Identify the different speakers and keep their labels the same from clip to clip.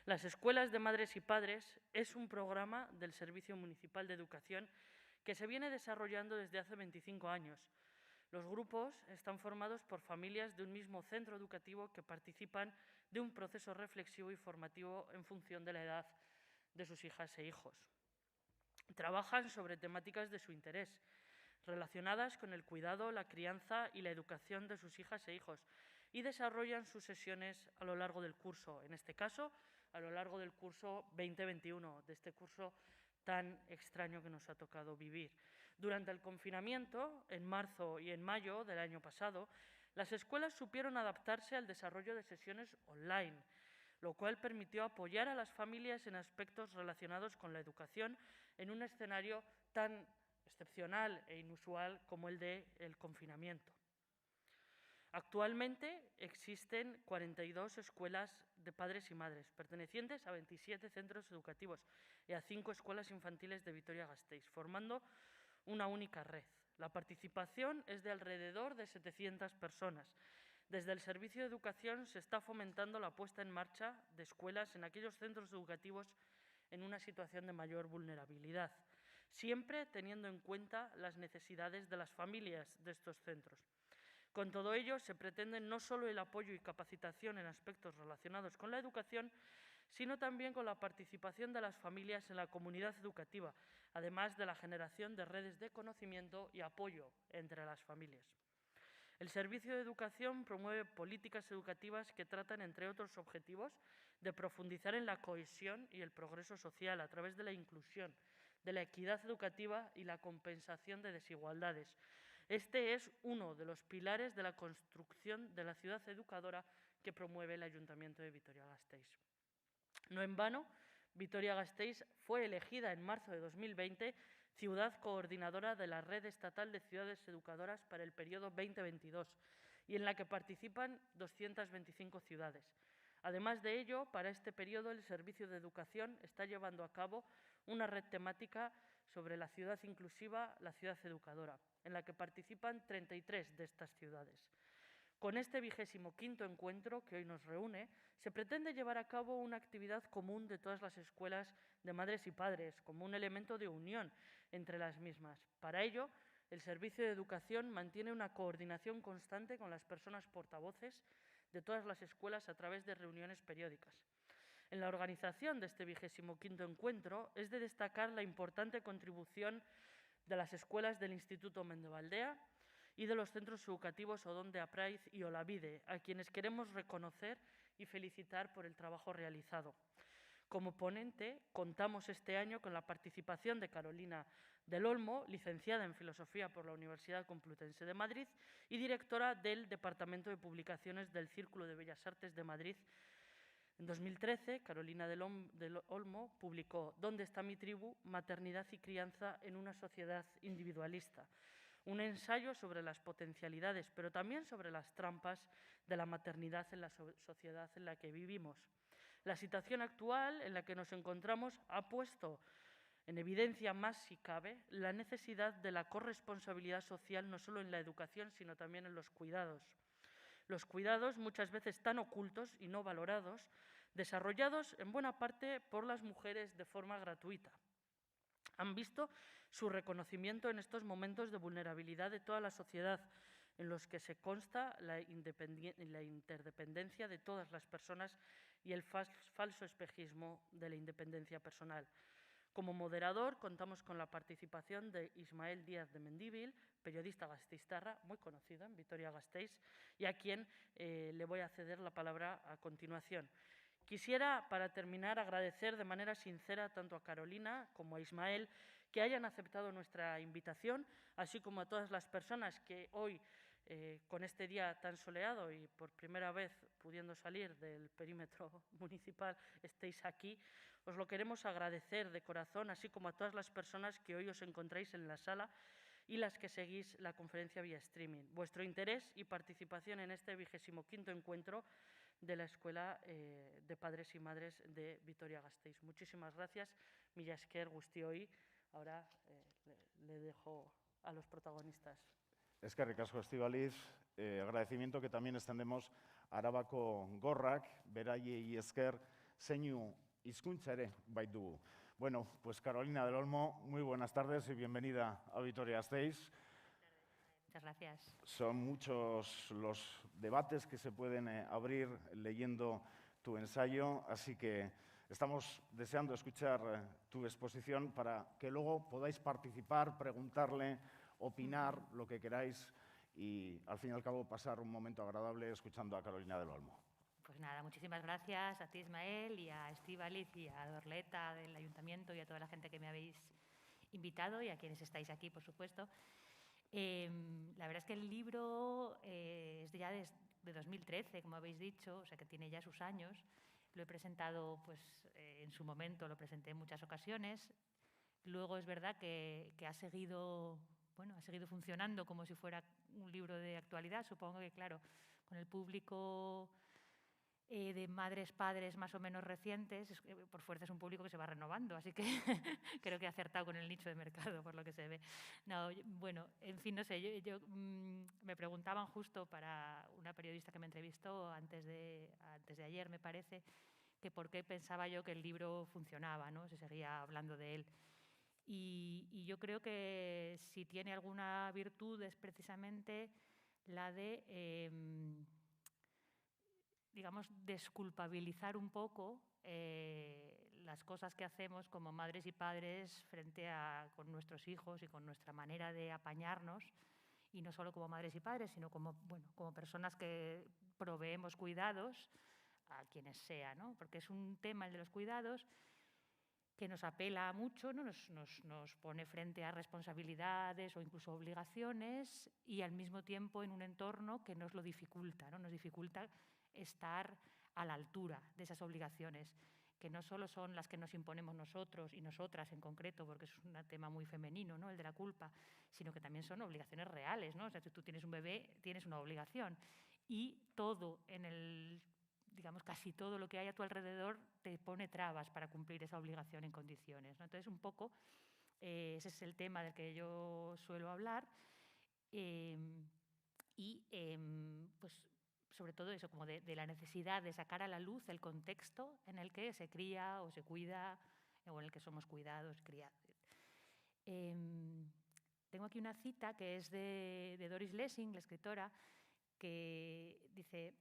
Speaker 1: Las escuelas de madres y padres es un programa del Servicio Municipal de Educación que se viene desarrollando desde hace 25 años. Los grupos están formados por familias de un mismo centro educativo que participan de un proceso reflexivo y formativo en función de la edad de sus hijas e hijos. Trabajan sobre temáticas de su interés, relacionadas con el cuidado, la crianza y la educación de sus hijas e hijos, y desarrollan sus sesiones a lo largo del curso, en este caso, a lo largo del curso 2021, de este curso tan extraño que nos ha tocado vivir. Durante el confinamiento, en marzo y en mayo del año pasado, las escuelas supieron adaptarse al desarrollo de sesiones online, lo cual permitió apoyar a las familias en aspectos relacionados con la educación en un escenario tan excepcional e inusual como el del confinamiento. Actualmente existen 42 escuelas de padres y madres, pertenecientes a 27 centros educativos y a 5 escuelas infantiles de Vitoria-Gasteiz, formando una única red. La participación es de alrededor de 700 personas. Desde el Servicio de Educación se está fomentando la puesta en marcha de escuelas en aquellos centros educativos en una situación de mayor vulnerabilidad, siempre teniendo en cuenta las necesidades de las familias de estos centros. Con todo ello, se pretende no solo el apoyo y capacitación en aspectos relacionados con la educación, sino también con la participación de las familias en la comunidad educativa, además de la generación de redes de conocimiento y apoyo entre las familias. El Servicio de Educación promueve políticas educativas que tratan, entre otros objetivos, de profundizar en la cohesión y el progreso social a través de la inclusión, de la equidad educativa y la compensación de desigualdades. Este es uno de los pilares de la construcción de la ciudad educadora que promueve el Ayuntamiento de Vitoria-Gasteiz. No en vano, Vitoria-Gasteiz fue elegida en marzo de 2020 ciudad coordinadora de la Red Estatal de Ciudades Educadoras para el periodo 2022 y en la que participan 225 ciudades. Además de ello, para este periodo el Servicio de Educación está llevando a cabo una red temática sobre la ciudad inclusiva, la ciudad educadora, en la que participan 33 de estas ciudades. Con este 25º encuentro que hoy nos reúne, se pretende llevar a cabo una actividad común de todas las escuelas de madres y padres, como un elemento de unión entre las mismas. Para ello, el Servicio de Educación mantiene una coordinación constante con las personas portavoces de todas las escuelas a través de reuniones periódicas. En la organización de este 25º encuentro es de destacar la importante contribución de las escuelas del Instituto Mendebaldea y de los centros educativos Odón de Apraiz y Olavide, a quienes queremos reconocer y felicitar por el trabajo realizado. Como ponente, contamos este año con la participación de Carolina del Olmo, licenciada en Filosofía por la Universidad Complutense de Madrid y directora del Departamento de Publicaciones del Círculo de Bellas Artes de Madrid. En 2013, Carolina del Olmo publicó «¿Dónde está mi tribu? Maternidad y crianza en una sociedad individualista», un ensayo sobre las potencialidades, pero también sobre las trampas de la maternidad en la sociedad en la que vivimos. La situación actual en la que nos encontramos ha puesto en evidencia, más si cabe, la necesidad de la corresponsabilidad social no solo en la educación, sino también en los cuidados. Los cuidados, muchas veces tan ocultos y no valorados, desarrollados en buena parte por las mujeres de forma gratuita. Han visto su reconocimiento en estos momentos de vulnerabilidad de toda la sociedad, en los que se consta la interdependencia de todas las personas y el falso espejismo de la independencia personal. Como moderador contamos con la participación de Ismael Díaz de Mendívil, periodista gasteiztarra, muy conocido en Vitoria-Gasteiz, y a quien le voy a ceder la palabra a continuación. Quisiera, para terminar, agradecer de manera sincera tanto a Carolina como a Ismael que hayan aceptado nuestra invitación, así como a todas las personas que hoy, con este día tan soleado y por primera vez pudiendo salir del perímetro municipal, estéis aquí. Os lo queremos agradecer de corazón, así como a todas las personas que hoy os encontráis en la sala y las que seguís la conferencia vía streaming. Vuestro interés y participación en este 25º encuentro de la Escuela de Padres y Madres de Vitoria-Gasteiz. Muchísimas gracias. Mila esker guztioi. Ahora le dejo a los protagonistas.
Speaker 2: Eskerrik asko, Estíbaliz. Agradecimiento que también extendemos a Arabako Gorrak, beraiei esker zeinu hizkuntza ere baitugu. Bueno, pues Carolina del Olmo, muy buenas tardes y bienvenida a Vitoria-Gasteiz.
Speaker 3: Muchas gracias.
Speaker 2: Son muchos los debates que se pueden abrir leyendo tu ensayo, así que estamos deseando escuchar tu exposición para que luego podáis participar, preguntarle, opinar, lo que queráis y, al fin y al cabo, pasar un momento agradable escuchando a Carolina del Olmo.
Speaker 3: Pues nada, muchísimas gracias a ti, Ismael, y a Estíbaliz y a Dorleta del Ayuntamiento y a toda la gente que me habéis invitado y a quienes estáis aquí, por supuesto. La verdad es que el libro es ya de 2013, como habéis dicho, o sea que tiene ya sus años. Lo he presentado pues, en su momento, lo presenté en muchas ocasiones. Luego es verdad que ha seguido funcionando como si fuera un libro de actualidad. Supongo que, claro, con el público de madres, padres más o menos recientes, por fuerza es un público que se va renovando, así que creo que he acertado con el nicho de mercado, por lo que se ve. No, bueno, en fin, no sé, me preguntaban justo para una periodista que me entrevistó antes de ayer, me parece, que por qué pensaba yo que el libro funcionaba, ¿no? Se seguía hablando de él. Y yo creo que si tiene alguna virtud es precisamente la de digamos, desculpabilizar un poco las cosas que hacemos como madres y padres con nuestros hijos y con nuestra manera de apañarnos, y no solo como madres y padres, sino como personas que proveemos cuidados a quienes sea, ¿no? Porque es un tema, el de los cuidados, que nos apela mucho, ¿no? Nos pone frente a responsabilidades o incluso obligaciones, y al mismo tiempo en un entorno que nos lo dificulta, ¿no? Nos dificulta estar a la altura de esas obligaciones, que no solo son las que nos imponemos nosotros y nosotras en concreto, porque es un tema muy femenino, ¿no? El de la culpa, sino que también son obligaciones reales, ¿no? O sea, si tú tienes un bebé, tienes una obligación, y todo digamos, casi todo lo que hay a tu alrededor te pone trabas para cumplir esa obligación en condiciones, ¿no? Entonces, un poco, ese es el tema del que yo suelo hablar, y pues sobre todo eso, como de la necesidad de sacar a la luz el contexto en el que se cría o se cuida, o en el que somos cuidados, criados. Tengo aquí una cita que es de Doris Lessing, la escritora, que dice,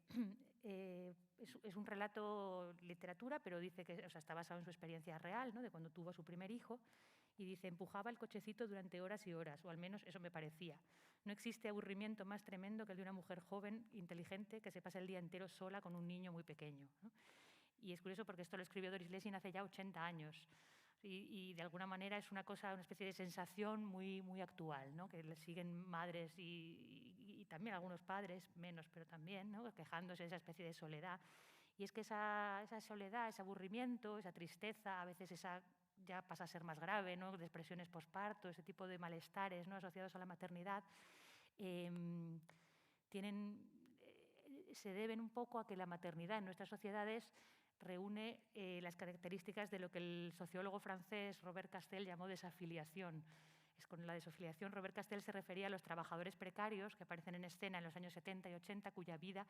Speaker 3: es un relato literatura, pero dice que, o sea, está basado en su experiencia real, ¿no? De cuando tuvo a su primer hijo, y dice, empujaba el cochecito durante horas y horas, o al menos eso me parecía. No existe aburrimiento más tremendo que el de una mujer joven, inteligente, que se pasa el día entero sola con un niño muy pequeño, ¿no? Y es curioso porque esto lo escribió Doris Lessing hace ya 80 años. Y de alguna manera es una especie de sensación muy, muy actual, ¿no? Que le siguen madres y también algunos padres, menos, pero también, ¿no? Quejándose de esa especie de soledad. Y es que esa soledad, ese aburrimiento, esa tristeza, a veces esa ya pasa a ser más grave, ¿no? Depresiones posparto, ese tipo de malestares, ¿no? Asociados a la maternidad, se deben un poco a que la maternidad en nuestras sociedades reúne las características de lo que el sociólogo francés Robert Castel llamó desafiliación. Con la desafiliación, Robert Castel se refería a los trabajadores precarios que aparecen en escena en los años 70 y 80, cuya vida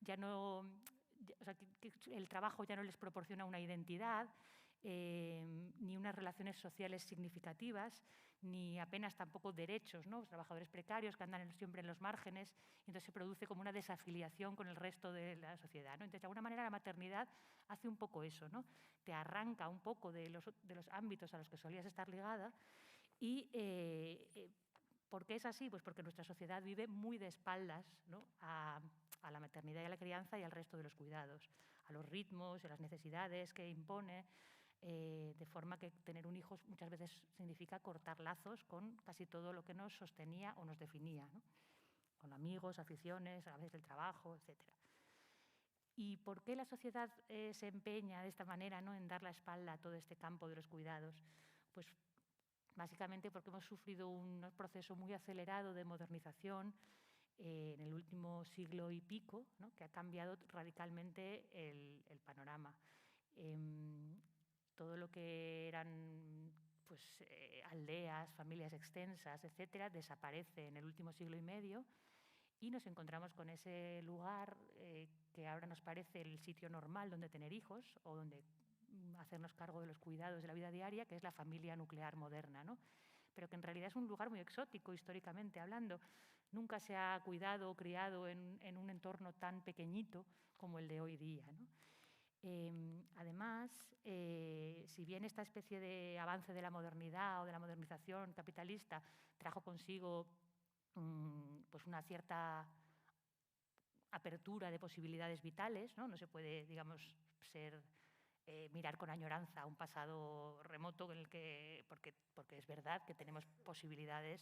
Speaker 3: ya no, o sea, que el trabajo ya no les proporciona una identidad, ni unas relaciones sociales significativas, ni apenas tampoco derechos, ¿no? Los trabajadores precarios que andan siempre en los márgenes, y entonces se produce como una desafiliación con el resto de la sociedad, ¿no? Entonces, de alguna manera, la maternidad hace un poco eso, ¿no? Te arranca un poco de los ámbitos a los que solías estar ligada. Y ¿por qué es así? Pues porque nuestra sociedad vive muy de espaldas, ¿no? a la maternidad y a la crianza y al resto de los cuidados, a los ritmos y a las necesidades que impone, de forma que tener un hijo muchas veces significa cortar lazos con casi todo lo que nos sostenía o nos definía, ¿no? Con amigos, aficiones, a veces el trabajo, etc. ¿Y por qué la sociedad se empeña de esta manera, ¿no? En dar la espalda a todo este campo de los cuidados? Pues básicamente porque hemos sufrido un proceso muy acelerado de modernización en el último siglo y pico, ¿no? Que ha cambiado radicalmente el panorama. Todo lo que eran pues, aldeas, familias extensas, etcétera, desaparece en el último siglo y medio, Y nos encontramos con ese lugar que ahora nos parece el sitio normal donde tener hijos o donde hacernos cargo de los cuidados de la vida diaria, que es la familia nuclear moderna, ¿no? Pero que en realidad es un lugar muy exótico históricamente hablando. Nunca se ha cuidado o criado en un entorno tan pequeñito como el de hoy día, ¿no? Además, si bien esta especie de avance de la modernidad o de la modernización capitalista trajo consigo pues una cierta apertura de posibilidades vitales, ¿no? No se puede, digamos, mirar con añoranza a un pasado remoto en el que, porque es verdad que tenemos posibilidades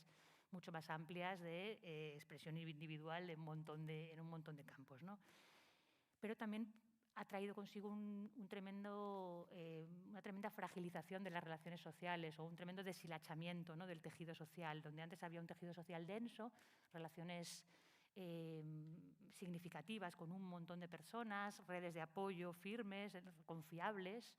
Speaker 3: mucho más amplias de expresión individual en un montón de campos, ¿no? Pero también ha traído consigo una tremenda fragilización de las relaciones sociales o un tremendo deshilachamiento, ¿no?, del tejido social, donde antes había un tejido social denso, relaciones significativas con un montón de personas, redes de apoyo firmes, confiables,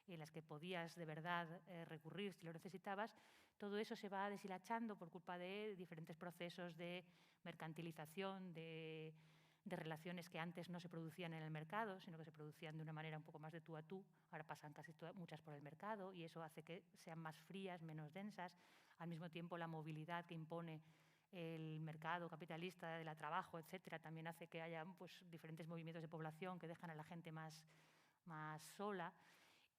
Speaker 3: en las que podías de verdad recurrir si lo necesitabas. Todo eso se va deshilachando por culpa de diferentes procesos de mercantilización, de relaciones que antes no se producían en el mercado, sino que se producían de una manera un poco más de tú a tú. Ahora pasan muchas por el mercado y eso hace que sean más frías, menos densas. Al mismo tiempo, la movilidad que impone el mercado capitalista del trabajo, etcétera, también hace que haya pues, diferentes movimientos de población que dejan a la gente más sola.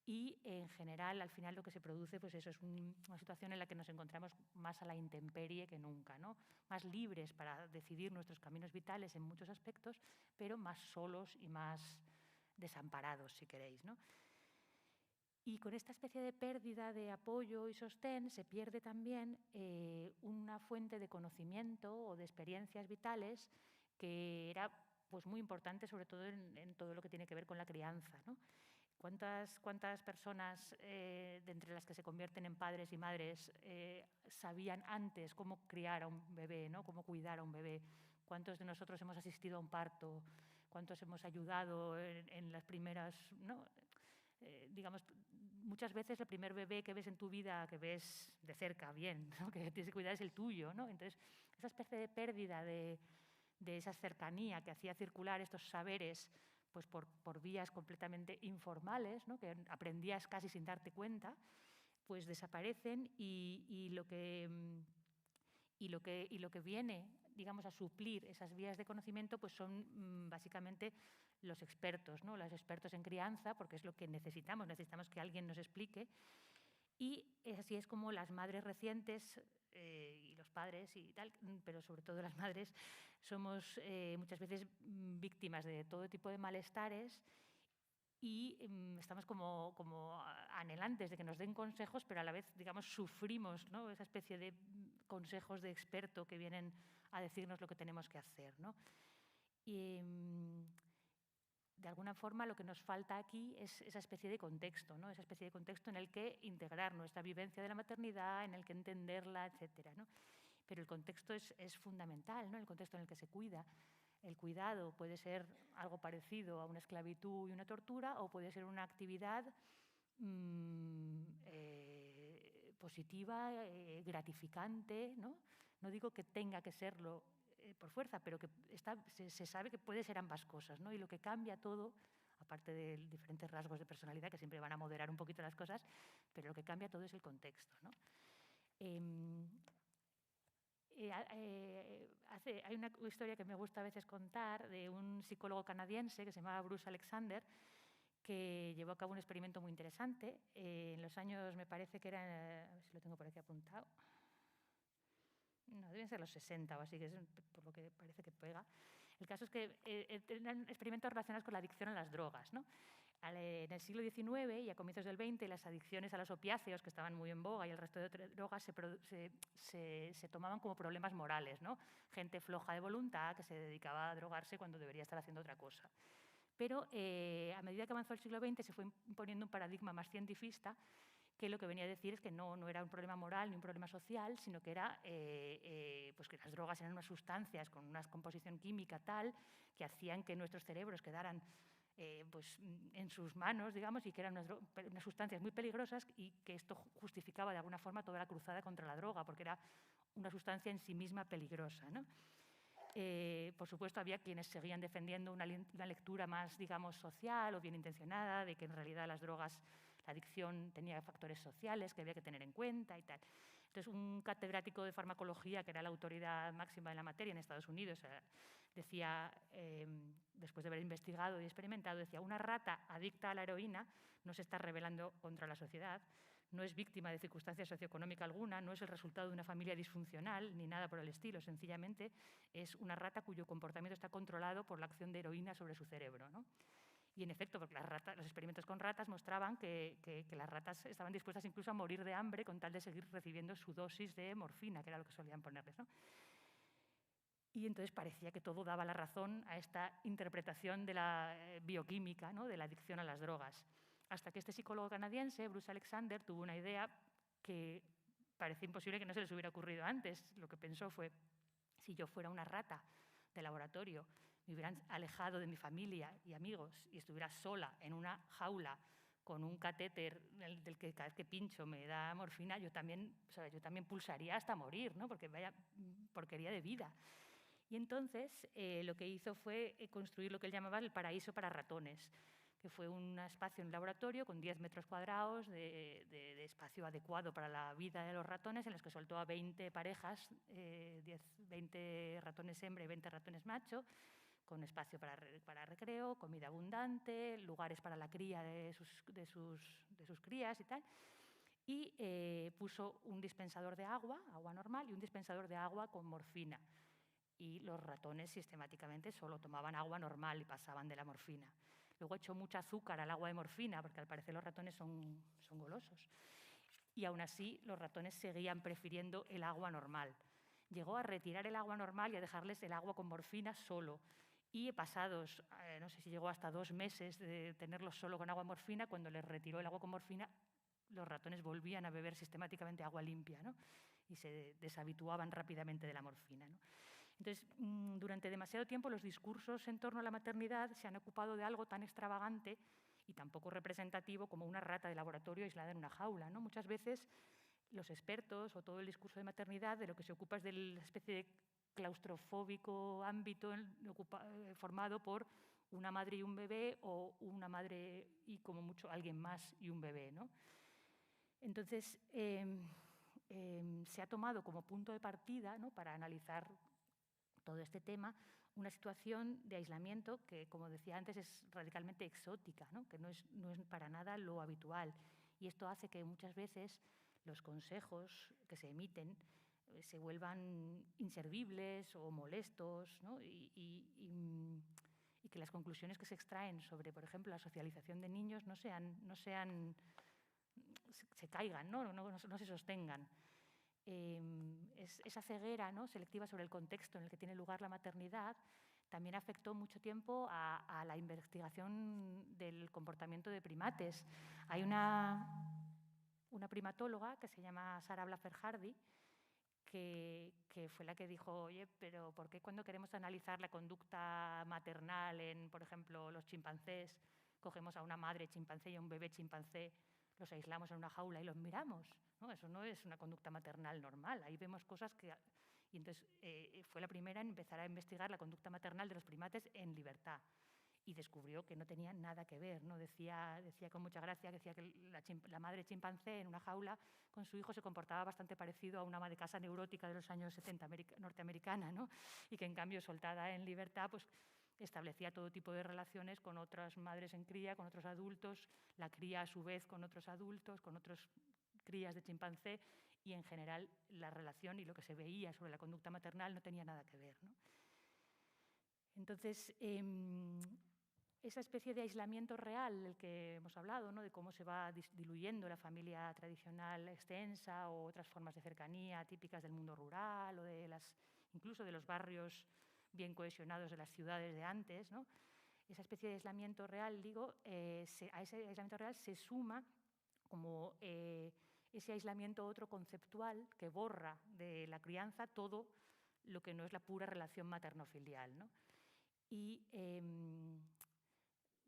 Speaker 3: Y en general, al final, lo que se produce pues eso es una situación en la que nos encontramos más a la intemperie que nunca, ¿no? Más libres para decidir nuestros caminos vitales en muchos aspectos, pero más solos y más desamparados, si queréis, ¿no? Y con esta especie de pérdida de apoyo y sostén se pierde también una fuente de conocimiento o de experiencias vitales que era pues, muy importante, sobre todo en todo lo que tiene que ver con la crianza, ¿no? ¿Cuántas personas de entre las que se convierten en padres y madres sabían antes cómo criar a un bebé, ¿no?, cómo cuidar a un bebé? ¿Cuántos de nosotros hemos asistido a un parto? ¿Cuántos hemos ayudado en las primeras, ¿no? Digamos, muchas veces el primer bebé que ves en tu vida, que ves de cerca bien, ¿no?, que tienes que cuidar, es el tuyo, ¿no? Entonces, esa especie de pérdida de esa cercanía que hacía circular estos saberes pues por vías completamente informales, ¿no?, que aprendías casi sin darte cuenta, pues desaparecen y lo que viene, digamos, a suplir esas vías de conocimiento pues son básicamente los expertos, ¿no?, los expertos en crianza, porque es lo que necesitamos que alguien nos explique. Y así es como las madres recientes y los padres y tal, pero sobre todo las madres, somos muchas veces víctimas de todo tipo de malestares y estamos como anhelantes de que nos den consejos, pero a la vez, digamos, sufrimos, ¿no?, esa especie de consejos de experto que vienen a decirnos lo que tenemos que hacer, ¿no? Y de alguna forma lo que nos falta aquí es esa especie de contexto, ¿no?, esa especie de contexto en el que integrar nuestra vivencia de la maternidad, en el que entenderla, etcétera, ¿no? Pero el contexto es fundamental, ¿no?, el contexto en el que se cuida. El cuidado puede ser algo parecido a una esclavitud y una tortura o puede ser una actividad positiva, gratificante, ¿no? No digo que tenga que serlo por fuerza, pero que se sabe que puede ser ambas cosas, ¿no? Y lo que cambia todo, aparte de diferentes rasgos de personalidad que siempre van a moderar un poquito las cosas, pero lo que cambia todo es el contexto, ¿no? Hay una historia que me gusta a veces contar de un psicólogo canadiense que se llamaba Bruce Alexander, que llevó a cabo un experimento muy interesante en los años, me parece que eran, a ver si lo tengo por aquí apuntado, no, deben ser los 60 o así, que es por lo que parece que pega. El caso es que eran experimentos relacionados con la adicción a las drogas, ¿no? En el siglo XIX y a comienzos del XX, las adicciones a los opiáceos, que estaban muy en boga, y el resto de drogas se tomaban como problemas morales, ¿no? Gente floja de voluntad que se dedicaba a drogarse cuando debería estar haciendo otra cosa. Pero a medida que avanzó el siglo XX se fue imponiendo un paradigma más cientifista que lo que venía a decir es que no era un problema moral ni un problema social, sino que era pues que las drogas eran unas sustancias con una composición química tal que hacían que nuestros cerebros quedaran pues, en sus manos, digamos, y que eran unas sustancias muy peligrosas y que esto justificaba de alguna forma toda la cruzada contra la droga, porque era una sustancia en sí misma peligrosa, ¿no? Por supuesto, había quienes seguían defendiendo una lectura más, digamos, social o bien intencionada, de que en realidad las drogas, la adicción tenía factores sociales que había que tener en cuenta y tal. Entonces, un catedrático de farmacología, que era la autoridad máxima de la materia en Estados Unidos, decía, después de haber investigado y experimentado, decía, una rata adicta a la heroína no se está rebelando contra la sociedad, no es víctima de circunstancia socioeconómica alguna, no es el resultado de una familia disfuncional ni nada por el estilo, sencillamente es una rata cuyo comportamiento está controlado por la acción de heroína sobre su cerebro, ¿no? Y en efecto, porque los experimentos con ratas mostraban que las ratas estaban dispuestas incluso a morir de hambre con tal de seguir recibiendo su dosis de morfina, que era lo que solían ponerles, ¿no? Y entonces parecía que todo daba la razón a esta interpretación de la bioquímica, ¿no?, de la adicción a las drogas. Hasta que este psicólogo canadiense, Bruce Alexander, tuvo una idea que parece imposible que no se les hubiera ocurrido antes. Lo que pensó fue, si yo fuera una rata de laboratorio, me hubieran alejado de mi familia y amigos y estuviera sola en una jaula con un catéter del que cada vez que pincho me da morfina, yo también pulsaría hasta morir, ¿no?, porque vaya porquería de vida. Y entonces lo que hizo fue construir lo que él llamaba el paraíso para ratones, que fue un espacio en un laboratorio con 10 metros cuadrados de espacio adecuado para la vida de los ratones, en los que soltó a 20 parejas, 20 ratones hembra y 20 ratones macho, con espacio para recreo, comida abundante, lugares para la cría de sus crías y tal. Y puso un dispensador de agua normal, y un dispensador de agua con morfina. Y los ratones sistemáticamente solo tomaban agua normal y pasaban de la morfina. Luego echó mucha azúcar al agua de morfina, porque al parecer los ratones son golosos. Y aún así los ratones seguían prefiriendo el agua normal. Llegó a retirar el agua normal y a dejarles el agua con morfina solo. Y pasados, no sé si llegó hasta 2 meses de tenerlos solo con agua morfina, cuando les retiró el agua con morfina, los ratones volvían a beber sistemáticamente agua limpia, ¿no?, y se deshabituaban rápidamente de la morfina, ¿no? Entonces, durante demasiado tiempo los discursos en torno a la maternidad se han ocupado de algo tan extravagante y tan poco representativo como una rata de laboratorio aislada en una jaula, ¿no? Muchas veces los expertos o todo el discurso de maternidad de lo que se ocupa es de la especie de claustrofóbico ámbito formado por una madre y un bebé, o una madre y como mucho alguien más y un bebé, ¿no? Entonces, se ha tomado como punto de partida, ¿no?, para analizar todo este tema, una situación de aislamiento que, como decía antes, es radicalmente exótica, ¿no?, que no es para nada lo habitual. Y esto hace que muchas veces los consejos que se emiten se vuelvan inservibles o molestos, ¿no?, y que las conclusiones que se extraen sobre, por ejemplo, la socialización de niños se caigan, no se sostengan. Esa ceguera, ¿no?, selectiva sobre el contexto en el que tiene lugar la maternidad también afectó mucho tiempo a la investigación del comportamiento de primates. Hay una primatóloga que se llama Sarah Blaffer-Hardy, que fue la que dijo, oye, pero ¿por qué cuando queremos analizar la conducta maternal en, por ejemplo, los chimpancés, cogemos a una madre chimpancé y a un bebé chimpancé, los aislamos en una jaula y los miramos, ¿no? Eso no es una conducta maternal normal. Ahí vemos cosas que... Y entonces fue la primera en empezar a investigar la conducta maternal de los primates en libertad. Y descubrió que no tenía nada que ver, ¿no? Decía con mucha gracia, decía que la madre chimpancé en una jaula con su hijo se comportaba bastante parecido a una ama de casa neurótica de los años 70 norteamericana, ¿no? Y que en cambio, soltada en libertad, pues establecía todo tipo de relaciones con otras madres en cría, con otros adultos, la cría a su vez con otros adultos, con otros crías de chimpancé, y en general la relación y lo que se veía sobre la conducta maternal no tenía nada que ver, ¿no? Entonces, esa especie de aislamiento real del que hemos hablado, ¿no?, de cómo se va diluyendo la familia tradicional extensa o otras formas de cercanía típicas del mundo rural, o incluso de los barrios bien cohesionados de las ciudades de antes, ¿no? Esa especie de aislamiento real, digo, a ese aislamiento real se suma como ese aislamiento otro conceptual que borra de la crianza todo lo que no es la pura relación materno-filial, ¿no? Y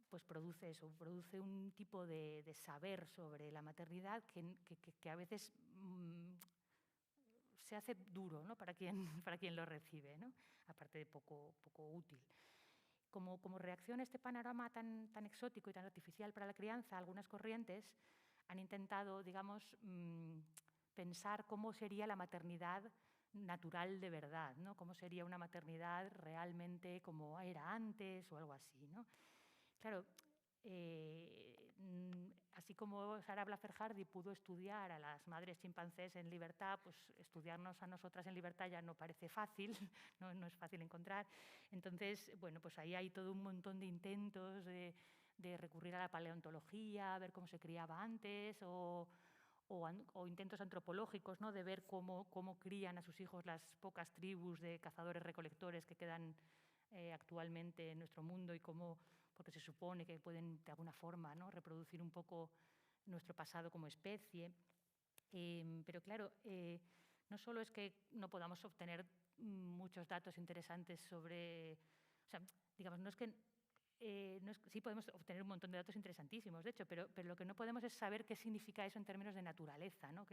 Speaker 3: pues produce eso, produce un tipo de saber sobre la maternidad que a veces se hace duro, ¿no? para quien lo recibe, ¿no? Aparte de poco útil. Como reacción a este panorama tan exótico y tan artificial para la crianza, algunas corrientes han intentado, digamos, pensar cómo sería la maternidad natural de verdad, ¿no? Cómo sería una maternidad realmente como era antes o algo así, ¿no? Claro, así como Sarah Blaffer-Hardy pudo estudiar a las madres chimpancés en libertad, pues estudiarnos a nosotras en libertad ya no parece fácil, no es fácil encontrar. Entonces, bueno, pues ahí hay todo un montón de intentos de recurrir a la paleontología, ver cómo se criaba antes, o intentos antropológicos, ¿no? De ver cómo crían a sus hijos las pocas tribus de cazadores-recolectores que quedan actualmente en nuestro mundo y cómo, porque se supone que pueden de alguna forma, ¿no? reproducir un poco nuestro pasado como especie. Pero claro, no solo es que no podamos obtener muchos datos interesantes sobre, o sea, digamos, no es que sí podemos obtener un montón de datos interesantísimos, de hecho, pero lo que no podemos es saber qué significa eso en términos de naturaleza, ¿no?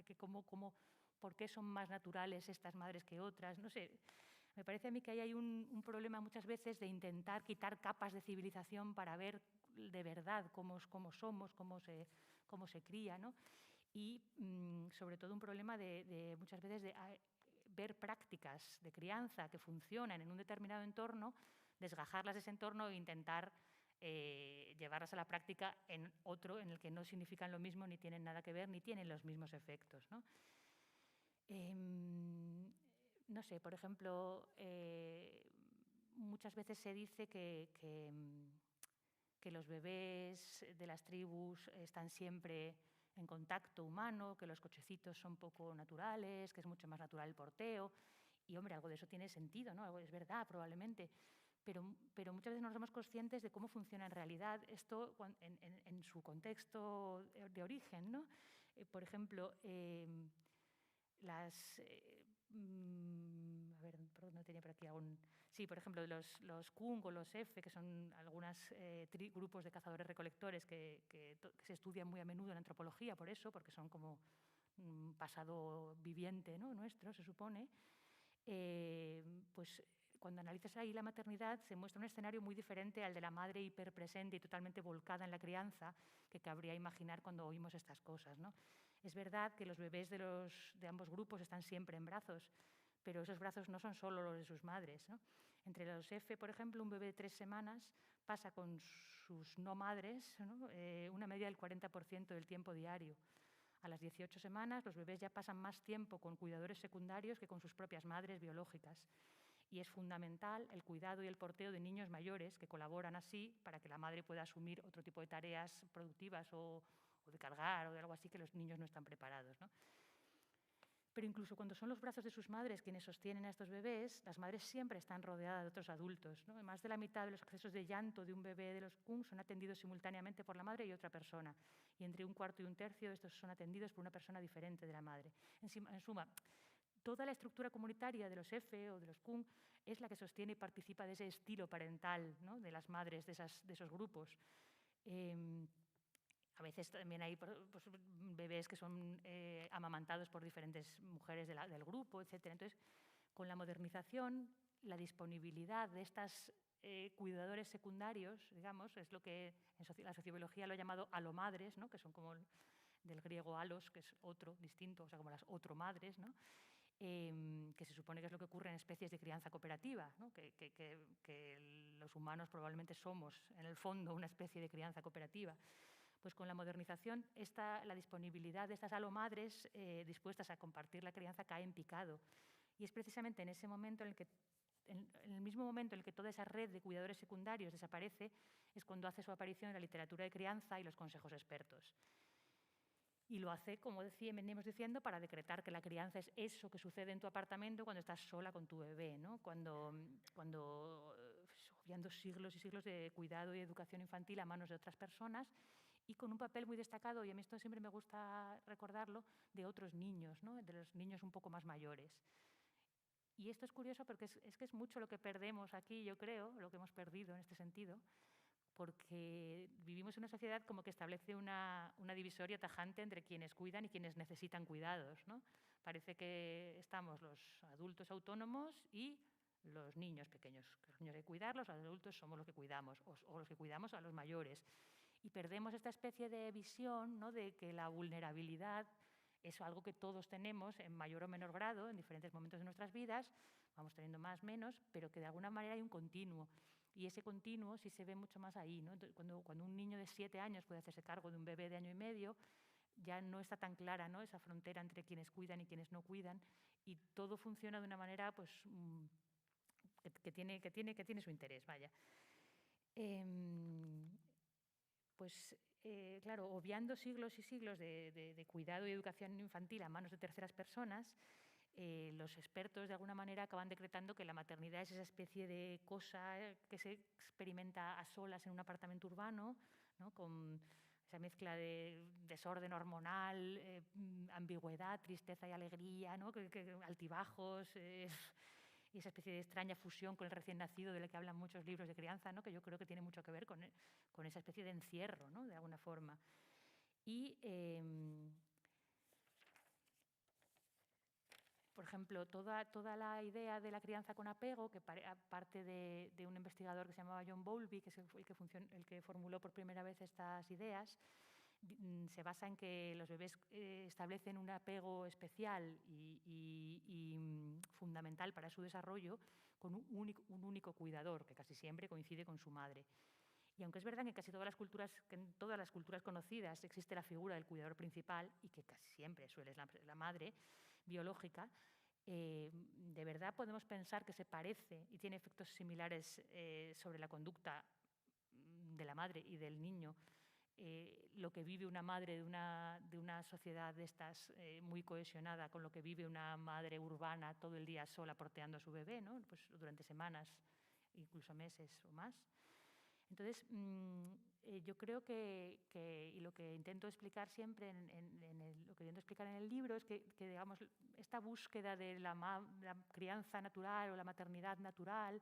Speaker 3: ¿Por qué son más naturales estas madres que otras? No sé, me parece a mí que ahí hay un problema muchas veces de intentar quitar capas de civilización para ver de verdad cómo somos, cómo se cría, ¿no? Y sobre todo un problema de muchas veces de ver prácticas de crianza que funcionan en un determinado entorno, desgajarlas de ese entorno e intentar llevarlas a la práctica en otro en el que no significan lo mismo, ni tienen nada que ver, ni tienen los mismos efectos, ¿no? No sé, por ejemplo, muchas veces se dice que los bebés de las tribus están siempre en contacto humano, que los cochecitos son poco naturales, que es mucho más natural el porteo. Y, hombre, algo de eso tiene sentido, ¿no? Es verdad, probablemente. Pero muchas veces no somos conscientes de cómo funciona en realidad esto en su contexto de origen, ¿no? Por ejemplo, a ver, no tenía por aquí aún. Sí, por ejemplo, los Kung o los F, que son algunos grupos de cazadores-recolectores que se estudian muy a menudo en antropología, por eso, porque son como un pasado viviente, ¿no? nuestro, se supone, pues cuando analizas ahí la maternidad se muestra un escenario muy diferente al de la madre hiperpresente y totalmente volcada en la crianza que cabría imaginar cuando oímos estas cosas, ¿no? Es verdad que los bebés de ambos grupos están siempre en brazos, pero esos brazos no son solo los de sus madres, ¿no? Entre los F, por ejemplo, un bebé de 3 semanas pasa con sus no madres, ¿no? Una media del 40% del tiempo diario. A las 18 semanas, los bebés ya pasan más tiempo con cuidadores secundarios que con sus propias madres biológicas. Y es fundamental el cuidado y el porteo de niños mayores que colaboran así para que la madre pueda asumir otro tipo de tareas productivas o de cargar o de algo así que los niños no están preparados, ¿no? Pero incluso cuando son los brazos de sus madres quienes sostienen a estos bebés, las madres siempre están rodeadas de otros adultos, ¿no? Más de la mitad de los accesos de llanto de un bebé de los Kung son atendidos simultáneamente por la madre y otra persona. Y entre un cuarto y un tercio de estos son atendidos por una persona diferente de la madre. En suma, toda la estructura comunitaria de los F o de los Kung es la que sostiene y participa de ese estilo parental, ¿no? de las madres de esos grupos. A veces también hay pues, bebés que son amamantados por diferentes mujeres del grupo, etc. Entonces, con la modernización, la disponibilidad de estos cuidadores secundarios, digamos, es lo que en la sociobiología lo ha llamado alomadres, ¿no? que son como del griego alos, que es otro, distinto, o sea, como las otromadres, ¿no? Que se supone que es lo que ocurre en especies de crianza cooperativa, ¿no? que los humanos probablemente somos, en el fondo, una especie de crianza cooperativa. Pues con la modernización, la disponibilidad de estas alomadres dispuestas a compartir la crianza cae en picado. Y es precisamente en ese momento en el mismo momento en el que toda esa red de cuidadores secundarios desaparece, es cuando hace su aparición en la literatura de crianza y los consejos expertos. Y lo hace, como venimos diciendo, para decretar que la crianza es eso que sucede en tu apartamento cuando estás sola con tu bebé, ¿no? Cuando obviando siglos y siglos de cuidado y educación infantil a manos de otras personas y con un papel muy destacado, y a mí esto siempre me gusta recordarlo, de otros niños, ¿no? de los niños un poco más mayores. Y esto es curioso porque es que es mucho lo que perdemos aquí, yo creo, lo que hemos perdido en este sentido, porque vivimos en una sociedad como que establece una divisoria tajante entre quienes cuidan y quienes necesitan cuidados, ¿no? Parece que estamos los adultos autónomos y los niños pequeños. Los niños hay que cuidarlos, los adultos somos los que cuidamos, o los que cuidamos a los mayores. Y perdemos esta especie de visión, ¿no?, de que la vulnerabilidad es algo que todos tenemos en mayor o menor grado, en diferentes momentos de nuestras vidas, vamos teniendo más, menos, pero que de alguna manera hay un continuo. Y ese continuo sí se ve mucho más ahí, ¿no? Entonces, cuando un niño de 7 años puede hacerse cargo de un bebé de 1 año y medio, ya no está tan clara, ¿no?, esa frontera entre quienes cuidan y quienes no cuidan, y todo funciona de una manera pues, que tiene su interés, vaya. Claro, obviando siglos y siglos de cuidado y educación infantil a manos de terceras personas, los expertos de alguna manera acaban decretando que la maternidad es esa especie de cosa que se experimenta a solas en un apartamento urbano, ¿no?, con esa mezcla de desorden hormonal, ambigüedad, tristeza y alegría, ¿no?, altibajos, y esa especie de extraña fusión con el recién nacido del que hablan muchos libros de crianza, ¿no?, que yo creo que tiene mucho que ver con esa especie de encierro, ¿no?, de alguna forma. Y, por ejemplo, toda la idea de la crianza con apego, que parte de un investigador que se llamaba John Bowlby, que es el que formuló por primera vez estas ideas, se basa en que los bebés establecen un apego especial y fundamental para su desarrollo con un único cuidador, que casi siempre coincide con su madre. Y aunque es verdad que en todas las culturas conocidas existe la figura del cuidador principal, y que casi siempre suele ser la madre biológica, de verdad podemos pensar que se parece y tiene efectos similares sobre la conducta de la madre y del niño, lo que vive una madre de una sociedad de estas muy cohesionada con lo que vive una madre urbana todo el día sola porteando a su bebé, ¿no?, pues durante semanas, incluso meses o más. Entonces, yo creo y lo que intento explicar siempre lo que intento explicar en el libro es que digamos, esta búsqueda de la crianza natural o la maternidad natural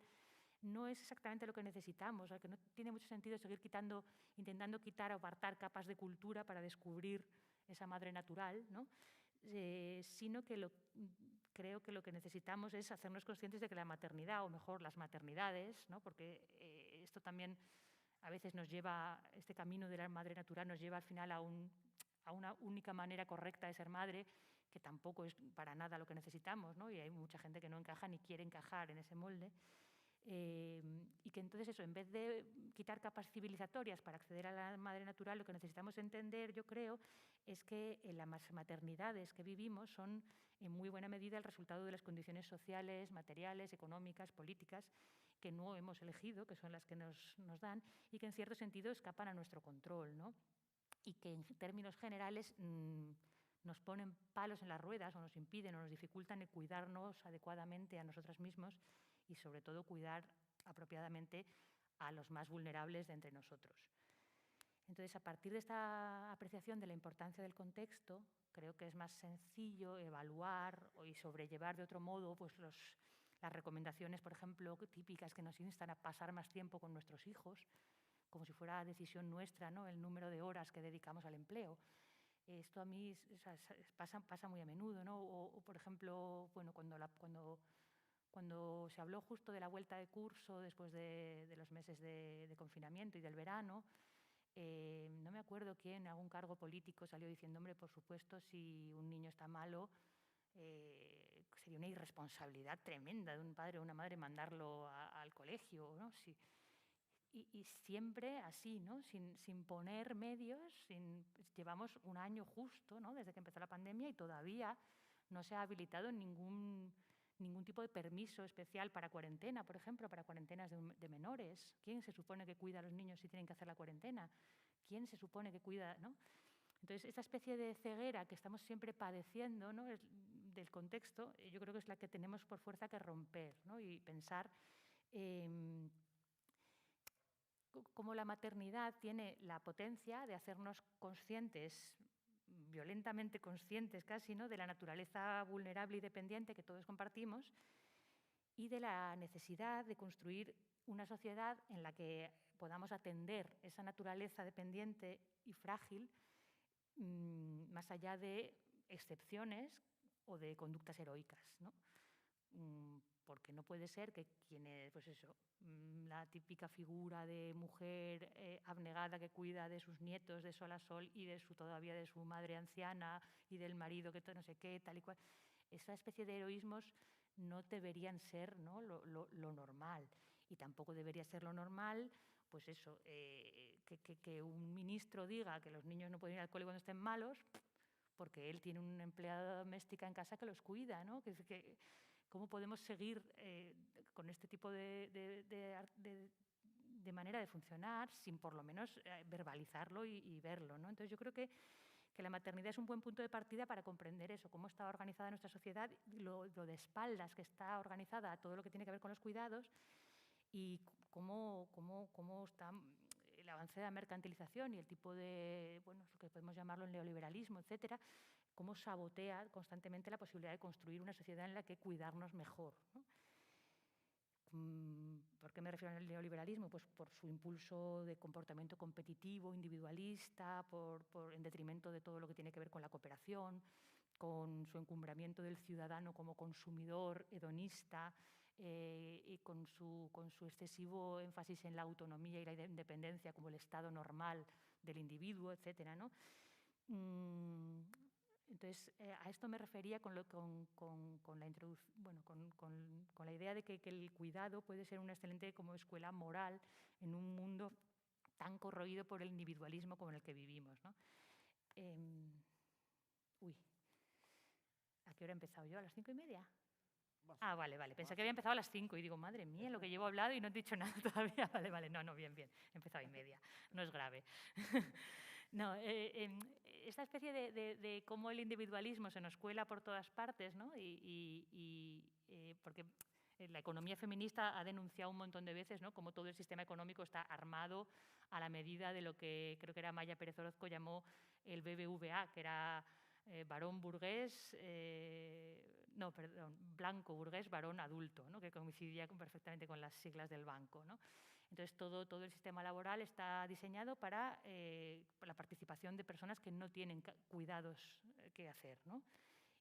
Speaker 3: no es exactamente lo que necesitamos, que no tiene mucho sentido seguir intentando quitar o apartar capas de cultura para descubrir esa madre natural, ¿no?, sino que creo que lo que necesitamos es hacernos conscientes de que la maternidad, o mejor las maternidades, ¿no?, porque esto también a veces este camino de la madre natural nos lleva al final a una única manera correcta de ser madre, que tampoco es para nada lo que necesitamos, ¿no?, y hay mucha gente que no encaja ni quiere encajar en ese molde. Y que entonces eso, en vez de quitar capas civilizatorias para acceder a la madre natural, lo que necesitamos entender, yo creo, es que las maternidades que vivimos son en muy buena medida el resultado de las condiciones sociales, materiales, económicas, políticas que no hemos elegido, que son las que nos dan, y que en cierto sentido escapan a nuestro control, ¿no?, y que en términos generales nos ponen palos en las ruedas, o nos impiden o nos dificultan el cuidarnos adecuadamente a nosotras mismos, y sobre todo cuidar apropiadamente a los más vulnerables de entre nosotros. Entonces, a partir de esta apreciación de la importancia del contexto, creo que es más sencillo evaluar y sobrellevar de otro modo pues, las recomendaciones, por ejemplo, típicas que nos instan a pasar más tiempo con nuestros hijos, como si fuera cuestión nuestra, ¿no?, el número de horas que dedicamos al empleo. Esto a mí pasa muy a menudo, ¿no? O por ejemplo, bueno, cuando se habló justo de la vuelta de curso después de los meses de confinamiento y del verano, no me acuerdo quién, algún cargo político salió diciendo, hombre, por supuesto, si un niño está malo, sería una irresponsabilidad tremenda de un padre o una madre mandarlo al colegio, ¿no? Sí. Y siempre así, ¿no?, sin poner medios, llevamos un año justo, ¿no?, desde que empezó la pandemia, y todavía no se ha habilitado ningún tipo de permiso especial para cuarentena, por ejemplo, para cuarentenas de menores. ¿Quién se supone que cuida a los niños si tienen que hacer la cuarentena? ¿Quién se supone que cuida, ¿no? Entonces, esta especie de ceguera que estamos siempre padeciendo, ¿no?, del contexto, yo creo que es la que tenemos por fuerza que romper, ¿no?, y pensar cómo la maternidad tiene la potencia de hacernos conscientes, violentamente conscientes casi, ¿no?, de la naturaleza vulnerable y dependiente que todos compartimos, y de la necesidad de construir una sociedad en la que podamos atender esa naturaleza dependiente y frágil más allá de excepciones o de conductas heroicas, ¿no? Porque no puede ser que quienes, pues eso, la típica figura de mujer abnegada que cuida de sus nietos de sol a sol y todavía de su madre anciana y del marido que no sé qué, tal y cual. Esa especie de heroísmos no deberían ser, ¿no?, lo normal. Y tampoco debería ser lo normal, pues eso, que un ministro diga que los niños no pueden ir al cole cuando estén malos, porque él tiene una empleada doméstica en casa que los cuida, ¿no? ¿Cómo podemos seguir con este tipo de manera de funcionar sin por lo menos verbalizarlo y verlo, ¿no? Entonces yo creo que la maternidad es un buen punto de partida para comprender eso, cómo está organizada nuestra sociedad, lo de espaldas que está organizada todo lo que tiene que ver con los cuidados y cómo está el avance de la mercantilización y el tipo de, bueno, lo que podemos llamarlo el neoliberalismo, etcétera, cómo sabotea constantemente la posibilidad de construir una sociedad en la que cuidarnos mejor, ¿no? ¿Por qué me refiero al neoliberalismo? Pues por su impulso de comportamiento competitivo, individualista, en detrimento de todo lo que tiene que ver con la cooperación, con su encumbramiento del ciudadano como consumidor hedonista y con su excesivo énfasis en la autonomía y la independencia como el estado normal del individuo, etcétera, ¿no? Entonces, a esto me refería con la idea de que el cuidado puede ser una excelente como escuela moral en un mundo tan corroído por el individualismo como en el que vivimos, ¿no? ¿A qué hora he empezado yo? ¿A las 5:30? Ah, vale. Pensé que había empezado a las 5 y digo, madre mía, lo que llevo hablado y no he dicho nada todavía. Vale. No, bien. He empezado a 5:30. No es grave. No, esta especie de cómo el individualismo se nos cuela por todas partes, ¿no? Porque la economía feminista ha denunciado un montón de veces, ¿no?, cómo todo el sistema económico está armado a la medida de lo que creo que era Maya Pérez Orozco llamó el BBVA, que era varón burgués, blanco burgués, varón adulto, ¿no?, que coincidía perfectamente con las siglas del banco, ¿no? Entonces, todo el sistema laboral está diseñado para la participación de personas que no tienen cuidados que hacer, ¿no?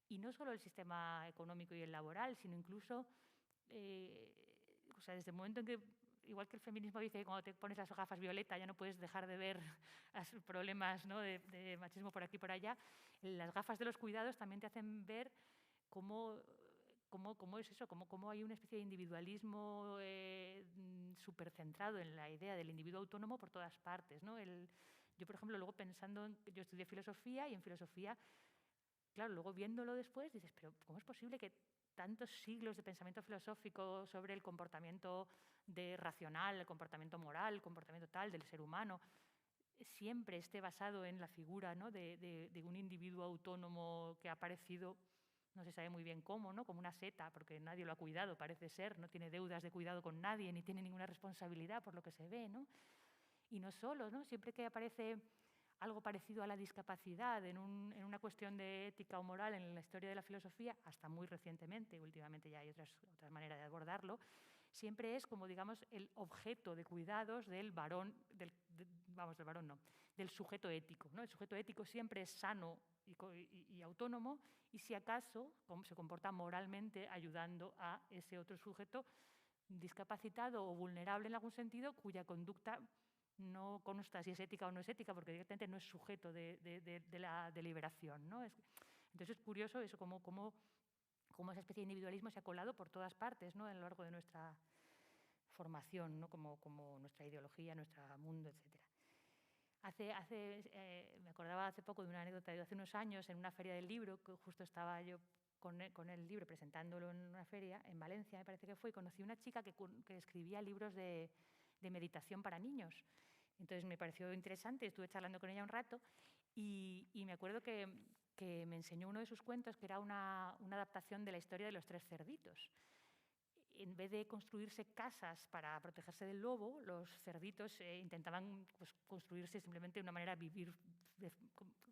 Speaker 3: Y no solo el sistema económico y el laboral, sino incluso, desde el momento en que, igual que el feminismo dice que cuando te pones las gafas violeta ya no puedes dejar de ver los problemas, ¿no?, de machismo por aquí y por allá, las gafas de los cuidados también te hacen ver cómo es eso, cómo hay una especie de individualismo supercentrado en la idea del individuo autónomo por todas partes, ¿no? Yo, por ejemplo, luego pensando yo estudié filosofía y en filosofía, claro, luego viéndolo después dices, pero ¿cómo es posible que tantos siglos de pensamiento filosófico sobre el comportamiento racional, el comportamiento moral, el comportamiento tal del ser humano, siempre esté basado en la figura, ¿no?, de un individuo autónomo que ha aparecido, no se sabe muy bien cómo, ¿no?, como una seta, porque nadie lo ha cuidado, parece ser, no tiene deudas de cuidado con nadie, ni tiene ninguna responsabilidad por lo que se ve, ¿no? Y no solo, ¿no?, siempre que aparece algo parecido a la discapacidad en una cuestión de ética o moral en la historia de la filosofía, hasta muy recientemente, últimamente ya hay otras maneras de abordarlo, siempre es como, digamos, el objeto de cuidados del varón, del sujeto ético, ¿no? El sujeto ético siempre es sano y autónomo y, si acaso, se comporta moralmente ayudando a ese otro sujeto discapacitado o vulnerable en algún sentido, cuya conducta no consta si es ética o no es ética, porque directamente no es sujeto de la deliberación, ¿no? Entonces es curioso eso, cómo esa especie de individualismo se ha colado por todas partes, ¿no?, a lo largo de nuestra formación, ¿no?, como nuestra ideología, nuestro mundo, etc. Me acordaba hace poco de una anécdota de hace unos años en una feria del libro, que justo estaba yo con el libro presentándolo en una feria en Valencia, me parece que fue, y conocí una chica que escribía libros de meditación para niños. Entonces me pareció interesante, estuve charlando con ella un rato y me acuerdo que me enseñó uno de sus cuentos, que era una adaptación de la historia de los 3 cerditos. En vez de construirse casas para protegerse del lobo, los cerditos intentaban, pues, construirse simplemente de una manera vivir,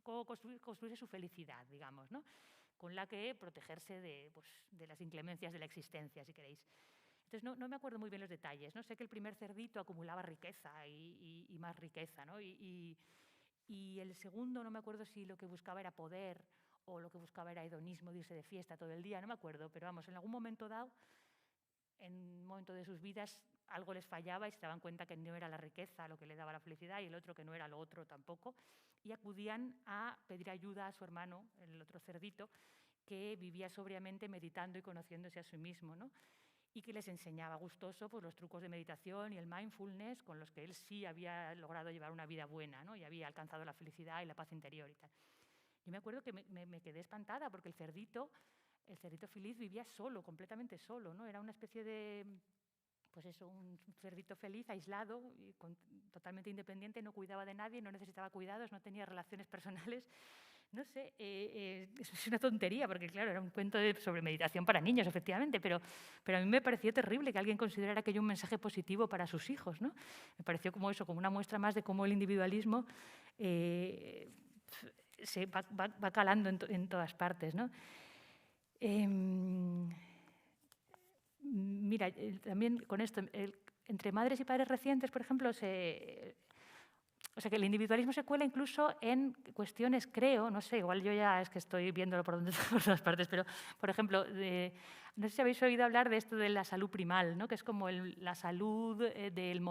Speaker 3: construirse su felicidad, digamos, ¿no?, con la que protegerse de las inclemencias de la existencia, si queréis. Entonces, no me acuerdo muy bien los detalles, ¿no? Sé que el primer cerdito acumulaba riqueza y más riqueza, ¿no? Y el segundo, no me acuerdo si lo que buscaba era poder o lo que buscaba era hedonismo, de irse de fiesta todo el día, no me acuerdo, pero vamos, en algún momento dado, en un momento de sus vidas, algo les fallaba y se daban cuenta que no era la riqueza lo que le daba la felicidad y el otro que no era lo otro tampoco, y acudían a pedir ayuda a su hermano, el otro cerdito, que vivía sobriamente meditando y conociéndose a sí mismo, ¿no? Y que les enseñaba gustoso pues, los trucos de meditación y el mindfulness con los que él sí había logrado llevar una vida buena, ¿no? Y había alcanzado la felicidad y la paz interior y tal. Yo me acuerdo que me quedé espantada porque el cerdito feliz vivía solo, completamente solo, ¿no? Era una especie de, pues eso, un cerdito feliz, aislado, y totalmente independiente, no cuidaba de nadie, no necesitaba cuidados, no tenía relaciones personales. No sé, es una tontería, porque claro, era un cuento sobre meditación para niños, efectivamente, pero a mí me pareció terrible que alguien considerara aquello un mensaje positivo para sus hijos, ¿no? Me pareció como eso, como una muestra más de cómo el individualismo se va calando en todas partes, ¿no? Mira, también con esto, entre madres y padres recientes, por ejemplo, o sea, que el individualismo se cuela incluso en cuestiones, creo, no sé, igual yo ya es que estoy viéndolo por todas partes, pero, por ejemplo, no sé si habéis oído hablar de esto de la salud primal, ¿no? Que es como la salud del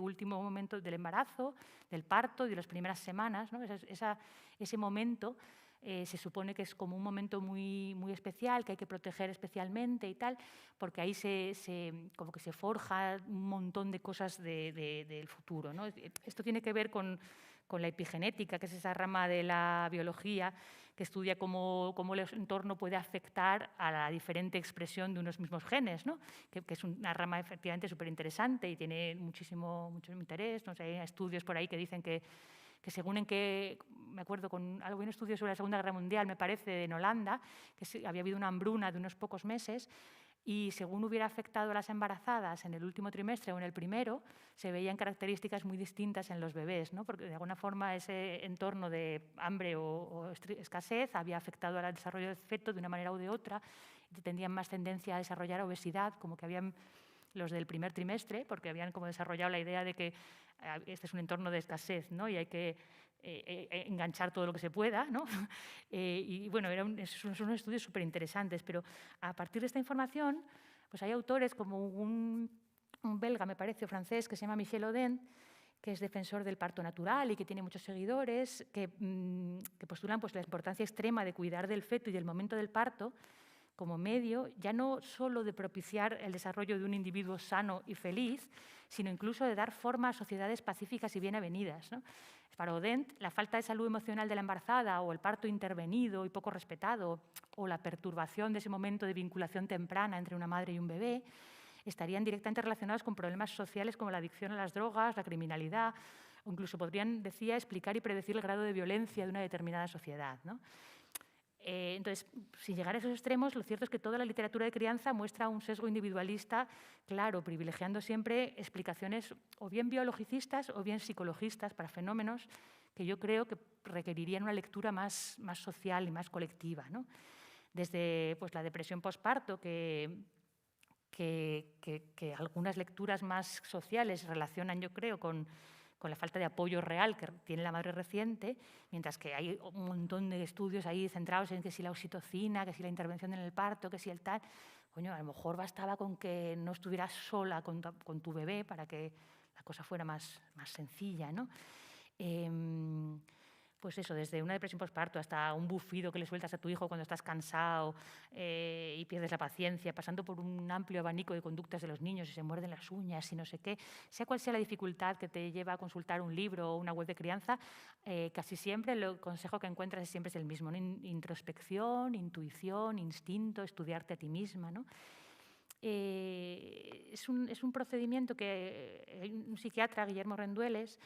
Speaker 3: último momento del embarazo, del parto, de las primeras semanas, ¿no? Ese momento se supone que es como un momento muy, muy especial, que hay que proteger especialmente y tal, porque ahí como que se forja un montón de cosas del futuro, ¿no? Esto tiene que ver con la epigenética, que es esa rama de la biología que estudia cómo el entorno puede afectar a la diferente expresión de unos mismos genes, ¿no? Que es una rama efectivamente súper interesante y tiene mucho interés. No sé, hay estudios por ahí que dicen que según en qué, me acuerdo con algún estudio sobre la Segunda Guerra Mundial, me parece, en Holanda, que había habido una hambruna de unos pocos meses y según hubiera afectado a las embarazadas en el último trimestre o en el primero, se veían características muy distintas en los bebés, ¿no? Porque de alguna forma ese entorno de hambre o escasez había afectado al desarrollo del feto de una manera u de otra, y tendrían más tendencia a desarrollar obesidad, como que habían los del primer trimestre, porque habían como desarrollado la idea de que este es un entorno de escasez, ¿no? Y hay que enganchar todo lo que se pueda, ¿no? Y bueno, son unos estudios súper interesantes, pero a partir de esta información, pues hay autores como un belga, me parece, o francés, que se llama Michel Audin, que es defensor del parto natural y que tiene muchos seguidores, que postulan pues, la importancia extrema de cuidar del feto y del momento del parto como medio, ya no solo de propiciar el desarrollo de un individuo sano y feliz, sino incluso de dar forma a sociedades pacíficas y bien avenidas, ¿no? Para Audin, la falta de salud emocional de la embarazada o el parto intervenido y poco respetado o la perturbación de ese momento de vinculación temprana entre una madre y un bebé estarían directamente relacionados con problemas sociales como la adicción a las drogas, la criminalidad, o incluso podrían, decía, explicar y predecir el grado de violencia de una determinada sociedad, ¿no? Entonces, sin llegar a esos extremos, lo cierto es que toda la literatura de crianza muestra un sesgo individualista, claro, privilegiando siempre explicaciones o bien biologicistas o bien psicologistas para fenómenos que yo creo que requerirían una lectura más social y más colectiva, ¿no? Desde pues, la depresión postparto, que algunas lecturas más sociales relacionan, yo creo, con la falta de apoyo real que tiene la madre reciente, mientras que hay un montón de estudios ahí centrados en que si la oxitocina, que si la intervención en el parto, que si el tal. Coño, a lo mejor bastaba con que no estuvieras sola con tu bebé para que la cosa fuera más sencilla, ¿no? Pues eso, desde una depresión postparto hasta un bufido que le sueltas a tu hijo cuando estás cansado y pierdes la paciencia, pasando por un amplio abanico de conductas de los niños y se muerden las uñas y no sé qué. Sea cual sea la dificultad que te lleva a consultar un libro o una web de crianza, casi siempre el consejo que encuentras siempre es el mismo, ¿no? Introspección, intuición, instinto, estudiarte a ti misma, ¿no? Es un procedimiento que un psiquiatra, Guillermo Rendueles,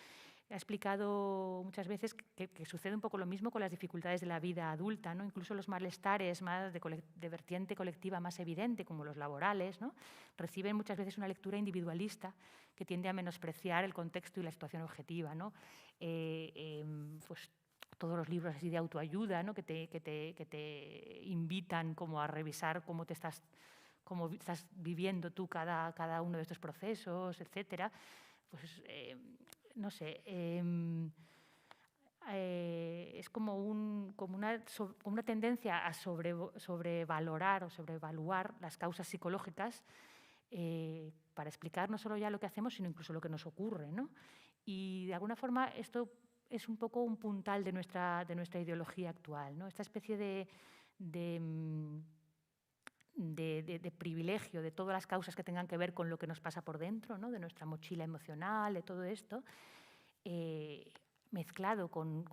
Speaker 3: ha explicado muchas veces que sucede un poco lo mismo con las dificultades de la vida adulta, ¿no? Incluso los malestares más de vertiente colectiva más evidente, como los laborales, ¿no? Reciben muchas veces una lectura individualista que tiende a menospreciar el contexto y la situación objetiva, ¿no? Pues todos los libros así de autoayuda, ¿no? que te invitan como a revisar cómo te estás cómo estás viviendo tú cada uno de estos procesos, etcétera, pues no sé, es como una tendencia a sobrevalorar o sobrevaluar las causas psicológicas para explicar no solo ya lo que hacemos, sino incluso lo que nos ocurre, ¿no? Y de alguna forma esto es un poco un puntal de nuestra ideología actual, ¿no? Esta especie de privilegio de todas las causas que tengan que ver con lo que nos pasa por dentro, ¿no? De nuestra mochila emocional, de todo esto, mezclado con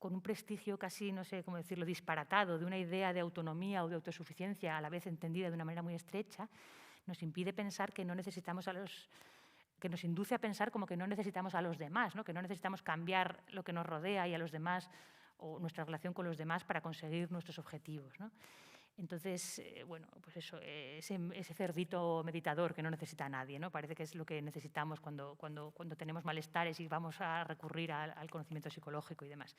Speaker 3: un prestigio casi, no sé cómo decirlo, disparatado de una idea de autonomía o de autosuficiencia a la vez entendida de una manera muy estrecha, nos impide pensar que no necesitamos que nos induce a pensar como que no necesitamos a los demás, ¿no? Que no necesitamos cambiar lo que nos rodea y a los demás o nuestra relación con los demás para conseguir nuestros objetivos, ¿no? Entonces, bueno, pues eso, ese cerdito meditador que no necesita a nadie, ¿no? Parece que es lo que necesitamos cuando tenemos malestares y vamos a recurrir al conocimiento psicológico y demás.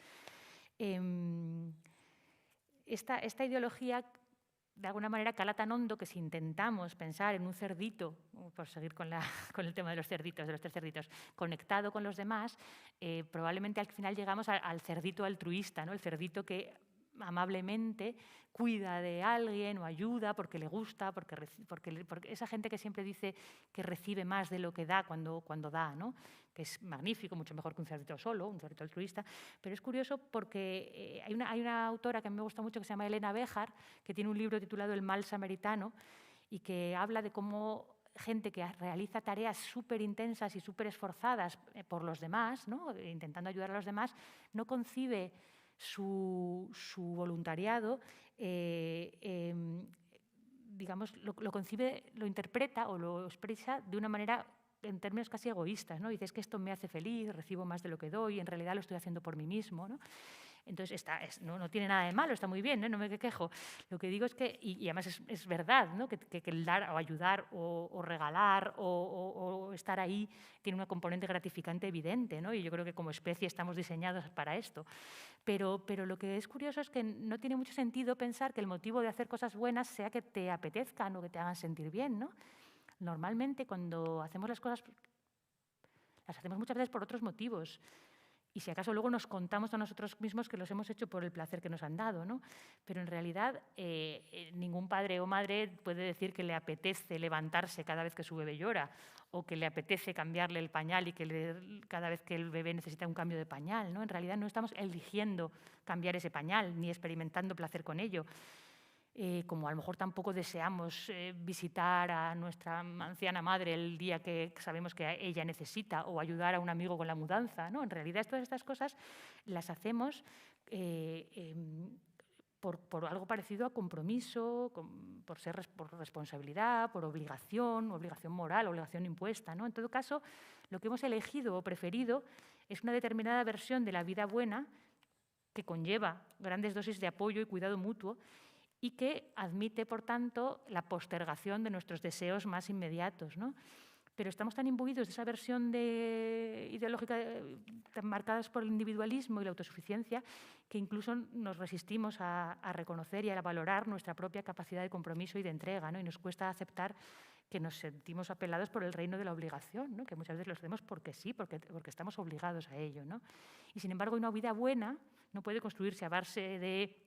Speaker 3: Esta ideología, de alguna manera, cala tan hondo que si intentamos pensar en un cerdito, por seguir con el tema de los cerditos, de los 3 cerditos, conectado con los demás, probablemente al final llegamos al cerdito altruista, ¿no? El cerdito que amablemente cuida de alguien o ayuda porque le gusta, porque esa gente que siempre dice que recibe más de lo que da cuando da, ¿no? Que es magnífico, mucho mejor que un cerdito solo, un cerdito altruista. Pero es curioso porque hay una autora que me gusta mucho que se llama Elena Béjar, que tiene un libro titulado El mal samaritano y que habla de cómo gente que realiza tareas súper intensas y súper esforzadas por los demás, ¿no? Intentando ayudar a los demás, no concibe su voluntariado, digamos, lo concibe, lo interpreta o lo expresa de una manera en términos casi egoístas, ¿no? Dice, es que esto me hace feliz, recibo más de lo que doy, en realidad lo estoy haciendo por mí mismo, ¿no? Entonces, no tiene nada de malo, está muy bien, ¿no? No me quejo. Lo que digo es que, y además es verdad, ¿no? que el dar o ayudar o regalar o estar ahí tiene una componente gratificante evidente, ¿no? Y yo creo que como especie estamos diseñados para esto. Pero lo que es curioso es que no tiene mucho sentido pensar que el motivo de hacer cosas buenas sea que te apetezcan o que te hagan sentir bien, ¿no? Normalmente cuando hacemos las cosas, las hacemos muchas veces por otros motivos. Y si acaso luego nos contamos a nosotros mismos que los hemos hecho por el placer que nos han dado, ¿no? Pero en realidad ningún padre o madre puede decir que le apetece levantarse cada vez que su bebé llora o que le apetece cambiarle el pañal y que cada vez que el bebé necesita un cambio de pañal, ¿no? En realidad no estamos eligiendo cambiar ese pañal ni experimentando placer con ello. Como a lo mejor tampoco deseamos visitar a nuestra anciana madre el día que sabemos que ella necesita o ayudar a un amigo con la mudanza, ¿no? En realidad todas estas cosas las hacemos por algo parecido a compromiso, por responsabilidad, por obligación moral, obligación impuesta, ¿no? En todo caso, lo que hemos elegido o preferido es una determinada versión de la vida buena que conlleva grandes dosis de apoyo y cuidado mutuo y que admite, por tanto, la postergación de nuestros deseos más inmediatos, ¿no? Pero estamos tan imbuidos de esa versión ideológica tan marcadas por el individualismo y la autosuficiencia que incluso nos resistimos a reconocer y a valorar nuestra propia capacidad de compromiso y de entrega, ¿no? Y nos cuesta aceptar que nos sentimos apelados por el reino de la obligación, ¿no? Que muchas veces lo hacemos porque sí, porque estamos obligados a ello, ¿no? Y sin embargo, una vida buena no puede construirse a base de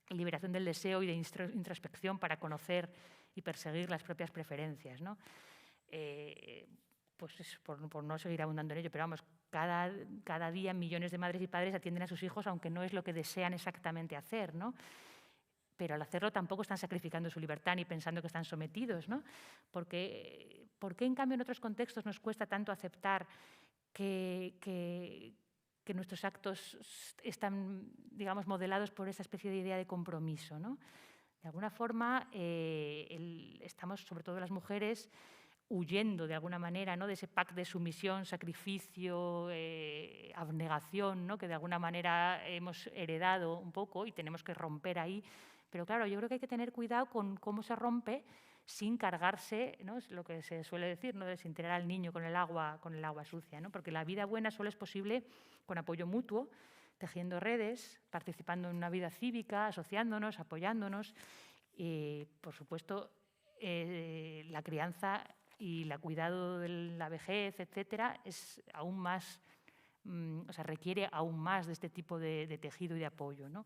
Speaker 3: liberación del deseo y de introspección para conocer y perseguir las propias preferencias, ¿no? Pues por no seguir abundando en ello, pero vamos, cada día millones de madres y padres atienden a sus hijos aunque no es lo que desean exactamente hacer, ¿no? Pero al hacerlo tampoco están sacrificando su libertad ni pensando que están sometidos, ¿no? ¿Por qué en cambio en otros contextos nos cuesta tanto aceptar que nuestros actos están, digamos, modelados por esa especie de idea de compromiso, ¿no? De alguna forma, estamos, sobre todo las mujeres, huyendo de alguna manera, ¿no? De ese pack de sumisión, sacrificio, abnegación, ¿no? Que de alguna manera hemos heredado un poco y tenemos que romper ahí. Pero claro, yo creo que hay que tener cuidado con cómo se rompe sin cargarse, ¿no? Es lo que se suele decir, ¿no? Desintegrar al niño con el agua sucia, ¿no? Porque la vida buena solo es posible con apoyo mutuo, tejiendo redes, participando en una vida cívica, asociándonos, apoyándonos. Por supuesto, la crianza y el cuidado de la vejez, etcétera, es aún más, o sea, requiere aún más de este tipo de tejido y de apoyo, ¿no?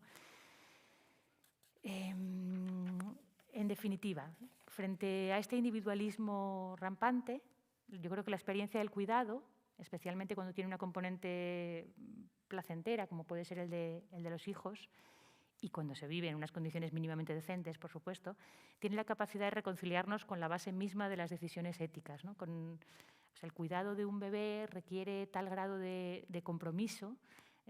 Speaker 3: En definitiva, frente a este individualismo rampante, yo creo que la experiencia del cuidado, especialmente cuando tiene una componente placentera, como puede ser el de los hijos, y cuando se vive en unas condiciones mínimamente decentes, por supuesto, tiene la capacidad de reconciliarnos con la base misma de las decisiones éticas, ¿no? O sea, el cuidado de un bebé requiere tal grado de compromiso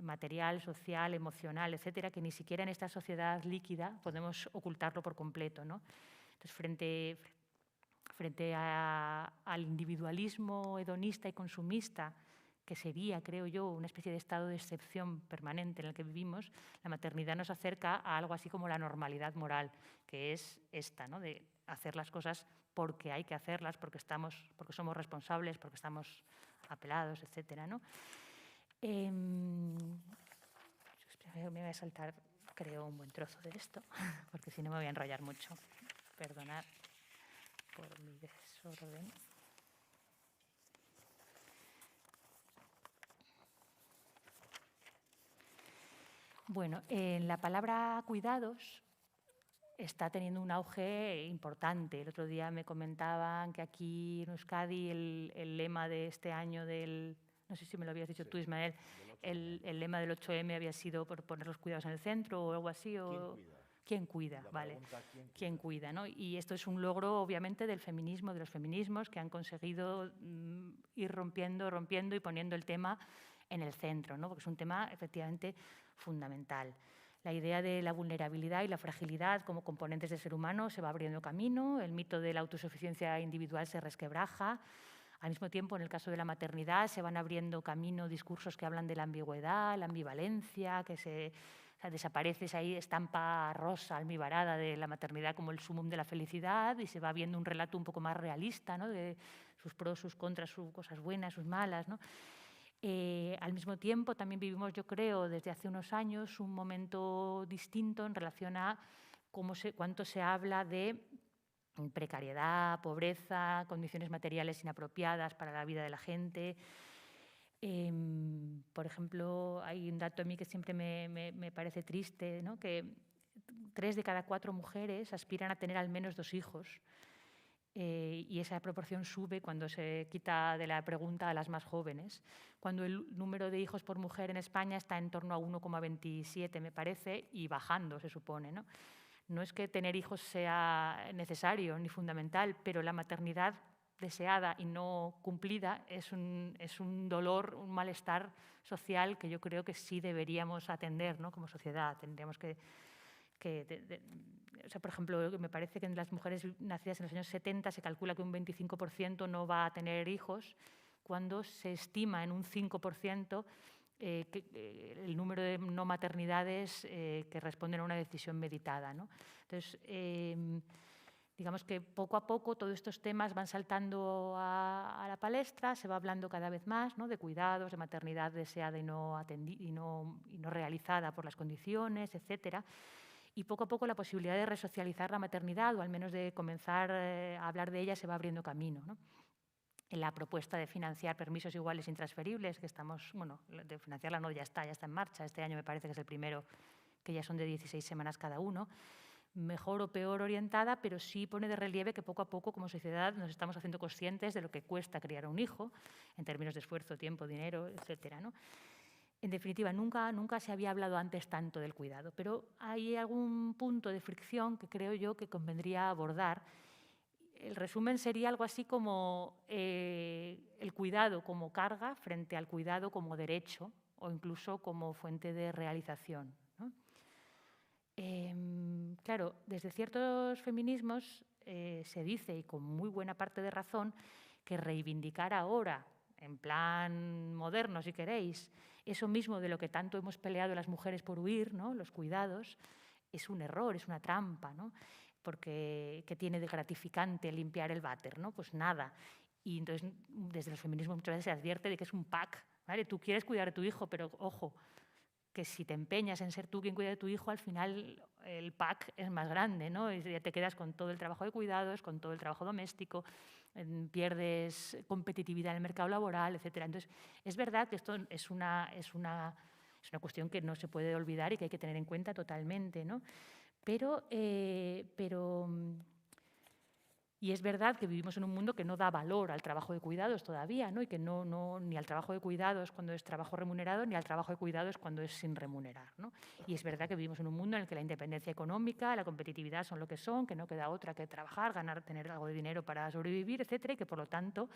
Speaker 3: material, social, emocional, etcétera, que ni siquiera en esta sociedad líquida podemos ocultarlo por completo, ¿no? Entonces, frente al individualismo hedonista y consumista, que sería, creo yo, una especie de estado de excepción permanente en el que vivimos, la maternidad nos acerca a algo así como la normalidad moral, que es esta, ¿no? De hacer las cosas porque hay que hacerlas, porque somos responsables, porque estamos apelados, etcétera, ¿no? Me voy a saltar, creo, un buen trozo de esto, porque si no me voy a enrollar mucho. Perdonad por mi desorden. Bueno, la palabra cuidados está teniendo un auge importante. El otro día me comentaban que aquí en Euskadi el lema de este año no sé si me lo habías dicho tú, Ismael, el lema del 8M había sido por poner los cuidados en el centro o algo así. ¿Quién cuida? Vale. ¿Quién cuida? ¿No? Y esto es un logro, obviamente, del feminismo, de los feminismos, que han conseguido ir rompiendo y poniendo el tema en el centro, ¿no? Porque es un tema, efectivamente, fundamental. La idea de la vulnerabilidad y la fragilidad como componentes del ser humano se va abriendo camino, el mito de la autosuficiencia individual se resquebraja. Al mismo tiempo, en el caso de la maternidad, se van abriendo camino discursos que hablan de la ambigüedad, la ambivalencia, o sea, desaparece esa estampa rosa, almibarada de la maternidad como el sumum de la felicidad y se va viendo un relato un poco más realista, ¿no? De sus pros, sus contras, sus cosas buenas, sus malas, ¿no? Al mismo tiempo, también vivimos, yo creo, desde hace unos años, un momento distinto en relación a cuánto se habla de precariedad, pobreza, condiciones materiales inapropiadas para la vida de la gente. Por ejemplo, hay un dato a mí que siempre me parece triste, ¿no? Que 3 de cada 4 mujeres aspiran a tener al menos 2 hijos. Y esa proporción sube cuando se quita de la pregunta a las más jóvenes, cuando el número de hijos por mujer en España está en torno a 1,27, me parece, y bajando, se supone, ¿no? No es que tener hijos sea necesario ni fundamental, pero la maternidad deseada y no cumplida es un dolor, un malestar social que yo creo que sí deberíamos atender, ¿no? Como sociedad. Tendríamos o sea, por ejemplo, me parece que en las mujeres nacidas en los años 70 se calcula que un 25% no va a tener hijos, cuando se estima en un 5% el número de no maternidades que responden a una decisión meditada, ¿no? Entonces, digamos que poco a poco todos estos temas van saltando a la palestra, se va hablando cada vez más, ¿no? De cuidados, de maternidad deseada y no realizada por las condiciones, etcétera. Y poco a poco la posibilidad de resocializar la maternidad, o al menos de comenzar a hablar de ella, se va abriendo camino, ¿no? En la propuesta de financiar permisos iguales intransferibles, que estamos, bueno, de financiarla no, ya está en marcha. Este año me parece que es el primero, que ya son de 16 semanas cada uno. Mejor o peor orientada, pero sí pone de relieve que poco a poco como sociedad nos estamos haciendo conscientes de lo que cuesta criar a un hijo, en términos de esfuerzo, tiempo, dinero, etcétera, ¿no? En definitiva, nunca se había hablado antes tanto del cuidado, pero hay algún punto de fricción que creo yo que convendría abordar. El resumen sería algo así como el cuidado como carga frente al cuidado como derecho o incluso como fuente de realización, ¿no? Claro, desde ciertos feminismos se dice, y con muy buena parte de razón, que reivindicar ahora, en plan moderno si queréis, eso mismo de lo que tanto hemos peleado las mujeres por huir, ¿no? Los cuidados, es un error, es una trampa, ¿no? Porque ¿qué tiene de gratificante limpiar el váter, ¿no? Pues nada. Y entonces desde los feminismos muchas veces se advierte de que es un pack, ¿vale? Tú quieres cuidar a tu hijo, pero ojo, que si te empeñas en ser tú quien cuida de tu hijo, al final el pack es más grande, ¿no? Y ya te quedas con todo el trabajo de cuidados, con todo el trabajo doméstico, pierdes competitividad en el mercado laboral, etc. Entonces, es verdad que esto es una cuestión que no se puede olvidar y que hay que tener en cuenta totalmente, ¿no? Y es verdad que vivimos en un mundo que no da valor al trabajo de cuidados todavía, ¿no? Y que ni al trabajo de cuidados cuando es trabajo remunerado, ni al trabajo de cuidados cuando es sin remunerar, ¿no? Y es verdad que vivimos en un mundo en el que la independencia económica, la competitividad son lo que son, que no queda otra que trabajar, ganar, tener algo de dinero para sobrevivir, etcétera, y que por lo tanto,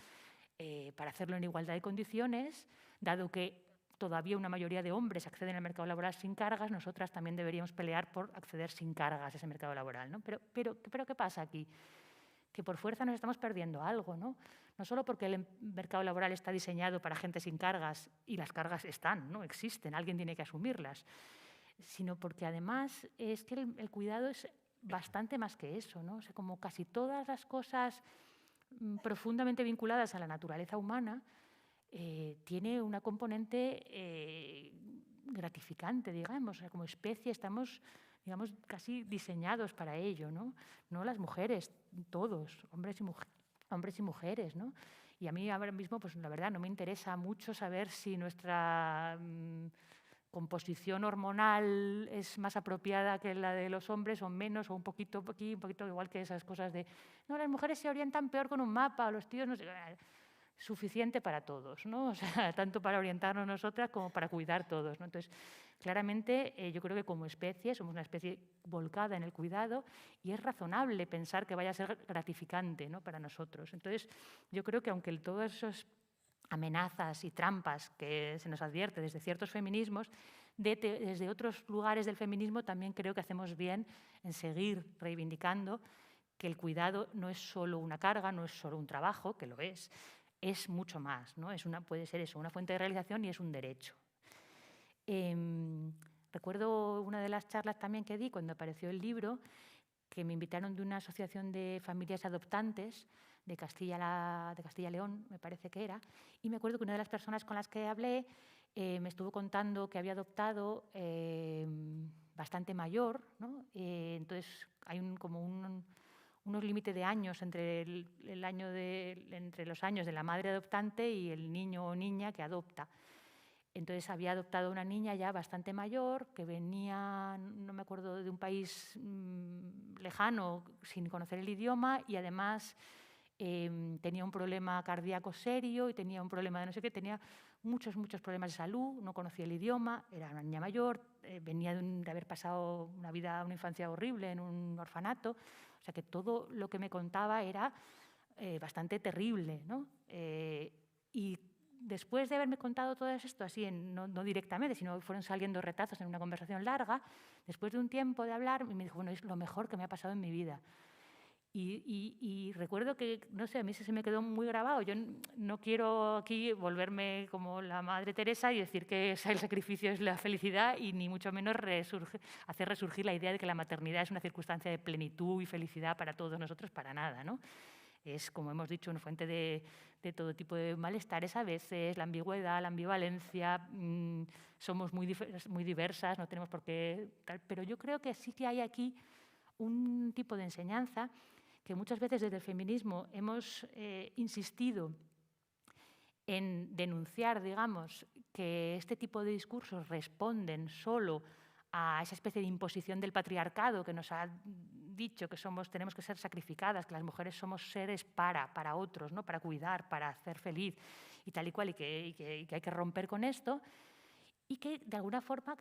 Speaker 3: para hacerlo en igualdad de condiciones, dado que todavía una mayoría de hombres acceden al mercado laboral sin cargas, nosotras también deberíamos pelear por acceder sin cargas a ese mercado laboral, ¿no? Pero ¿qué pasa aquí? Que por fuerza nos estamos perdiendo algo, ¿no? No solo porque el mercado laboral está diseñado para gente sin cargas y las cargas están, ¿no? Existen, alguien tiene que asumirlas, sino porque además es que el cuidado es bastante más que eso, ¿no? O sea, como casi todas las cosas profundamente vinculadas a la naturaleza humana, tiene una componente gratificante, digamos. O sea, como especie estamos, digamos, casi diseñados para ello, ¿no? No las mujeres, todos, hombres y mujeres, ¿no? Y a mí ahora mismo, pues la verdad, no me interesa mucho saber si nuestra composición hormonal es más apropiada que la de los hombres o menos, o un poquito aquí, un poquito igual que esas cosas de, no, las mujeres se orientan peor con un mapa, o los tíos no sé, suficiente para todos, ¿no? O sea, tanto para orientarnos nosotras como para cuidar todos, ¿no? Entonces, claramente, yo creo que como especie somos una especie volcada en el cuidado y es razonable pensar que vaya a ser gratificante, ¿no? Para nosotros. Entonces, yo creo que aunque todas esas amenazas y trampas que se nos advierte desde ciertos feminismos, desde otros lugares del feminismo también creo que hacemos bien en seguir reivindicando que el cuidado no es solo una carga, no es solo un trabajo, que lo es mucho más, ¿no? Puede ser eso, una fuente de realización y es un derecho. Recuerdo una de las charlas también que di cuando apareció el libro, que me invitaron de una asociación de familias adoptantes de Castilla y León, me parece que era, y me acuerdo que una de las personas con las que hablé me estuvo contando que había adoptado bastante mayor, ¿no? Entonces hay unos límites de años entre entre los años de la madre adoptante y el niño o niña que adopta. Entonces había adoptado una niña ya bastante mayor que venía, no me acuerdo, de un país lejano sin conocer el idioma y además tenía un problema cardíaco serio y tenía un problema de no sé qué, tenía muchos problemas de salud, no conocía el idioma, era una niña mayor, venía de haber pasado una infancia horrible en un orfanato, o sea que todo lo que me contaba era bastante terrible, ¿no? Y después de haberme contado todo esto, así, no directamente, sino fueron saliendo retazos en una conversación larga, después de un tiempo de hablar, me dijo, bueno, es lo mejor que me ha pasado en mi vida. Y recuerdo que, no sé, a mí se me quedó muy grabado. Yo no quiero aquí volverme como la Madre Teresa y decir que el sacrificio es la felicidad y ni mucho menos hacer resurgir la idea de que la maternidad es una circunstancia de plenitud y felicidad para todos nosotros, para nada, ¿no? Es, como hemos dicho, una fuente de todo tipo de malestares a veces, la ambigüedad, la ambivalencia, somos muy diversas, no tenemos por qué tal, pero yo creo que sí que hay aquí un tipo de enseñanza que muchas veces desde el feminismo hemos insistido en denunciar, digamos, que este tipo de discursos responden solo a esa especie de imposición del patriarcado que nos ha dicho que tenemos que ser sacrificadas, que las mujeres somos seres para otros, ¿no? Para cuidar, para hacer feliz y tal y cual, y que hay que romper con esto, y que de alguna forma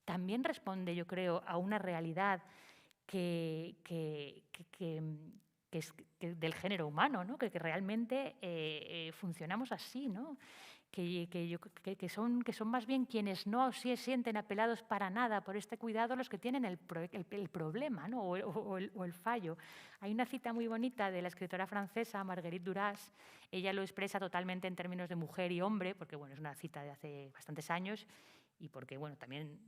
Speaker 3: también responde, yo creo, a una realidad que es del género humano, ¿no? que realmente funcionamos así, ¿no? que son más bien quienes no se sienten apelados para nada por este cuidado los que tienen el problema, ¿no? o el fallo. Hay una cita muy bonita de la escritora francesa Marguerite Duras. Ella lo expresa totalmente en términos de mujer y hombre, porque bueno, es una cita de hace bastantes años y porque bueno, también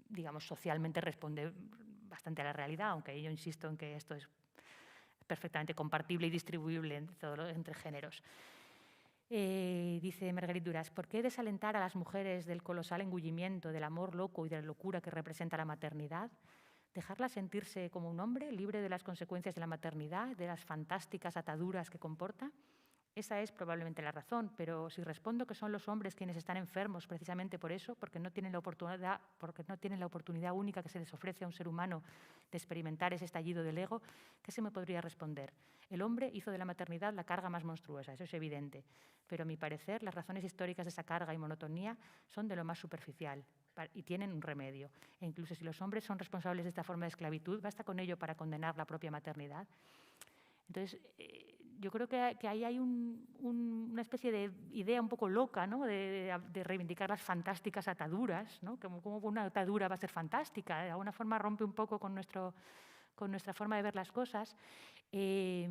Speaker 3: digamos, socialmente responde bastante a la realidad, aunque yo insisto en que esto es perfectamente compartible y distribuible entre géneros. Dice Marguerite Duras, ¿por qué desalentar a las mujeres del colosal engullimiento, del amor loco y de la locura que representa la maternidad? ¿Dejarlas sentirse como un hombre, libre de las consecuencias de la maternidad, de las fantásticas ataduras que comporta? Esa es probablemente la razón, pero si respondo que son los hombres quienes están enfermos precisamente por eso, porque no tienen la oportunidad única que se les ofrece a un ser humano de experimentar ese estallido del ego, ¿qué se me podría responder? El hombre hizo de la maternidad la carga más monstruosa, eso es evidente, pero a mi parecer las razones históricas de esa carga y monotonía son de lo más superficial y tienen un remedio. E incluso si los hombres son responsables de esta forma de esclavitud, ¿basta con ello para condenar la propia maternidad? Entonces, yo creo que ahí hay una especie de idea un poco loca, ¿no? de reivindicar las fantásticas ataduras, ¿no? Como una atadura va a ser fantástica, de alguna forma rompe un poco con nuestra forma de ver las cosas, y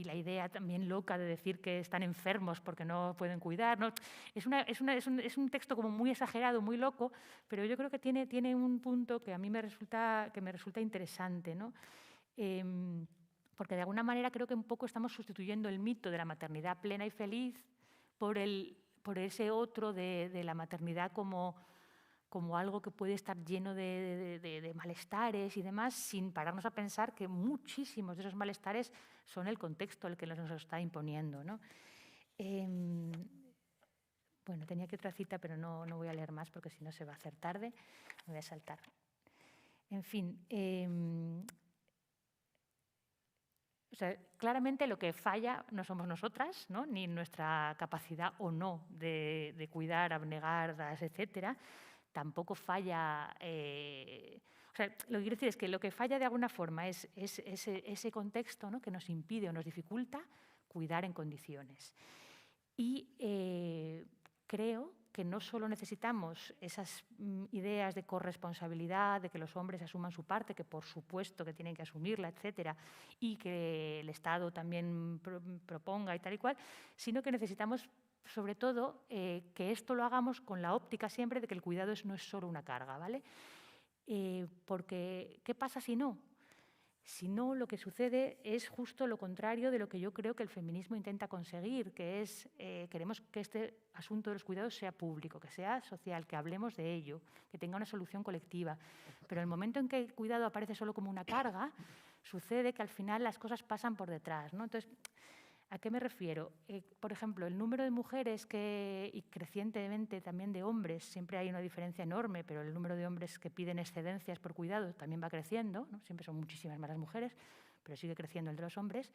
Speaker 3: la idea también loca de decir que están enfermos porque no pueden cuidar, ¿no? Es un texto como muy exagerado, muy loco, pero yo creo que tiene un punto que a mí me resulta interesante, ¿no? Porque de alguna manera creo que un poco estamos sustituyendo el mito de la maternidad plena y feliz por ese otro de la maternidad como algo que puede estar lleno de malestares y demás, sin pararnos a pensar que muchísimos de esos malestares son el contexto el que nos está imponiendo, ¿no? Bueno, tenía aquí otra cita, pero no voy a leer más porque si no se va a hacer tarde, me voy a saltar. En fin, o sea, claramente lo que falla no somos nosotras, ¿no? Ni nuestra capacidad o no de cuidar, abnegadas, etcétera. Tampoco falla… o sea, lo que quiero decir es que lo que falla de alguna forma es ese contexto, ¿no? Que nos impide o nos dificulta cuidar en condiciones. Y creo que no solo necesitamos esas ideas de corresponsabilidad, de que los hombres asuman su parte, que por supuesto que tienen que asumirla, etcétera, y que el Estado también proponga y tal y cual, sino que necesitamos, sobre todo, que esto lo hagamos con la óptica siempre de que el cuidado no es solo una carga, ¿vale? Porque, ¿qué pasa si no? Si no, lo que sucede es justo lo contrario de lo que yo creo que el feminismo intenta conseguir, que es, queremos que este asunto de los cuidados sea público, que sea social, que hablemos de ello, que tenga una solución colectiva. Pero en el momento en que el cuidado aparece solo como una carga, sucede que al final las cosas pasan por detrás, ¿no? Entonces, ¿a qué me refiero? Por ejemplo, el número de mujeres y crecientemente también de hombres, siempre hay una diferencia enorme, pero el número de hombres que piden excedencias por cuidado también va creciendo, ¿no? Siempre son muchísimas más las mujeres, pero sigue creciendo el de los hombres.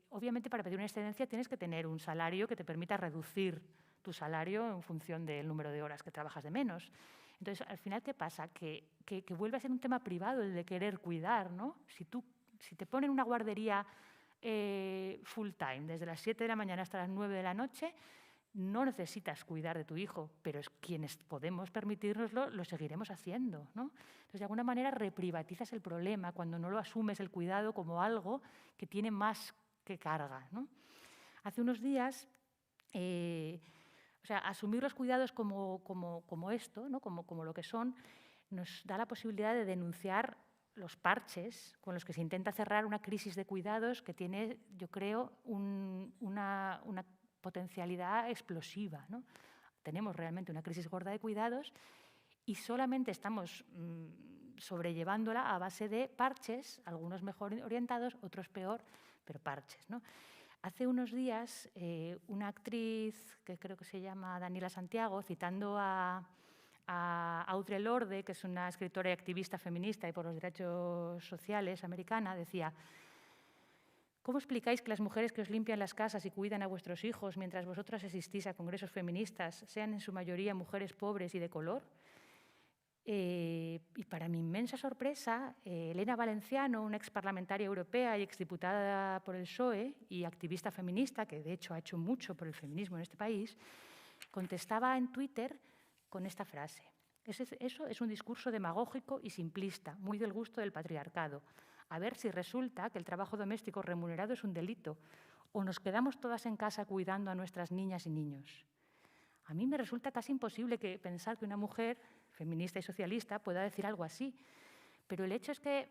Speaker 3: Obviamente, para pedir una excedencia tienes que tener un salario que te permita reducir tu salario en función del número de horas que trabajas de menos. Entonces, al final, ¿qué pasa? Que vuelve a ser un tema privado el de querer cuidar, ¿no? Si te ponen una guardería full time, desde las 7 de la mañana hasta las 9 de la noche, no necesitas cuidar de tu hijo, pero quienes podemos permitírnoslo, lo seguiremos haciendo, ¿no? Entonces, de alguna manera, reprivatizas el problema cuando no lo asumes el cuidado como algo que tiene más que carga, ¿no? Hace unos días, o sea, asumir los cuidados como esto, ¿no? como lo que son, nos da la posibilidad de denunciar los parches con los que se intenta cerrar una crisis de cuidados que tiene, yo creo, una potencialidad explosiva, ¿no? Tenemos realmente una crisis gorda de cuidados y solamente estamos sobrellevándola a base de parches, algunos mejor orientados, otros peor, pero parches, ¿no? Hace unos días, una actriz que creo que se llama Daniela Santiago, citando a Audre Lorde, que es una escritora y activista feminista y por los derechos sociales americana, decía: ¿cómo explicáis que las mujeres que os limpian las casas y cuidan a vuestros hijos mientras vosotras asistís a congresos feministas sean en su mayoría mujeres pobres y de color? Y para mi inmensa sorpresa, Elena Valenciano, una exparlamentaria europea y exdiputada por el PSOE y activista feminista, que de hecho ha hecho mucho por el feminismo en este país, contestaba en Twitter con esta frase: eso es un discurso demagógico y simplista, muy del gusto del patriarcado. A ver si resulta que el trabajo doméstico remunerado es un delito o nos quedamos todas en casa cuidando a nuestras niñas y niños. A mí me resulta casi imposible pensar que una mujer feminista y socialista pueda decir algo así, pero el hecho es que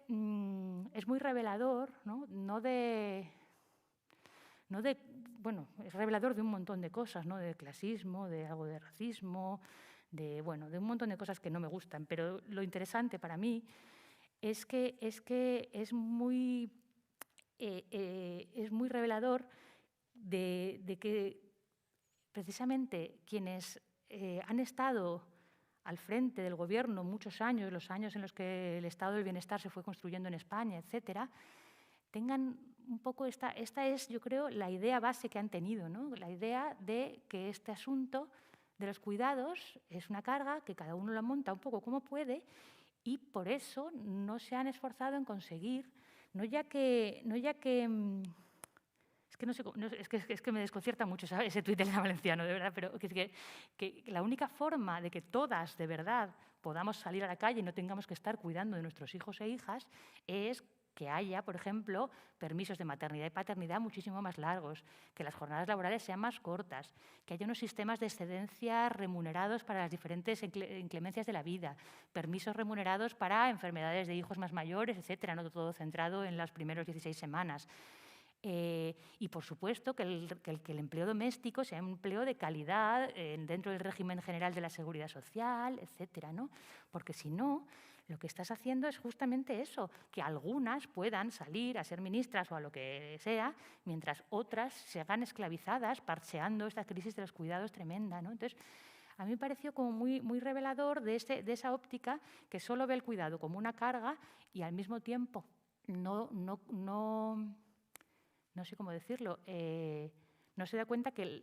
Speaker 3: es muy revelador, ¿no? no de, bueno, es revelador de un montón de cosas, ¿no? De clasismo, de algo de racismo, de un montón de cosas que no me gustan. Pero lo interesante para mí es que es muy revelador de que precisamente quienes han estado al frente del gobierno muchos años, los años en los que el estado del bienestar se fue construyendo en España, etcétera, tengan un poco esta es, yo creo, la idea base que han tenido, ¿no? La idea de que este asunto de los cuidados es una carga que cada uno la monta un poco como puede y por eso no se han esforzado en conseguir, es que me desconcierta mucho ese tuit del valenciano, de verdad, pero que la única forma de que todas, de verdad, podamos salir a la calle y no tengamos que estar cuidando de nuestros hijos e hijas es que haya, por ejemplo, permisos de maternidad y paternidad muchísimo más largos, que las jornadas laborales sean más cortas, que haya unos sistemas de excedencia remunerados para las diferentes inclemencias de la vida, permisos remunerados para enfermedades de hijos más mayores, etcétera, no todo centrado en las primeras 16 semanas. Y, por supuesto, que el empleo doméstico sea un empleo de calidad dentro del régimen general de la seguridad social, etcétera, ¿no? Porque si no, lo que estás haciendo es justamente eso, que algunas puedan salir a ser ministras o a lo que sea, mientras otras se hagan esclavizadas, parcheando esta crisis de los cuidados tremenda, ¿no? Entonces, a mí me pareció como muy revelador de esa óptica que solo ve el cuidado como una carga y al mismo tiempo no sé cómo decirlo, no se da cuenta que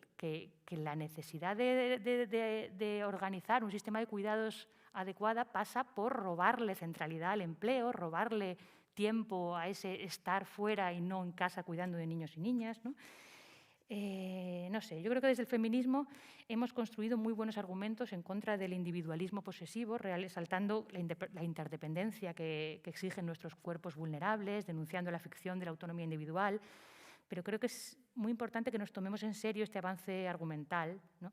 Speaker 3: la necesidad de organizar un sistema de cuidados adecuada pasa por robarle centralidad al empleo, robarle tiempo a ese estar fuera y no en casa cuidando de niños y niñas, ¿no? No sé, yo creo que desde el feminismo hemos construido muy buenos argumentos en contra del individualismo posesivo, resaltando la interdependencia que exigen nuestros cuerpos vulnerables, denunciando la ficción de la autonomía individual, pero creo que es muy importante que nos tomemos en serio este avance argumental, ¿no?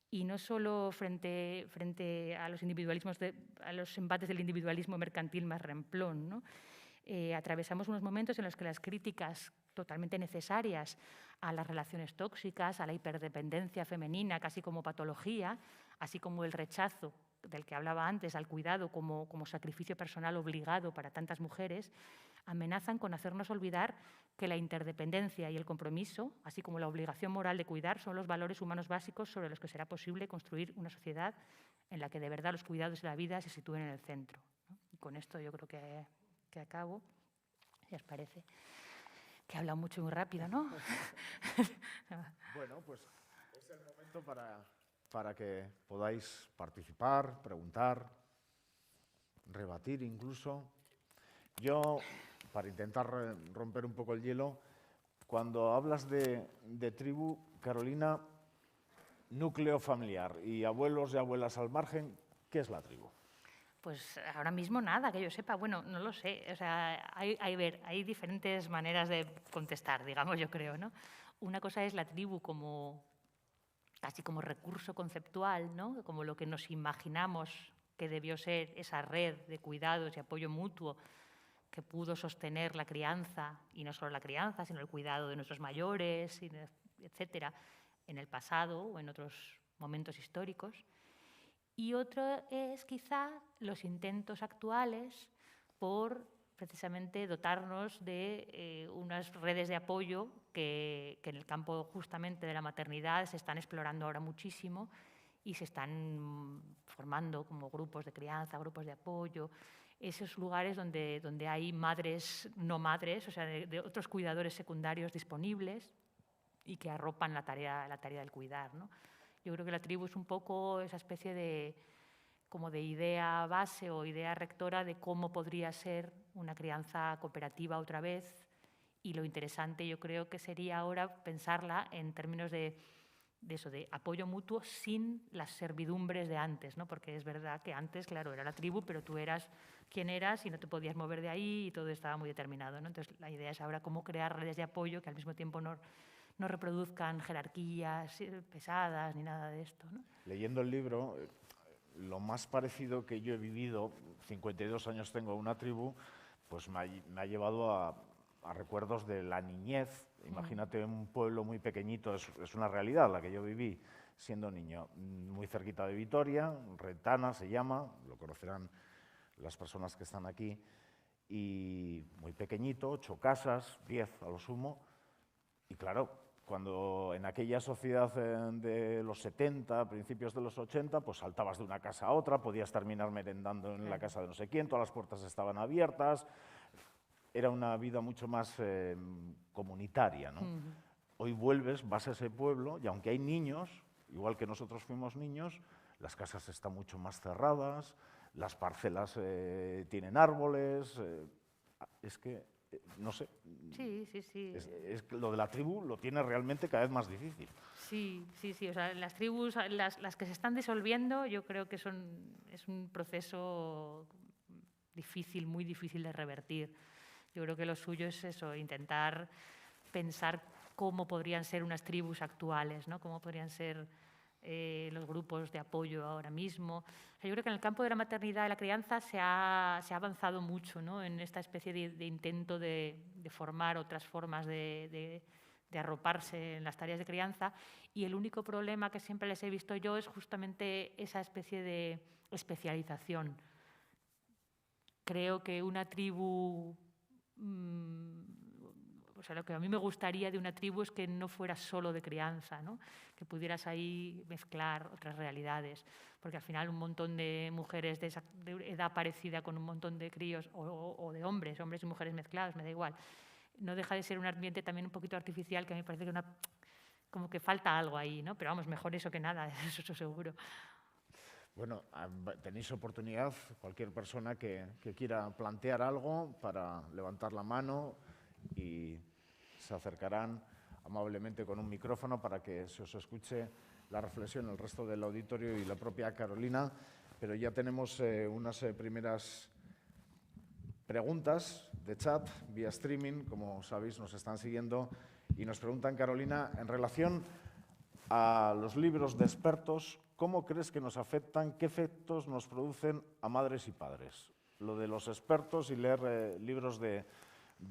Speaker 3: Y no solo frente a los individualismos, a los embates del individualismo mercantil más ramplón, ¿no? Atravesamos unos momentos en los que las críticas totalmente necesarias a las relaciones tóxicas, a la hiperdependencia femenina casi como patología, así como el rechazo del que hablaba antes al cuidado como sacrificio personal obligado para tantas mujeres, amenazan con hacernos olvidar que la interdependencia y el compromiso, así como la obligación moral de cuidar, son los valores humanos básicos sobre los que será posible construir una sociedad en la que de verdad los cuidados de la vida se sitúen en el centro, ¿no? Y con esto yo creo que acabo, si os parece. Que he hablado mucho y muy rápido, ¿no?
Speaker 2: Bueno, pues es el momento para que podáis participar, preguntar, rebatir incluso. Yo, para intentar romper un poco el hielo, cuando hablas de tribu, Carolina, núcleo familiar y abuelos y abuelas al margen, ¿qué es la tribu?
Speaker 3: Pues ahora mismo nada, que yo sepa. Bueno, no lo sé. O sea, hay diferentes maneras de contestar, digamos, yo creo, ¿no? Una cosa es la tribu casi como recurso conceptual, ¿no? Como lo que nos imaginamos que debió ser esa red de cuidados y apoyo mutuo que pudo sostener la crianza, y no solo la crianza, sino el cuidado de nuestros mayores, etcétera, en el pasado o en otros momentos históricos. Y otro es quizá los intentos actuales por precisamente dotarnos de unas redes de apoyo que en el campo justamente de la maternidad se están explorando ahora muchísimo y se están formando como grupos de crianza, grupos de apoyo, esos lugares donde hay madres, no madres, o sea, de otros cuidadores secundarios disponibles y que arropan la tarea del cuidar, ¿no? Yo creo que la tribu es un poco esa especie de idea base o idea rectora de cómo podría ser una crianza cooperativa otra vez, y lo interesante yo creo que sería ahora pensarla en términos de apoyo mutuo sin las servidumbres de antes, ¿no? Porque es verdad que antes, claro, era la tribu, pero tú eras quien eras y no te podías mover de ahí y todo estaba muy determinado, ¿no? Entonces la idea es ahora cómo crear redes de apoyo que al mismo tiempo no reproduzcan jerarquías pesadas ni nada de esto, ¿no?
Speaker 2: Leyendo el libro, lo más parecido que yo he vivido, 52 años tengo a una tribu, pues me ha llevado a recuerdos de la niñez Imagínate un pueblo muy pequeñito, es una realidad la que yo viví siendo niño, muy cerquita de Vitoria, Retana se llama, lo conocerán las personas que están aquí, y muy pequeñito, 8 casas, 10 a lo sumo, y claro, cuando en aquella sociedad de los 70, principios de los 80, pues saltabas de una casa a otra, podías terminar merendando en la casa de no sé quién, todas las puertas estaban abiertas, era una vida mucho más comunitaria, ¿no? Hoy vuelves, vas a ese pueblo y aunque hay niños, igual que nosotros fuimos niños, las casas están mucho más cerradas, las parcelas tienen árboles, es que, no sé,
Speaker 3: Sí.
Speaker 2: es que lo de la tribu lo tiene realmente cada vez más difícil.
Speaker 3: Sí. O sea, las tribus, las que se están disolviendo, yo creo que es un proceso difícil, muy difícil de revertir. Yo creo que lo suyo es eso, intentar pensar cómo podrían ser unas tribus actuales, ¿no? Cómo podrían ser los grupos de apoyo ahora mismo. O sea, yo creo que en el campo de la maternidad y la crianza se ha avanzado mucho, ¿no? En esta especie de intento de formar otras formas de arroparse en las tareas de crianza, y el único problema que siempre les he visto yo es justamente esa especie de especialización. Creo que una tribu, o sea, lo que a mí me gustaría de una tribu es que no fuera solo de crianza, ¿no? Que pudieras ahí mezclar otras realidades, porque al final un montón de mujeres de edad parecida con un montón de críos o de hombres y mujeres mezclados, me da igual, no deja de ser un ambiente también un poquito artificial, que me parece que como que falta algo ahí, ¿no? Pero vamos, mejor eso que nada, eso seguro.
Speaker 2: Bueno, tenéis oportunidad, cualquier persona que quiera plantear algo, para levantar la mano y se acercarán amablemente con un micrófono para que se os escuche la reflexión, el resto del auditorio y la propia Carolina. Pero ya tenemos unas primeras preguntas de chat, vía streaming, como sabéis nos están siguiendo, y nos preguntan, Carolina, en relación a los libros de expertos, ¿cómo crees que nos afectan, qué efectos nos producen a madres y padres? Lo de los expertos y leer libros de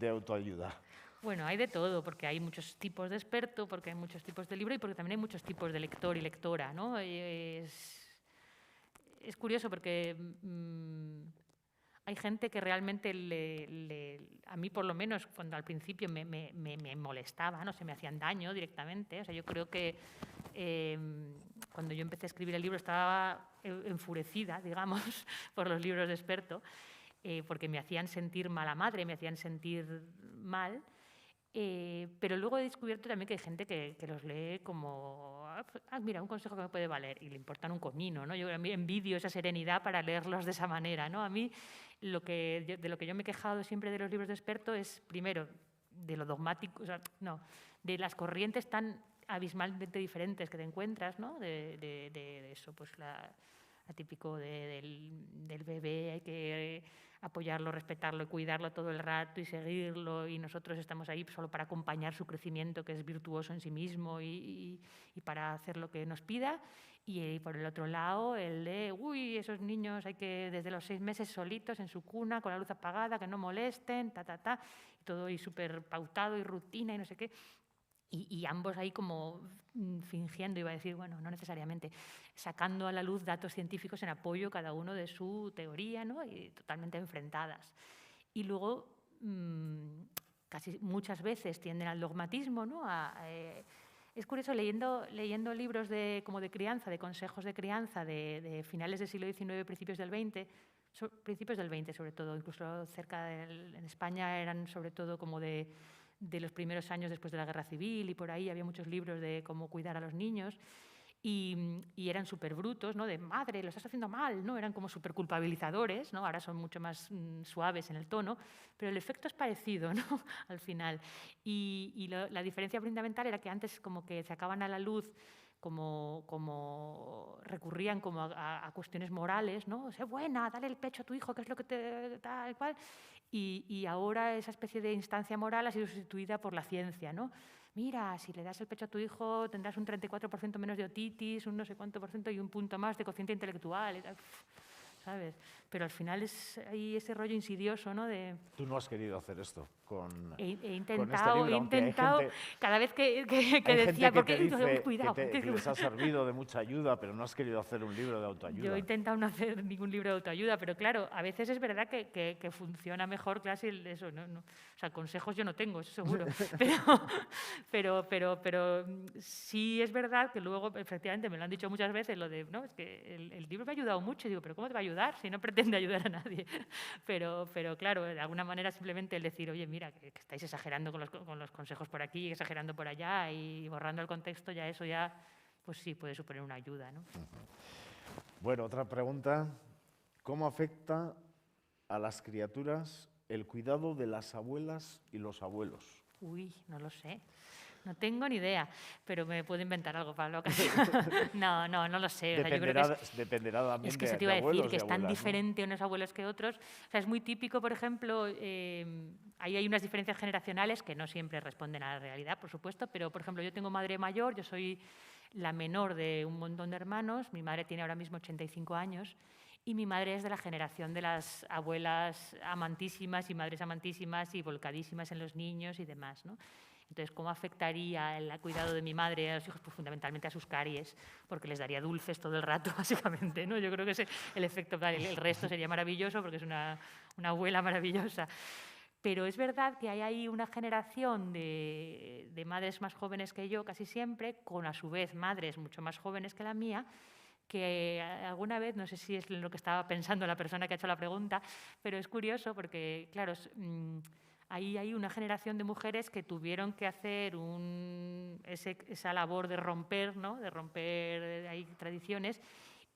Speaker 2: autoayuda.
Speaker 3: Bueno, hay de todo, porque hay muchos tipos de experto, porque hay muchos tipos de libro y porque también hay muchos tipos de lector y lectora, ¿no? Es curioso porque hay gente que realmente a mí por lo menos cuando al principio me molestaba, no se me hacían daño directamente. O sea, yo creo que cuando yo empecé a escribir el libro estaba enfurecida, digamos, por los libros de experto, porque me hacían sentir mala madre, me hacían sentir mal. Pero luego he descubierto también que hay gente que los lee como, mira, un consejo que me puede valer, y le importan un comino, ¿no? Yo envidio esa serenidad para leerlos de esa manera, ¿no? A mí de lo que yo me he quejado siempre de los libros de experto es, primero, de lo dogmático, o sea, no, de las corrientes tan abismalmente diferentes que te encuentras, ¿no? De eso, pues la típico del bebé, hay que apoyarlo, respetarlo y cuidarlo todo el rato y seguirlo, y nosotros estamos ahí solo para acompañar su crecimiento, que es virtuoso en sí mismo, y para hacer lo que nos pida. Y por el otro lado, el de, esos niños hay que desde los 6 meses solitos en su cuna, con la luz apagada, que no molesten, y todo y súper pautado y rutina y no sé qué. Y ambos ahí como fingiendo, iba a decir, bueno, no necesariamente, sacando a la luz datos científicos en apoyo cada uno de su teoría, ¿no? Y totalmente enfrentadas. Y luego, casi muchas veces tienden al dogmatismo, ¿no? Es curioso, leyendo libros como de crianza, de consejos de crianza de finales del siglo XIX, principios del XX sobre todo, incluso en España eran sobre todo como de los primeros años después de la Guerra Civil, y por ahí había muchos libros de cómo cuidar a los niños, y eran súper brutos, ¿no? De madre, lo estás haciendo mal, ¿no? Eran como súper culpabilizadores, ¿no? Ahora son mucho más suaves en el tono, pero el efecto es parecido, ¿no? Al final. Y la diferencia fundamental era que antes como que sacaban a la luz como recurrían como a cuestiones morales, ¿no? Sé buena, dale el pecho a tu hijo, que es lo que te tal cual. Y ahora esa especie de instancia moral ha sido sustituida por la ciencia, ¿no? Mira, si le das el pecho a tu hijo tendrás un 34% menos de otitis, un no sé cuánto por ciento y un punto más de cociente intelectual. Y tal. ¿sabes? Pero al final hay ese rollo insidioso, ¿no?
Speaker 2: Tú no has querido hacer esto con
Speaker 3: He
Speaker 2: este
Speaker 3: intentado,
Speaker 2: libro, aunque hay gente,
Speaker 3: cada vez que
Speaker 2: hay
Speaker 3: decía,
Speaker 2: gente que
Speaker 3: porque
Speaker 2: te dice
Speaker 3: cuidado.
Speaker 2: que les ha servido de mucha ayuda, pero no has querido hacer un libro de autoayuda.
Speaker 3: Yo he intentado no hacer ningún libro de autoayuda, pero claro, a veces es verdad que funciona mejor, claro, eso, no. O sea, consejos yo no tengo, eso seguro, pero sí es verdad que luego, efectivamente, me lo han dicho muchas veces, lo de, no, es que el libro me ha ayudado mucho, y digo, pero ¿cómo te va a ayudar si no pretende ayudar a nadie? Pero claro, de alguna manera simplemente el decir, oye, mira, que estáis exagerando con los consejos por aquí, exagerando por allá y borrando el contexto, ya eso ya, pues sí, puede suponer una ayuda, ¿no?
Speaker 2: Bueno, otra pregunta. ¿Cómo afecta a las criaturas el cuidado de las abuelas y los abuelos?
Speaker 3: Uy, no lo sé. No tengo ni idea, pero me puedo inventar algo para la ocasión. No lo sé. O sea, yo creo que
Speaker 2: dependerá también
Speaker 3: es que
Speaker 2: de
Speaker 3: se te iba a decir
Speaker 2: abuelos
Speaker 3: que
Speaker 2: y
Speaker 3: es tan
Speaker 2: abuelas, ¿no?
Speaker 3: diferente unos abuelos que otros. O sea, es muy típico, por ejemplo, ahí hay unas diferencias generacionales que no siempre responden a la realidad, por supuesto, pero, por ejemplo, yo tengo madre mayor, yo soy la menor de un montón de hermanos, mi madre tiene ahora mismo 85 años, y mi madre es de la generación de las abuelas amantísimas y madres amantísimas y volcadísimas en los niños y demás, ¿no? Entonces, ¿cómo afectaría el cuidado de mi madre a los hijos? Pues fundamentalmente a sus caries, porque les daría dulces todo el rato, básicamente, ¿no? Yo creo que ese el efecto, el resto sería maravilloso porque es una abuela maravillosa. Pero es verdad que hay ahí una generación de madres más jóvenes que yo, casi siempre, con a su vez madres mucho más jóvenes que la mía, que alguna vez, no sé si es lo que estaba pensando la persona que ha hecho la pregunta, pero es curioso porque, claro, ahí hay una generación de mujeres que tuvieron que hacer esa labor de romper, ¿no? De romper ahí tradiciones,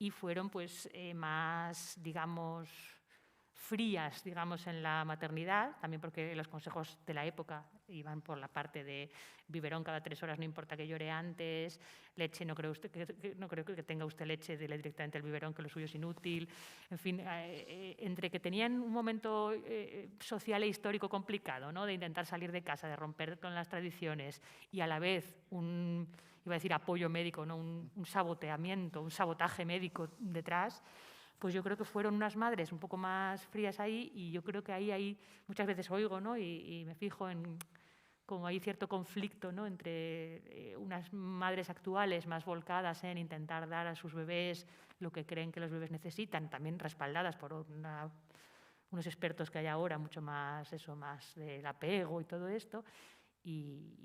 Speaker 3: y fueron pues más, digamos, frías, digamos, en la maternidad, también porque los consejos de la época iban por la parte de biberón cada 3 horas, no importa que llore antes, leche, no creo que tenga usted leche, dele directamente el biberón, que lo suyo es inútil. En fin, entre que tenían un momento social e histórico complicado, ¿no? De intentar salir de casa, de romper con las tradiciones, y a la vez iba a decir apoyo médico, ¿no? un saboteamiento, un sabotaje médico detrás, pues yo creo que fueron unas madres un poco más frías ahí, y yo creo que ahí muchas veces oigo, ¿no? y me fijo en como hay cierto conflicto, ¿no? Entre unas madres actuales más volcadas en intentar dar a sus bebés lo que creen que los bebés necesitan, también respaldadas por unos expertos que hay ahora, mucho más más del apego y todo esto, y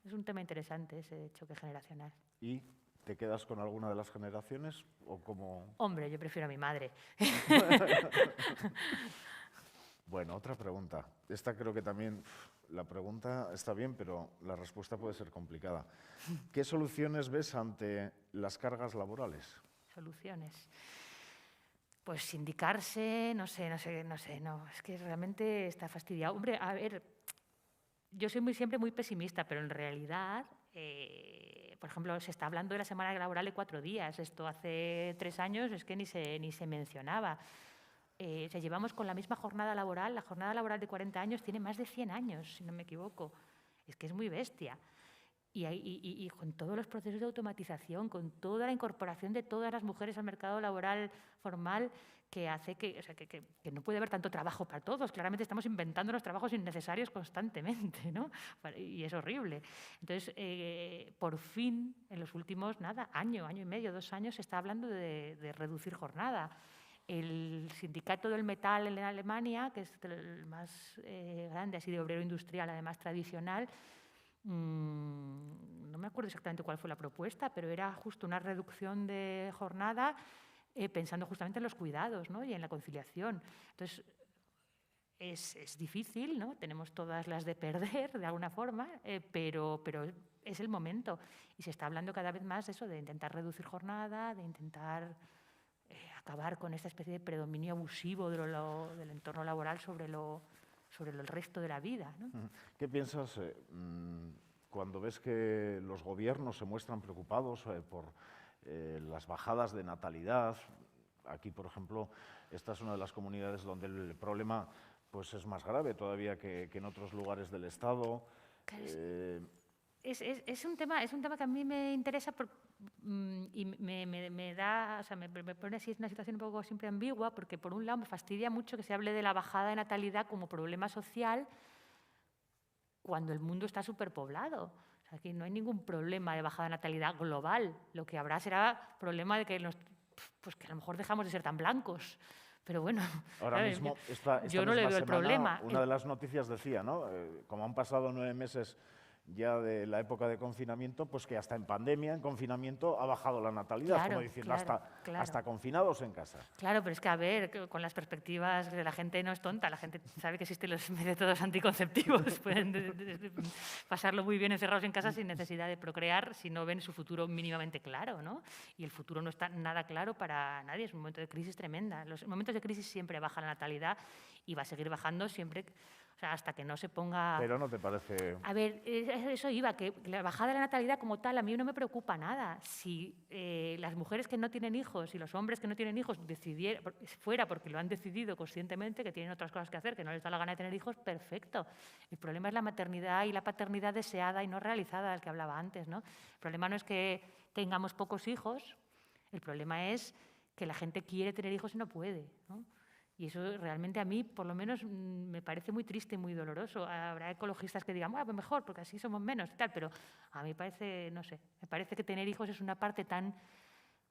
Speaker 3: es un tema interesante ese choque generacional.
Speaker 2: ¿Y te quedas con alguna de las generaciones o cómo?
Speaker 3: Hombre, yo prefiero a mi madre.
Speaker 2: Bueno, otra pregunta. Esta creo que también, la pregunta está bien, pero la respuesta puede ser complicada. ¿Qué soluciones ves ante las cargas laborales?
Speaker 3: Soluciones. Pues sindicarse, no sé, es que realmente está fastidiado. Hombre, a ver, yo soy siempre muy pesimista, pero en realidad, por ejemplo, se está hablando de la semana laboral de 4 días. Esto hace 3 años es que ni se mencionaba. O sea, llevamos con la misma jornada laboral, la jornada laboral de 40 años tiene más de 100 años, si no me equivoco. Es que es muy bestia. Y con todos los procesos de automatización, con toda la incorporación de todas las mujeres al mercado laboral formal, que hace que no puede haber tanto trabajo para todos. Claramente estamos inventando los trabajos innecesarios constantemente, ¿no? Y es horrible. Entonces, por fin, en los últimos, año y medio, 2 años, se está hablando de reducir jornada. El sindicato del metal en Alemania, que es el más grande, así de obrero industrial, además tradicional, no me acuerdo exactamente cuál fue la propuesta, pero era justo una reducción de jornada pensando justamente en los cuidados, ¿no? Y en la conciliación. Entonces, es difícil, ¿no? Tenemos todas las de perder de alguna forma, pero es el momento. Y se está hablando cada vez más de eso, de intentar reducir jornada, de intentar acabar con esta especie de predominio abusivo del entorno laboral sobre el resto de la vida, ¿no?
Speaker 2: ¿Qué piensas cuando ves que los gobiernos se muestran preocupados por las bajadas de natalidad? Aquí, por ejemplo, esta es una de las comunidades donde el problema pues, es más grave todavía que en otros lugares del Estado.
Speaker 3: es un tema que a mí me interesa y me da, o sea, me pone así, es una situación un poco siempre ambigua, porque por un lado me fastidia mucho que se hable de la bajada de natalidad como problema social cuando el mundo está superpoblado. O sea, aquí no hay ningún problema de bajada de natalidad global. Lo que habrá será problema de que pues que a lo mejor dejamos de ser tan blancos. Pero bueno,
Speaker 2: ahora mismo,
Speaker 3: yo no le veo el problema.
Speaker 2: Una de las noticias decía, ¿no? Como han pasado 9 meses ya de la época de confinamiento, pues que hasta en pandemia, en confinamiento, ha bajado la natalidad,
Speaker 3: Claro,
Speaker 2: como diciendo,
Speaker 3: claro.
Speaker 2: hasta confinados en casa.
Speaker 3: Claro, pero es que, a ver, con las perspectivas de la gente no es tonta, la gente sabe que existen los métodos anticonceptivos, pueden pasarlo muy bien encerrados en casa sin necesidad de procrear si no ven su futuro mínimamente claro, ¿no? Y el futuro no está nada claro para nadie, es un momento de crisis tremenda. Los momentos de crisis siempre baja la natalidad y va a seguir bajando siempre, o sea, hasta que no se ponga...
Speaker 2: Pero ¿no te parece...?
Speaker 3: A ver, eso iba, que la bajada de la natalidad como tal a mí no me preocupa nada. Si las mujeres que no tienen hijos y los hombres que no tienen hijos fuera porque lo han decidido conscientemente, que tienen otras cosas que hacer, que no les da la gana de tener hijos, perfecto. El problema es la maternidad y la paternidad deseada y no realizada, del que hablaba antes, ¿no? El problema no es que tengamos pocos hijos, el problema es que la gente quiere tener hijos y no puede, ¿no? Y eso realmente a mí, por lo menos, me parece muy triste y muy doloroso. Habrá ecologistas que digan, pues mejor, porque así somos menos y tal, pero a mí parece, no sé, me parece que tener hijos es una parte tan,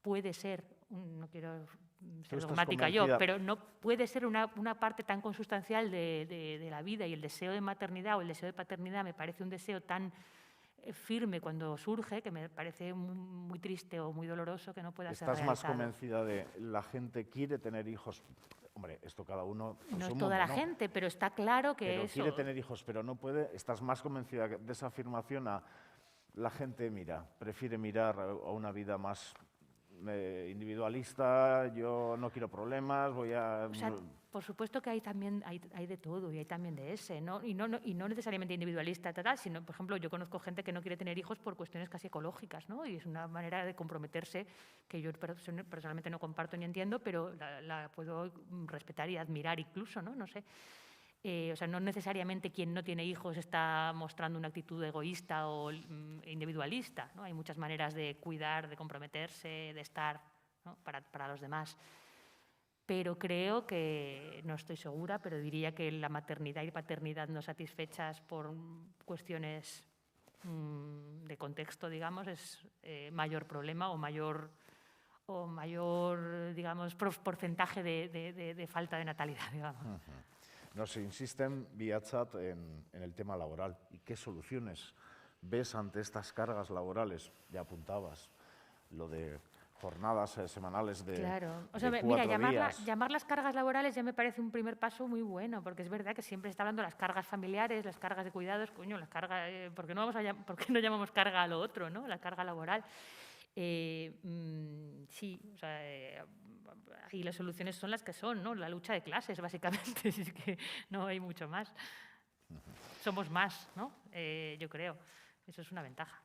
Speaker 3: puede ser, no quiero ser dogmática yo, pero no puede ser una parte tan consustancial de la vida, y el deseo de maternidad o el deseo de paternidad me parece un deseo tan firme cuando surge, que me parece muy triste o muy doloroso que no pueda ser realizado.
Speaker 2: ¿Estás más convencida de la gente quiere tener hijos? Hombre, esto cada uno...
Speaker 3: No es toda la gente, pero está claro que
Speaker 2: pero
Speaker 3: eso...
Speaker 2: quiere tener hijos, pero no puede. ¿Estás más convencida de esa afirmación a la gente prefiere mirar a una vida más individualista, yo no quiero problemas, voy a...
Speaker 3: O sea, por supuesto que hay también hay de todo y hay también de ese, ¿no? Y no necesariamente individualista, sino, por ejemplo, yo conozco gente que no quiere tener hijos por cuestiones casi ecológicas, ¿no? Y es una manera de comprometerse que yo personalmente no comparto ni entiendo, pero la puedo respetar y admirar incluso, ¿no? No sé. O sea, no necesariamente quien no tiene hijos está mostrando una actitud egoísta o individualista, ¿no? Hay muchas maneras de cuidar, de comprometerse, de estar, ¿no? para los demás. Pero creo que, no estoy segura, pero diría que la maternidad y paternidad no satisfechas por cuestiones de contexto, digamos, es mayor problema o mayor digamos, porcentaje de falta de natalidad, digamos.
Speaker 2: Nos insisten vía chat en el tema laboral. ¿Y qué soluciones ves ante estas cargas laborales? Ya apuntabas lo de jornadas semanales de
Speaker 3: Claro. O sea,
Speaker 2: de
Speaker 3: mira,
Speaker 2: 4 días.
Speaker 3: llamarlas cargas laborales ya me parece un primer paso muy bueno, porque es verdad que siempre se está hablando de las cargas familiares, las cargas de cuidados, coño, las cargas, ¿por qué no llamamos carga a lo otro, ¿no? La carga laboral. Sí, o sea, y las soluciones son las que son, ¿no? La lucha de clases, básicamente, es que no hay mucho más. Somos más, ¿no? Yo creo. Eso es una ventaja.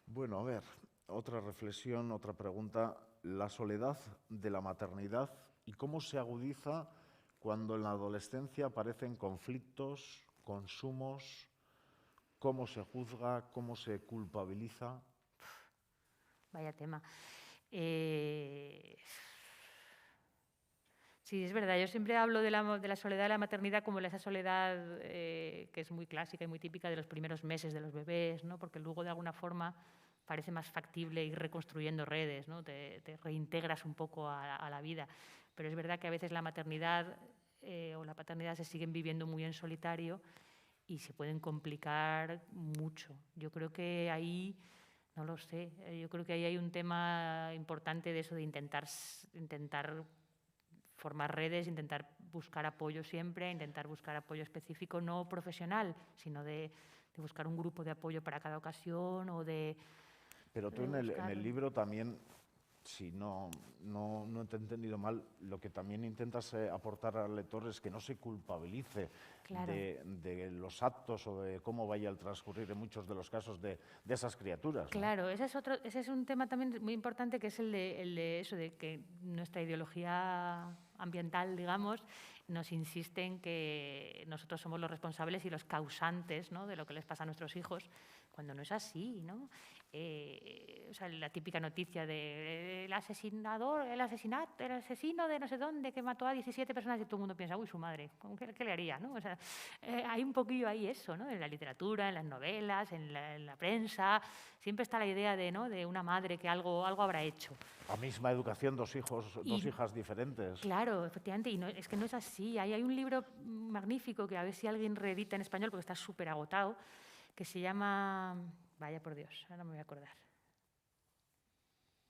Speaker 2: Bueno, a ver, otra reflexión, otra pregunta. La soledad de la maternidad y cómo se agudiza cuando en la adolescencia aparecen conflictos, consumos, cómo se juzga, cómo se culpabiliza.
Speaker 3: Vaya tema. Sí, es verdad. Yo siempre hablo de la soledad de la maternidad como esa soledad que es muy clásica y muy típica de los primeros meses de los bebés, ¿no? Porque luego, de alguna forma, parece más factible ir reconstruyendo redes, ¿no? Te reintegras un poco a la vida. Pero es verdad que a veces la maternidad o la paternidad se siguen viviendo muy en solitario y se pueden complicar mucho. Yo creo que ahí... No lo sé. Yo creo que ahí hay un tema importante de eso, de intentar formar redes, intentar buscar apoyo siempre, intentar buscar apoyo específico, no profesional, sino de buscar un grupo de apoyo para cada ocasión o de...
Speaker 2: Pero tú en el libro también, si no te he entendido mal, lo que también intentas aportar al lector es que no se culpabilice de los actos o de cómo vaya a transcurrir en muchos de los casos de esas criaturas, ¿no?
Speaker 3: Claro, ese es un tema también muy importante, que es el de eso, de que nuestra ideología ambiental, digamos, nos insiste en que nosotros somos los responsables y los causantes, ¿no? de lo que les pasa a nuestros hijos, cuando no es así, ¿no? O sea, la típica noticia del asesino de no sé dónde que mató a 17 personas y todo el mundo piensa, uy, su madre, ¿qué le haría? ¿No? O sea, hay un poquillo ahí eso, ¿no? En la literatura, en las novelas, en la prensa, siempre está la idea de, ¿no? de una madre que algo habrá hecho.
Speaker 2: La misma educación, dos hijas diferentes.
Speaker 3: Claro, efectivamente, y es que no es así. Hay un libro magnífico que a ver si alguien reedita en español porque está súper agotado, que se llama, vaya por Dios, ahora me voy a acordar,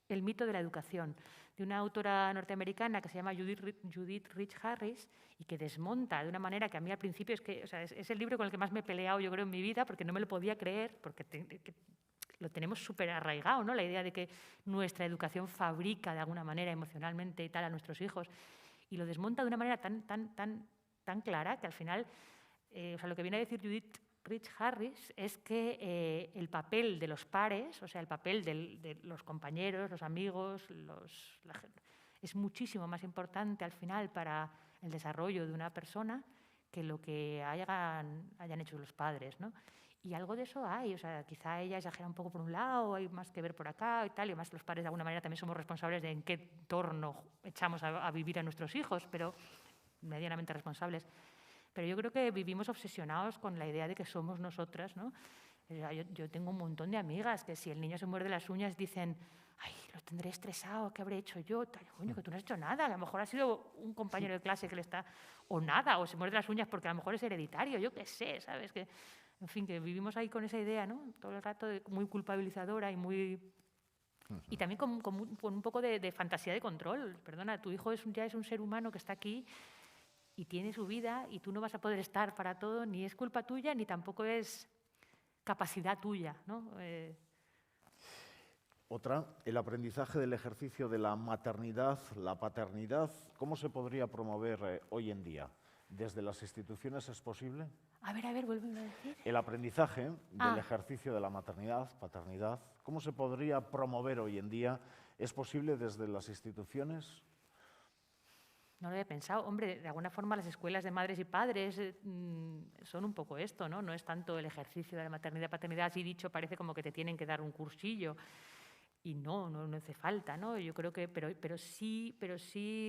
Speaker 3: El mito de la educación, de una autora norteamericana que se llama Judith Rich Harris y que desmonta de una manera que a mí al principio es el libro con el que más me he peleado yo creo en mi vida porque no me lo podía creer, porque lo tenemos súper arraigado, ¿no? La idea de que nuestra educación fabrica de alguna manera emocionalmente y tal a nuestros hijos y lo desmonta de una manera tan clara que al final, o sea, lo que viene a decir Judith Rich Harris es que el papel de los pares, o sea, el papel de los compañeros, los amigos, es muchísimo más importante al final para el desarrollo de una persona que lo que hayan hecho los padres, ¿no? Y algo de eso hay, o sea, quizá ella exagera un poco por un lado, hay más que ver por acá y tal, y además los padres de alguna manera también somos responsables de en qué entorno echamos a vivir a nuestros hijos, pero medianamente responsables. Pero yo creo que vivimos obsesionados con la idea de que somos nosotras, ¿no? Yo tengo un montón de amigas que si el niño se muerde las uñas dicen, ay, lo tendré estresado, ¿qué habré hecho yo? Coño, que tú no has hecho nada, a lo mejor ha sido un compañero de clase que le está, o nada, o se muerde las uñas porque a lo mejor es hereditario, yo qué sé, ¿sabes? Que, en fin, que vivimos ahí con esa idea, ¿no? Todo el rato muy culpabilizadora y muy... Y también con un poco de fantasía de control. Perdona, tu hijo ya es un ser humano que está aquí y tiene su vida y tú no vas a poder estar para todo, ni es culpa tuya, ni tampoco es capacidad tuya, ¿no?
Speaker 2: Otra, el aprendizaje del ejercicio de la maternidad, la paternidad, ¿cómo se podría promover hoy en día? ¿Desde las instituciones es posible?
Speaker 3: A ver, vuelve a decir.
Speaker 2: El aprendizaje del ejercicio de la maternidad, paternidad, ¿cómo se podría promover hoy en día? ¿Es posible desde las instituciones?
Speaker 3: No lo había pensado. Hombre, de alguna forma las escuelas de madres y padres son un poco esto, ¿no? No es tanto el ejercicio de la maternidad y paternidad, así dicho, parece como que te tienen que dar un cursillo. Y no hace falta, ¿no? Yo creo que, pero sí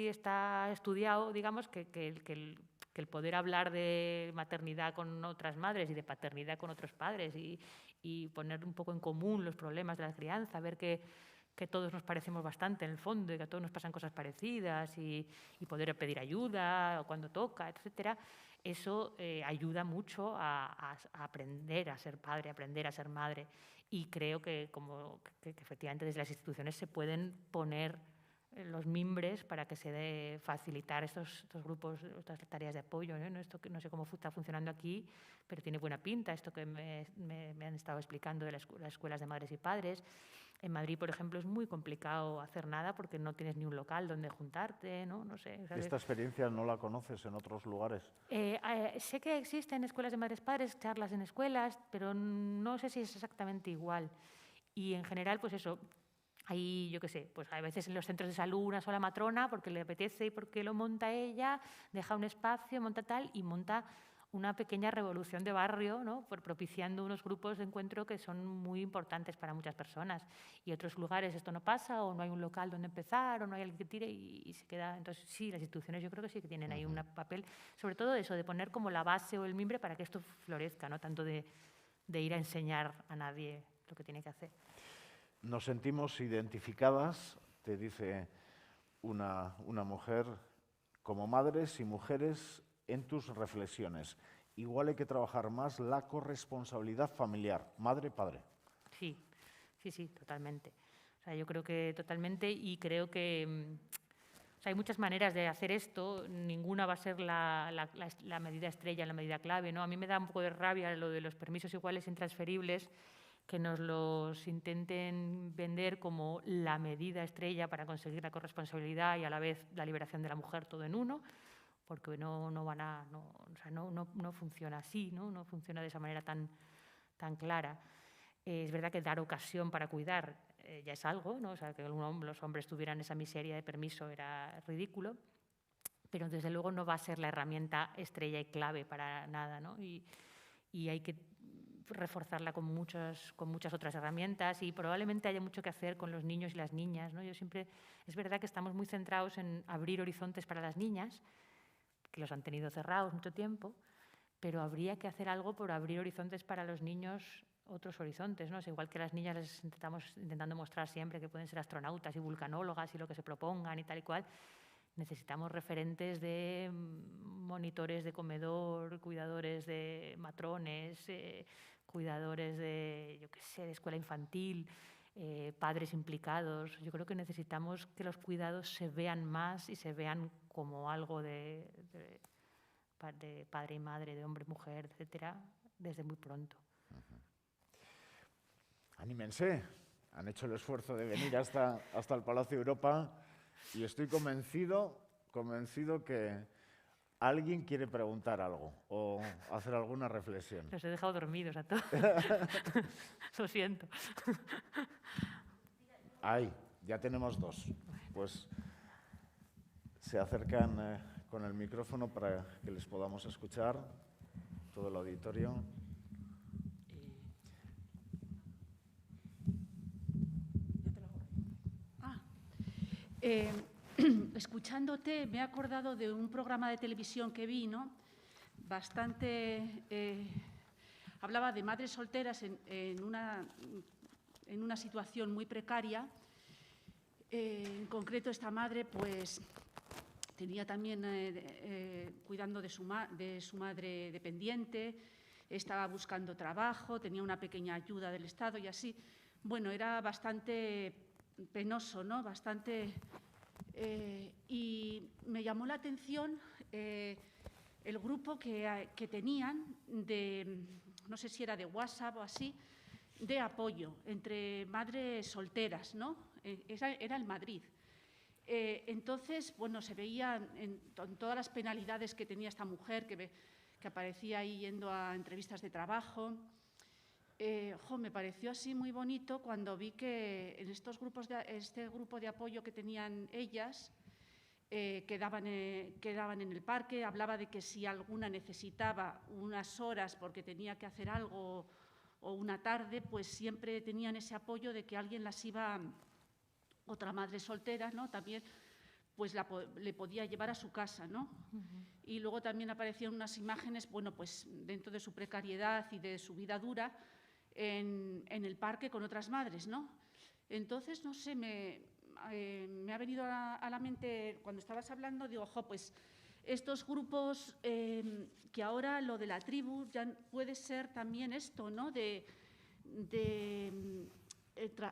Speaker 3: está estudiado, digamos, que el poder hablar de maternidad con otras madres y de paternidad con otros padres y poner un poco en común los problemas de la crianza, ver que todos nos parecemos bastante en el fondo y que a todos nos pasan cosas parecidas y poder pedir ayuda cuando toca, etcétera, eso ayuda mucho a aprender a ser padre, a aprender a ser madre. Y creo que efectivamente desde las instituciones se pueden poner los mimbres para que se facilitar estos grupos, estas tareas de apoyo, ¿no? Esto que no sé cómo está funcionando aquí, pero tiene buena pinta, esto que me han estado explicando de las escuelas de madres y padres. En Madrid, por ejemplo, es muy complicado hacer nada porque no tienes ni un local donde juntarte, ¿no? No sé. ¿Sabes?
Speaker 2: ¿Esta experiencia no la conoces en otros lugares?
Speaker 3: Sé que existen escuelas de madres y padres, charlas en escuelas, pero no sé si es exactamente igual. Y en general, pues eso, hay, yo qué sé, pues a veces en los centros de salud una sola matrona porque le apetece y porque lo monta ella, deja un espacio, monta tal y monta una pequeña revolución de barrio, ¿no? Propiciando unos grupos de encuentro que son muy importantes para muchas personas. Y otros lugares esto no pasa, o no hay un local donde empezar, o no hay alguien que tire y se queda. Entonces, sí, las instituciones yo creo que sí que tienen ahí un papel, sobre todo eso, de poner como la base o el mimbre para que esto florezca, no tanto de ir a enseñar a nadie lo que tiene que hacer.
Speaker 2: Nos sentimos identificadas, te dice una mujer, como madres y mujeres en tus reflexiones. Igual hay que trabajar más la corresponsabilidad familiar, madre-padre.
Speaker 3: Sí, totalmente. O sea, yo creo que totalmente y creo que o sea, hay muchas maneras de hacer esto, ninguna va a ser la medida estrella, la medida clave, ¿no? A mí me da un poco de rabia lo de los permisos iguales intransferibles, que nos los intenten vender como la medida estrella para conseguir la corresponsabilidad y a la vez la liberación de la mujer todo en uno, porque no funciona así, no funciona de esa manera tan clara. Es verdad que dar ocasión para cuidar ya es algo, ¿no? O sea, que los hombres tuvieran esa miseria de permiso era ridículo, pero desde luego no va a ser la herramienta estrella y clave para nada, ¿no? Y hay que reforzarla con muchas otras herramientas, y probablemente haya mucho que hacer con los niños y las niñas, ¿no? Es verdad que estamos muy centrados en abrir horizontes para las niñas, que los han tenido cerrados mucho tiempo, pero habría que hacer algo por abrir horizontes para los niños, otros horizontes, ¿no? Es igual que a las niñas les estamos intentando mostrar siempre que pueden ser astronautas y vulcanólogas y lo que se propongan y tal y cual. Necesitamos referentes de monitores de comedor, cuidadores de matrones, cuidadores de, yo qué sé, de escuela infantil, padres implicados. Yo creo que necesitamos que los cuidados se vean más y se vean como algo de padre y madre, de hombre y mujer, etcétera, desde muy pronto.
Speaker 2: Anímense, han hecho el esfuerzo de venir hasta el Palacio de Europa y estoy convencido que alguien quiere preguntar algo o hacer alguna reflexión.
Speaker 3: Los he dejado dormidos a todos. Lo siento.
Speaker 2: Ahí, ya tenemos dos. Pues se acercan con el micrófono para que les podamos escuchar, todo el auditorio.
Speaker 4: Escuchándote me he acordado de un programa de televisión que vi, ¿no? Hablaba de madres solteras en una situación muy precaria. En concreto, esta madre pues tenía también cuidando de su madre dependiente, estaba buscando trabajo, tenía una pequeña ayuda del Estado y así. Bueno, era bastante penoso, ¿no? Y me llamó la atención el grupo que tenían no sé si era de WhatsApp o así, de apoyo entre madres solteras, ¿no? Era en Madrid. Entonces, bueno, se veían en todas las penalidades que tenía esta mujer, que aparecía ahí yendo a entrevistas de trabajo. Me pareció así muy bonito cuando vi que en este grupo de apoyo que tenían ellas, quedaban en el parque, hablaba de que si alguna necesitaba unas horas porque tenía que hacer algo o una tarde, pues siempre tenían ese apoyo de que alguien las iba, otra madre soltera, ¿no? También pues le podía llevar a su casa, ¿no? Y luego también aparecían unas imágenes, bueno, pues dentro de su precariedad y de su vida dura, en el parque con otras madres, ¿no? Entonces, no sé, me ha venido a la mente, cuando estabas hablando, digo, pues estos grupos, que ahora lo de la tribu ya puede ser también esto, ¿no?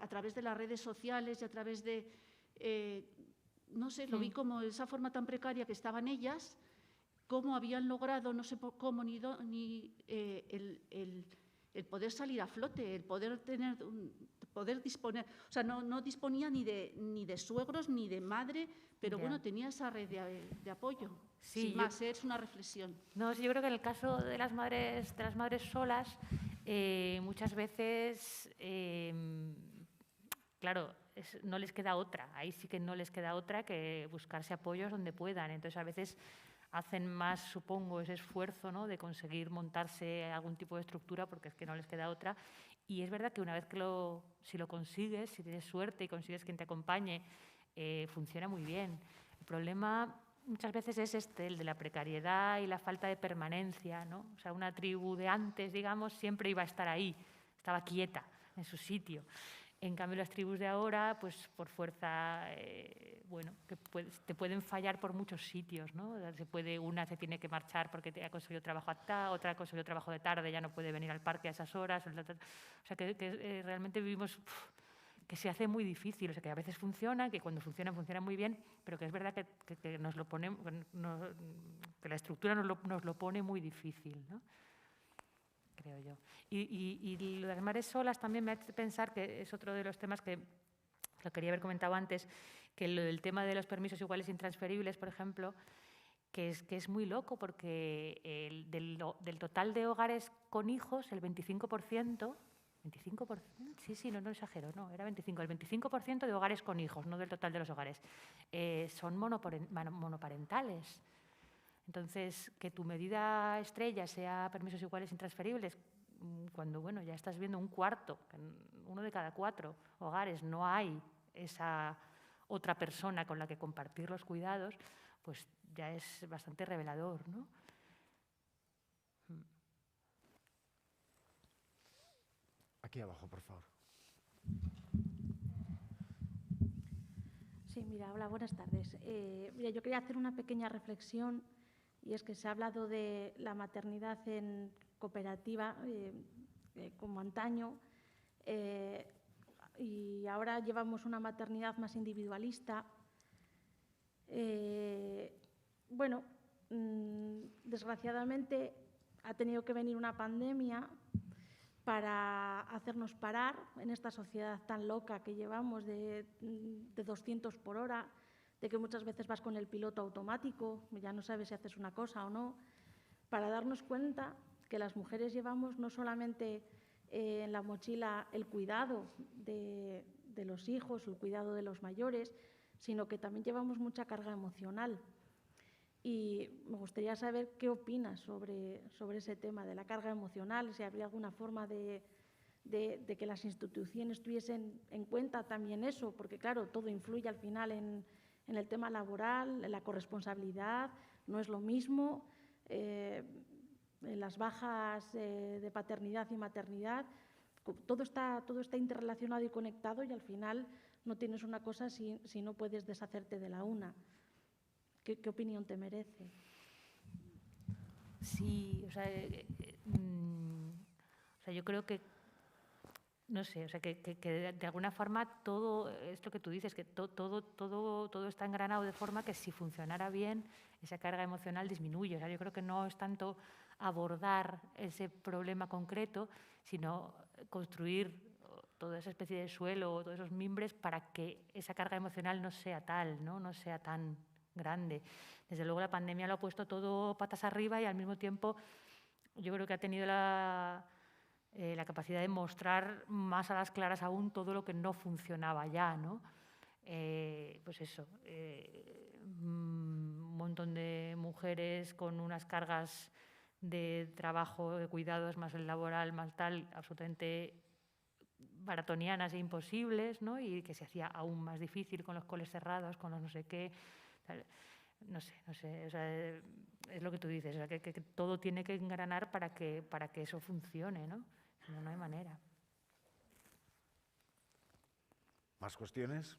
Speaker 4: A través de las redes sociales y a través de, no sé, lo vi como esa forma tan precaria que estaban ellas, cómo habían logrado, no sé cómo, ni el poder salir a flote, el poder disponer, o sea, no disponía ni de suegros ni de madre, pero bueno, tenía esa red de apoyo.
Speaker 3: Sí,
Speaker 4: sin más, es una reflexión.
Speaker 3: No, sí, yo creo que en el caso de las madres solas, muchas veces, claro, no les queda otra, ahí sí que no les queda otra que buscarse apoyos donde puedan. Entonces, a veces hacen más, supongo, ese esfuerzo, ¿no?, de conseguir montarse algún tipo de estructura porque es que no les queda otra. Y es verdad que una vez que si lo consigues, si tienes suerte y consigues quien te acompañe, funciona muy bien. El problema muchas veces es el de la precariedad y la falta de permanencia, ¿no? O sea, una tribu de antes, digamos, siempre iba a estar ahí, estaba quieta en su sitio. En cambio, las tribus de ahora, pues por fuerza, bueno, que te pueden fallar por muchos sitios, ¿no? Una se tiene que marchar porque ha conseguido trabajo otra ha conseguido trabajo de tarde, ya no puede venir al parque a esas horas. O sea, que realmente vivimos que se hace muy difícil, o sea, que a veces funciona, que cuando funciona muy bien, pero que es verdad que nos lo pone, que la estructura nos lo pone muy difícil, ¿no? Creo yo. Y las madres solas también me hace pensar que es otro de los temas que lo quería haber comentado antes, que lo del tema de los permisos iguales intransferibles, por ejemplo, que es muy loco porque del total de hogares con hijos, el 25%, sí, no exagero, no, era 25%, el 25% de hogares con hijos, no del total de los hogares, son monoparentales. Entonces, que tu medida estrella sea permisos iguales intransferibles, cuando bueno, ya estás viendo un cuarto, uno de cada 4 hogares, no hay esa otra persona con la que compartir los cuidados, pues ya es bastante revelador, ¿no?
Speaker 2: Aquí abajo, por favor.
Speaker 5: Sí, mira, hola, buenas tardes. Mira, yo quería hacer una pequeña reflexión, y es que se ha hablado de la maternidad en cooperativa como antaño, y ahora llevamos una maternidad más individualista. Bueno, desgraciadamente ha tenido que venir una pandemia para hacernos parar en esta sociedad tan loca que llevamos de 200 por hora, de que muchas veces vas con el piloto automático, ya no sabes si haces una cosa o no, para darnos cuenta que las mujeres llevamos no solamente en la mochila el cuidado de los hijos, el cuidado de los mayores, sino que también llevamos mucha carga emocional. Y me gustaría saber qué opinas sobre ese tema de la carga emocional, si habría alguna forma de que las instituciones tuviesen en cuenta también eso, porque claro, todo influye al final en el tema laboral, en la corresponsabilidad, no es lo mismo, en las bajas de paternidad y maternidad, todo está interrelacionado y conectado, y al final no tienes una cosa si no puedes deshacerte de la una. ¿Qué opinión te merece?
Speaker 3: Sí, o sea, yo creo que, no sé, o sea, que de alguna forma todo esto que tú dices, que todo está engranado de forma que si funcionara bien, esa carga emocional disminuye. O sea, yo creo que no es tanto abordar ese problema concreto, sino construir toda esa especie de suelo, todos esos mimbres para que esa carga emocional no sea tal, no sea tan grande. Desde luego la pandemia lo ha puesto todo patas arriba y al mismo tiempo yo creo que ha tenido la capacidad de mostrar más a las claras aún todo lo que no funcionaba ya, ¿no? Pues eso, un montón de mujeres con unas cargas de trabajo, de cuidados, más el laboral, más tal, absolutamente maratonianas e imposibles, ¿no? Y que se hacía aún más difícil con los coles cerrados, con los no sé qué. No sé, o sea, es lo que tú dices, o sea, que todo tiene que engranar para que eso funcione, ¿no? Si no, no hay manera.
Speaker 2: ¿Más cuestiones?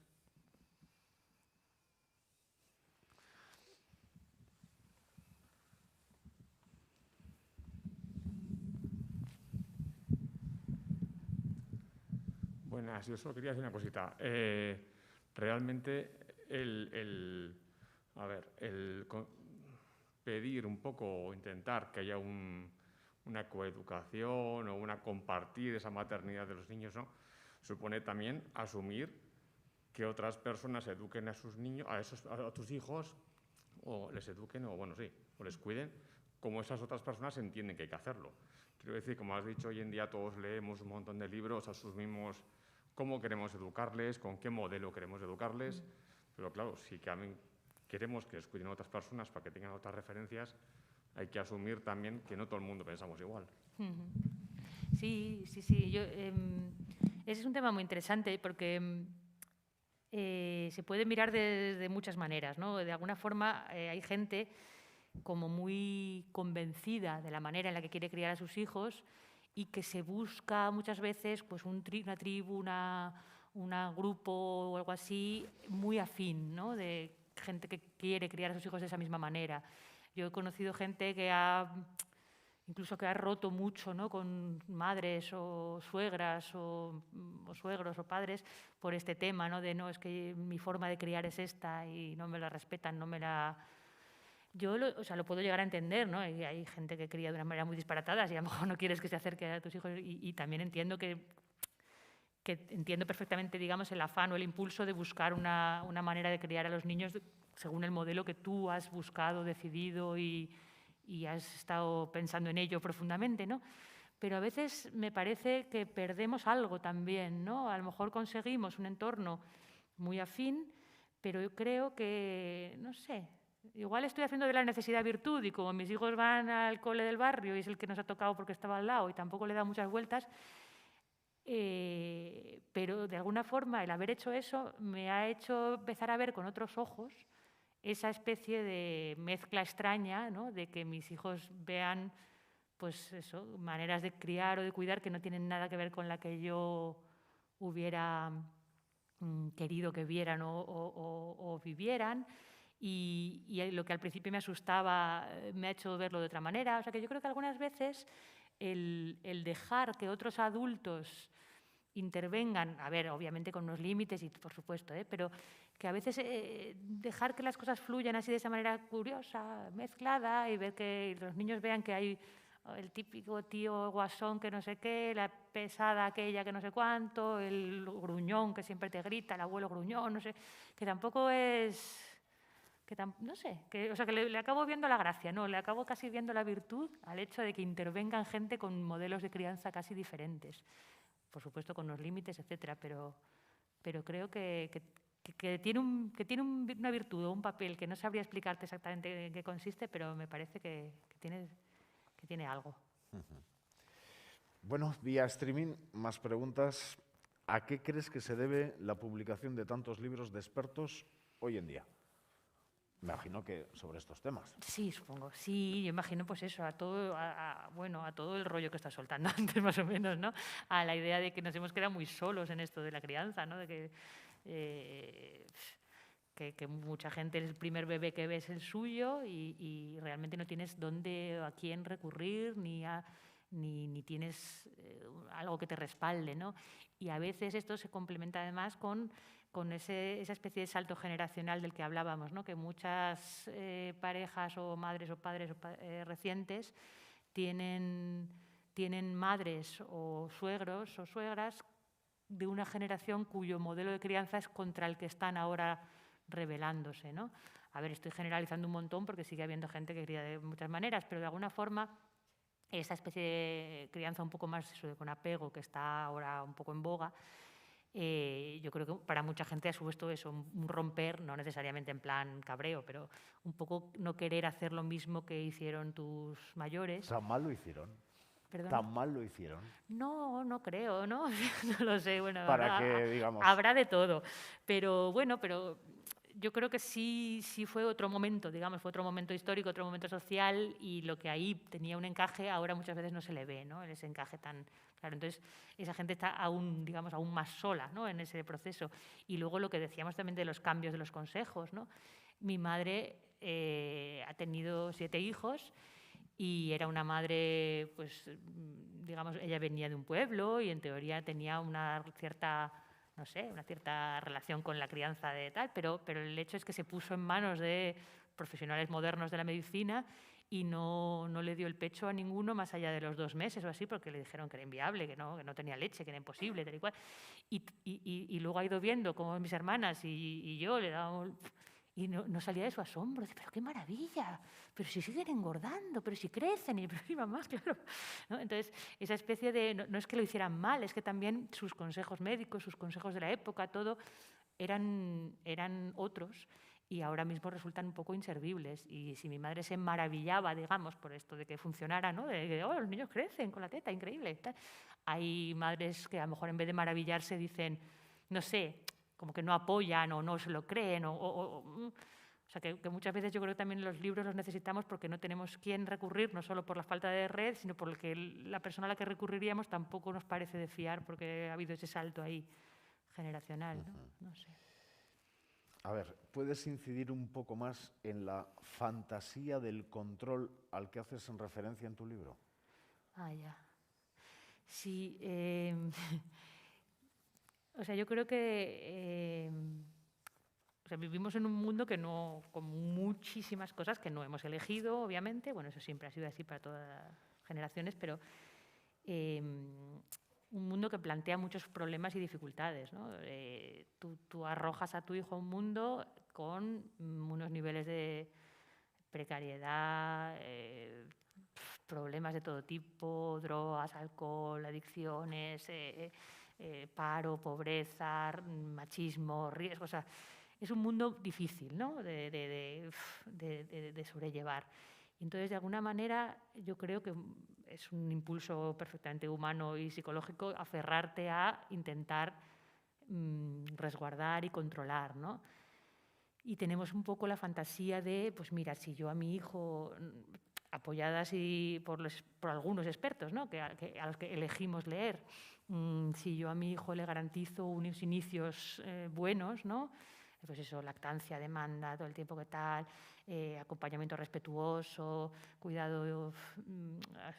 Speaker 6: Buenas, yo solo quería decir una cosita. Realmente pedir un poco o intentar que haya una coeducación o una compartir esa maternidad de los niños, ¿no? Supone también asumir que otras personas eduquen a sus niños, a tus hijos, o les eduquen o les cuiden como esas otras personas entienden que hay que hacerlo. Quiero decir, como has dicho, hoy en día todos leemos un montón de libros, asumimos cómo queremos educarles, con qué modelo queremos educarles, pero claro, si queremos que les cuiden a otras personas para que tengan otras referencias, hay que asumir también que no todo el mundo pensamos igual.
Speaker 3: Sí. Ese es un tema muy interesante porque se puede mirar de muchas maneras, ¿no? De alguna forma hay gente como muy convencida de la manera en la que quiere criar a sus hijos y que se busca muchas veces pues una tribu, un grupo o algo así muy afín, ¿no? De gente que quiere criar a sus hijos de esa misma manera. Yo he conocido gente que incluso que ha roto mucho, ¿no? Con madres o suegras o suegros o padres por este tema, ¿no? De no, es que mi forma de criar es esta y no me la respetan, no me la... Yo lo puedo llegar a entender, ¿no? Y hay gente que cría de una manera muy disparatada y a lo mejor no quieres que se acerque a tus hijos y también entiendo que entiendo perfectamente, digamos, el afán o el impulso de buscar una manera de criar a los niños según el modelo que tú has buscado, decidido y has estado pensando en ello profundamente, ¿no? Pero a veces me parece que perdemos algo también, ¿no? A lo mejor conseguimos un entorno muy afín, pero yo creo que, no sé, Igual estoy haciendo de la necesidad virtud y como mis hijos van al cole del barrio y es el que nos ha tocado porque estaba al lado y tampoco le da muchas vueltas, pero de alguna forma el haber hecho eso me ha hecho empezar a ver con otros ojos esa especie de mezcla extraña, ¿no? De que mis hijos vean pues eso, maneras de criar o de cuidar que no tienen nada que ver con la que yo hubiera querido que vieran o vivieran. Y lo que al principio me asustaba me ha hecho verlo de otra manera. O sea que yo creo que algunas veces el dejar que otros adultos intervengan, a ver, obviamente con unos límites y por supuesto, pero que a veces dejar que las cosas fluyan así de esa manera curiosa, mezclada, y ver que los niños vean que hay el típico tío guasón que no sé qué, la pesada aquella que no sé cuánto, el gruñón que siempre te grita, el abuelo gruñón, no sé, que tampoco es... no sé, o sea, que le acabo viendo la gracia, no, le acabo casi viendo la virtud al hecho de que intervengan gente con modelos de crianza casi diferentes. Por supuesto, con los límites, etcétera, pero creo que tiene una virtud o un papel que no sabría explicarte exactamente en qué consiste, pero me parece que tiene algo.
Speaker 2: Bueno, vía streaming, más preguntas. ¿A qué crees que se debe la publicación de tantos libros de expertos hoy en día? Me imagino que sobre estos temas.
Speaker 3: Sí, supongo. Sí, yo imagino pues eso, a todo el rollo que estás soltando antes, más o menos, ¿no? A la idea de que nos hemos quedado muy solos en esto de la crianza, ¿no? De que mucha gente, el primer bebé que ve es el suyo y realmente no tienes a quién recurrir ni tienes algo que te respalde, ¿no? Y a veces esto se complementa además con esa especie de salto generacional del que hablábamos, ¿no? Que muchas parejas o madres o padres recientes tienen madres o suegros o suegras de una generación cuyo modelo de crianza es contra el que están ahora rebelándose, ¿no? A ver, estoy generalizando un montón porque sigue habiendo gente que cría de muchas maneras, pero de alguna forma esa especie de crianza un poco más con apego que está ahora un poco en boga, yo creo que para mucha gente ha supuesto eso, un romper, no necesariamente en plan cabreo, pero un poco no querer hacer lo mismo que hicieron tus mayores.
Speaker 2: ¿Tan mal lo hicieron?
Speaker 3: ¿Perdón?
Speaker 2: ¿Tan mal lo hicieron?
Speaker 3: No, no creo, ¿no? No lo sé, bueno,
Speaker 2: Para que, digamos...
Speaker 3: habrá de todo, pero bueno, yo creo que sí fue otro momento, digamos, fue otro momento histórico, otro momento social y lo que ahí tenía un encaje ahora muchas veces no se le ve, ¿no? Ese encaje tan claro. Entonces, esa gente está aún, digamos, aún más sola, ¿no? En ese proceso. Y luego lo que decíamos también de los cambios de los consejos, ¿no? Mi madre ha tenido 7 hijos y era una madre, pues, digamos, ella venía de un pueblo y en teoría tenía una cierta relación con la crianza de tal, pero el hecho es que se puso en manos de profesionales modernos de la medicina y no le dio el pecho a ninguno más allá de los 2 meses o así, porque le dijeron que era inviable, que no tenía leche, que era imposible, tal y cual. Y luego ha ido viendo cómo mis hermanas y yo le dábamos... Y no salía de su asombro, dice, pero qué maravilla, pero si siguen engordando, pero si crecen, y pero mi mamá, claro. ¿No? Entonces, esa especie de, no es que lo hicieran mal, es que también sus consejos médicos, sus consejos de la época, todo, eran otros y ahora mismo resultan un poco inservibles. Y si mi madre se maravillaba, digamos, por esto de que funcionara, ¿no? De que los niños crecen con la teta, increíble. Tal. Hay madres que a lo mejor en vez de maravillarse dicen, no sé, como que no apoyan o no se lo creen. O sea, que muchas veces yo creo que también los libros los necesitamos porque no tenemos quién recurrir, no solo por la falta de red, sino porque la persona a la que recurriríamos tampoco nos parece de fiar porque ha habido ese salto ahí generacional, ¿no? No sé.
Speaker 2: A ver, ¿puedes incidir un poco más en la fantasía del control al que haces en referencia en tu libro?
Speaker 3: Ah, ya. Sí, o sea, yo creo que vivimos en un mundo con muchísimas cosas que no hemos elegido, obviamente. Bueno, eso siempre ha sido así para todas las generaciones, pero un mundo que plantea muchos problemas y dificultades, ¿no? Tú arrojas a tu hijo a un mundo con unos niveles de precariedad, problemas de todo tipo, drogas, alcohol, adicciones, paro, pobreza, machismo, riesgos. O sea, es un mundo difícil, ¿no? de sobrellevar. Y entonces, de alguna manera, yo creo que es un impulso perfectamente humano y psicológico aferrarte a intentar resguardar y controlar, ¿no? Y tenemos un poco la fantasía de, pues mira, si yo a mi hijo, apoyadas por algunos expertos, ¿no? a los que elegimos leer, si yo a mi hijo le garantizo unos inicios buenos, ¿no? Pues eso, lactancia, demanda, todo el tiempo que tal, acompañamiento respetuoso, cuidado,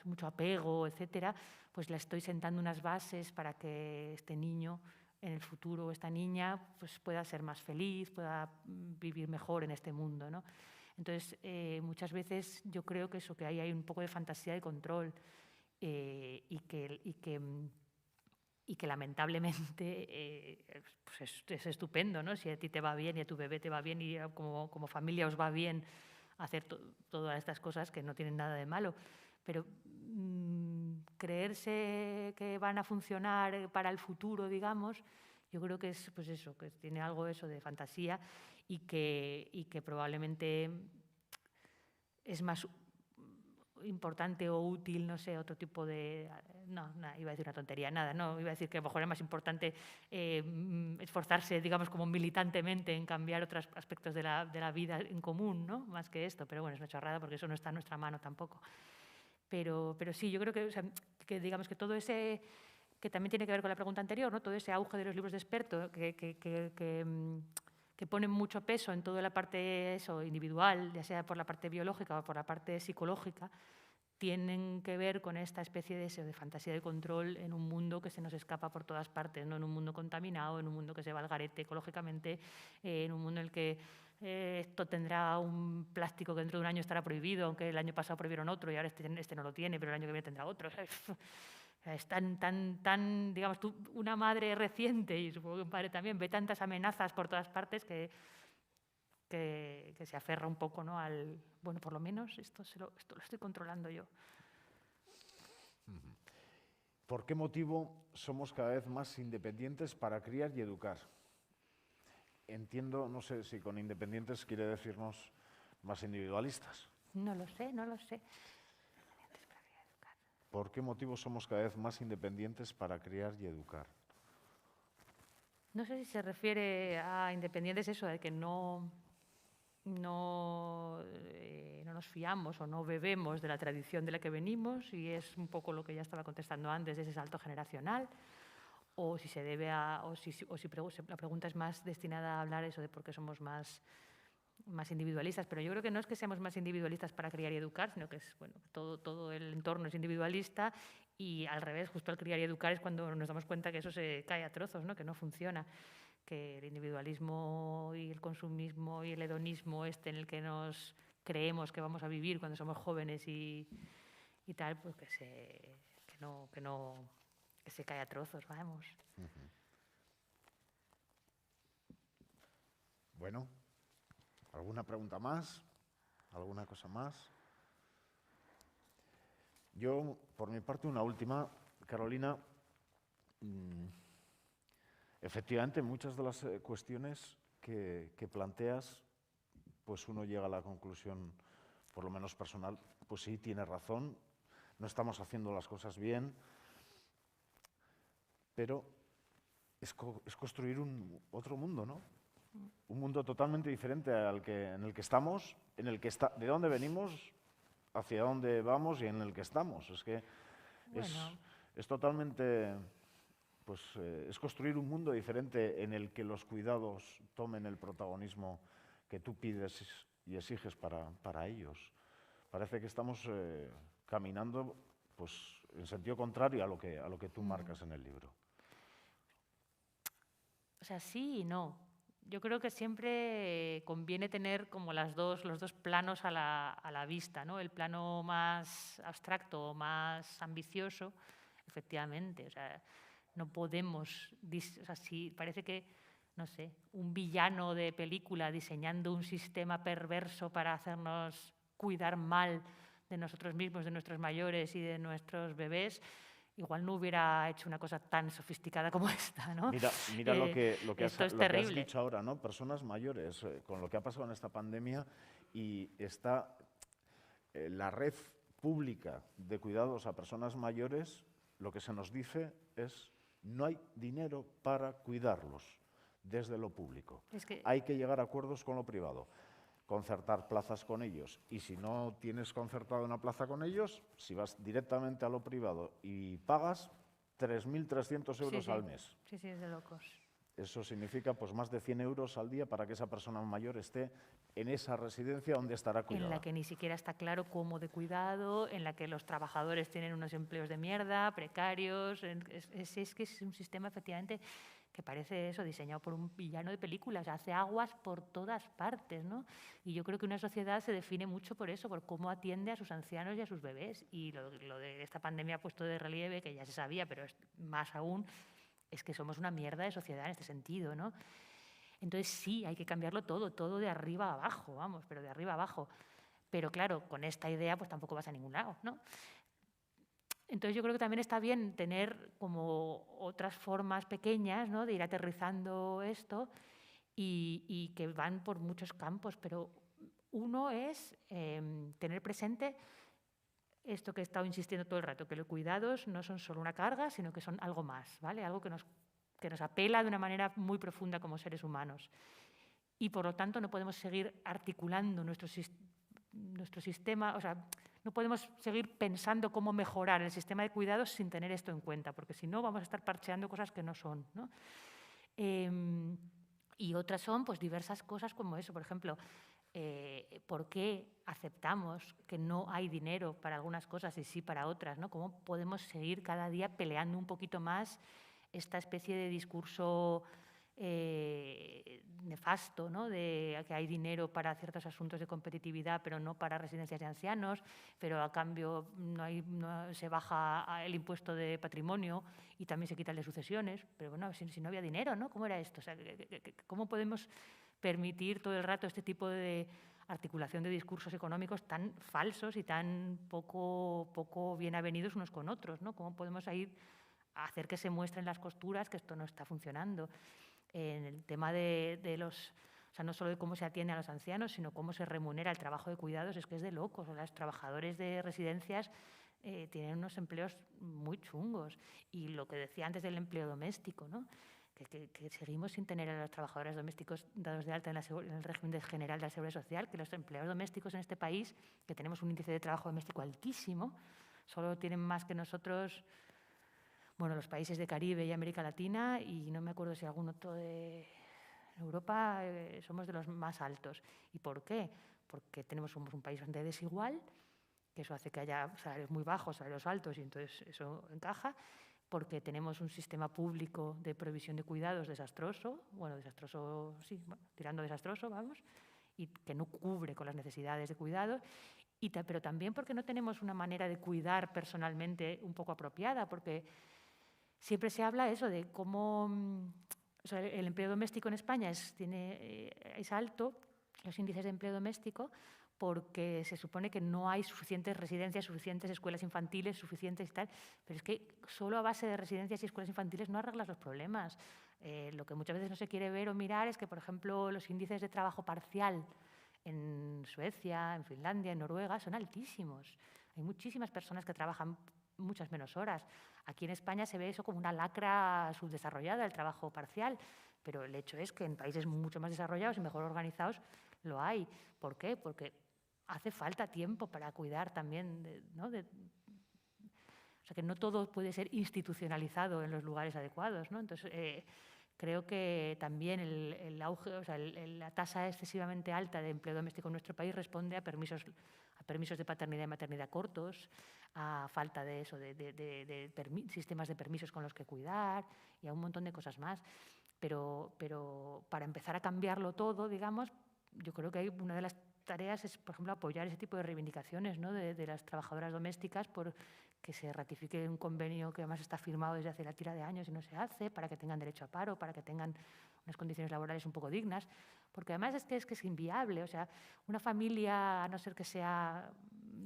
Speaker 3: mucho apego, etcétera, pues le estoy sentando unas bases para que este niño en el futuro, esta niña, pues pueda ser más feliz, pueda vivir mejor en este mundo, ¿no? Entonces, muchas veces yo creo que eso, que hay un poco de fantasía de control y que lamentablemente pues es estupendo, ¿no? Si a ti te va bien y a tu bebé te va bien y como familia os va bien hacer todas estas cosas que no tienen nada de malo, pero creerse que van a funcionar para el futuro, digamos, yo creo que es pues eso, que tiene algo eso de fantasía y que probablemente es más importante o útil, no sé, otro tipo de... No, iba a decir una tontería, nada, no, iba a decir que a lo mejor es más importante esforzarse, digamos, como militantemente en cambiar otros aspectos de la vida en común, ¿no? Más que esto, pero bueno, es una chorrada porque eso no está en nuestra mano tampoco. Pero sí, yo creo que, o sea, que digamos que todo ese, que también tiene que ver con la pregunta anterior, ¿no? Todo ese auge de los libros de experto que ponen mucho peso en toda la parte eso, individual, ya sea por la parte biológica o por la parte psicológica, tienen que ver con esta especie de fantasía de control en un mundo que se nos escapa por todas partes, ¿no? En un mundo contaminado, en un mundo que se va al garete ecológicamente, en un mundo en el que esto tendrá un plástico que dentro de un año estará prohibido, aunque el año pasado prohibieron otro y ahora este no lo tiene, pero el año que viene tendrá otro. Es tan, digamos, tú, una madre reciente, y supongo que un padre también, ve tantas amenazas por todas partes que se aferra un poco, ¿no? Al, bueno, por lo menos esto lo estoy controlando yo.
Speaker 2: ¿Por qué motivo somos cada vez más independientes para criar y educar? Entiendo, no sé si con independientes quiere decirnos más individualistas.
Speaker 3: No lo sé.
Speaker 2: ¿Por qué motivo somos cada vez más independientes para criar y educar?
Speaker 3: No sé si se refiere a independientes eso, de que no nos fiamos o no bebemos de la tradición de la que venimos, y es un poco lo que ya estaba contestando antes, de ese salto generacional, o si se debe a, o si la pregunta es más destinada a hablar eso de por qué somos más individualistas, pero yo creo que no es que seamos más individualistas para criar y educar, sino que es, bueno, todo el entorno es individualista, y al revés, justo al criar y educar es cuando nos damos cuenta que eso se cae a trozos, ¿no? Que no funciona, que el individualismo y el consumismo y el hedonismo en el que nos creemos que vamos a vivir cuando somos jóvenes y tal, pues que se cae a trozos, vamos.
Speaker 2: Bueno, ¿alguna pregunta más? ¿Alguna cosa más? Yo, por mi parte, una última, Carolina. Efectivamente, muchas de las cuestiones que planteas, pues uno llega a la conclusión, por lo menos personal, pues sí, tiene razón, no estamos haciendo las cosas bien, pero es construir otro mundo, ¿no? Un mundo totalmente diferente en el que estamos, de dónde venimos, hacia dónde vamos y en el que estamos. Es que
Speaker 3: bueno,
Speaker 2: es totalmente, pues es construir un mundo diferente en el que los cuidados tomen el protagonismo que tú pides y exiges para ellos. Parece que estamos caminando, pues, en sentido contrario a lo que tú marcas en el libro.
Speaker 3: O sea, sí y no. Yo creo que siempre conviene tener como los dos planos a la vista, ¿no? El plano más abstracto, más ambicioso, efectivamente. O sea, no podemos, o sea, si parece que, no sé, un villano de película diseñando un sistema perverso para hacernos cuidar mal de nosotros mismos, de nuestros mayores y de nuestros bebés, igual no hubiera hecho una cosa tan sofisticada como esta, ¿no?
Speaker 2: Mira lo que
Speaker 3: esto es
Speaker 2: has
Speaker 3: terrible.
Speaker 2: dicho ahora, ¿no? Personas mayores, con lo que ha pasado en esta pandemia, y está la red pública de cuidados a personas mayores, lo que se nos dice es: no hay dinero para cuidarlos desde lo público. Hay que llegar a acuerdos con lo privado, concertar plazas con ellos. Y si no tienes concertado una plaza con ellos, si vas directamente a lo privado y pagas 3.300 euros al mes.
Speaker 3: Sí, es de locos.
Speaker 2: Eso significa pues más de 100 euros al día para que esa persona mayor esté en esa residencia donde estará cuidada.
Speaker 3: En la que ni siquiera está claro cómo de cuidado, en la que los trabajadores tienen unos empleos de mierda, precarios. Es que es un sistema efectivamente que parece eso, diseñado por un villano de películas, hace aguas por todas partes, ¿no? Y yo creo que una sociedad se define mucho por eso, por cómo atiende a sus ancianos y a sus bebés. Y lo de esta pandemia ha puesto de relieve, que ya se sabía, pero es más aún, es que somos una mierda de sociedad en este sentido, ¿no? Entonces sí, hay que cambiarlo todo de arriba a abajo, vamos, pero de arriba a abajo. Pero claro, con esta idea pues tampoco vas a ningún lado, ¿no? Entonces yo creo que también está bien tener como otras formas pequeñas, ¿no?, de ir aterrizando esto y que van por muchos campos, pero uno es tener presente esto que he estado insistiendo todo el rato, que los cuidados no son solo una carga, sino que son algo más, ¿vale? Algo que nos apela de una manera muy profunda como seres humanos. Y por lo tanto no podemos seguir articulando nuestro sistema, o sea, no podemos seguir pensando cómo mejorar el sistema de cuidados sin tener esto en cuenta, porque si no vamos a estar parcheando cosas que no son, ¿no? Y otras son pues diversas cosas como eso, por ejemplo, ¿por qué aceptamos que no hay dinero para algunas cosas y sí para otras, ¿no? ¿Cómo podemos seguir cada día peleando un poquito más esta especie de discurso nefasto, ¿no?, de que hay dinero para ciertos asuntos de competitividad, pero no para residencias de ancianos, pero a cambio no se baja el impuesto de patrimonio y también se quita el de sucesiones? Pero bueno, si no había dinero, ¿no? ¿Cómo era esto? O sea, ¿cómo podemos permitir todo el rato este tipo de articulación de discursos económicos tan falsos y tan poco bien avenidos unos con otros, ¿no? ¿Cómo podemos ir a hacer que se muestren las costuras que esto no está funcionando? En el tema de los, o sea, no solo de cómo se atiende a los ancianos, sino cómo se remunera el trabajo de cuidados, es que es de locos. O los trabajadores de residencias tienen unos empleos muy chungos. Y lo que decía antes del empleo doméstico, ¿no?, que seguimos sin tener a los trabajadores domésticos dados de alta en el régimen general de la Seguridad Social, que los empleados domésticos en este país, que tenemos un índice de trabajo doméstico altísimo, solo tienen más que nosotros, bueno, los países de Caribe y América Latina, y no me acuerdo si algún otro de Europa, somos de los más altos. ¿Y por qué? Porque somos un país bastante desigual, que eso hace que haya salarios muy bajos, salarios altos, y entonces eso encaja, porque tenemos un sistema público de provisión de cuidados desastroso, bueno, desastroso, sí, bueno, tirando desastroso, vamos, y que no cubre con las necesidades de cuidado, pero también porque no tenemos una manera de cuidar personalmente un poco apropiada, porque siempre se habla eso de cómo, o sea, el empleo doméstico en España es alto, los índices de empleo doméstico, porque se supone que no hay suficientes residencias, suficientes escuelas infantiles, suficientes y tal, pero es que solo a base de residencias y escuelas infantiles no arreglas los problemas. Lo que muchas veces no se quiere ver o mirar es que, por ejemplo, los índices de trabajo parcial en Suecia, en Finlandia, en Noruega son altísimos. Hay muchísimas personas que trabajan muchas menos horas. Aquí en España se ve eso como una lacra subdesarrollada, el trabajo parcial, pero el hecho es que en países mucho más desarrollados y mejor organizados lo hay. ¿Por qué? Porque hace falta tiempo para cuidar también, ¿no? O sea, que no todo puede ser institucionalizado en los lugares adecuados, ¿no? Entonces, creo que también el auge, o sea, la tasa excesivamente alta de empleo doméstico en nuestro país responde a permisos de paternidad y maternidad cortos, a falta de eso, de sistemas de permisos con los que cuidar y a un montón de cosas más. Pero para empezar a cambiarlo todo, digamos, yo creo que una de las tareas es, por ejemplo, apoyar ese tipo de reivindicaciones, ¿no?, de las trabajadoras domésticas, por que se ratifique un convenio que además está firmado desde hace la tira de años y no se hace, para que tengan derecho a paro, para que tengan unas condiciones laborales un poco dignas, porque además es que es inviable. O sea, una familia, a no ser que sea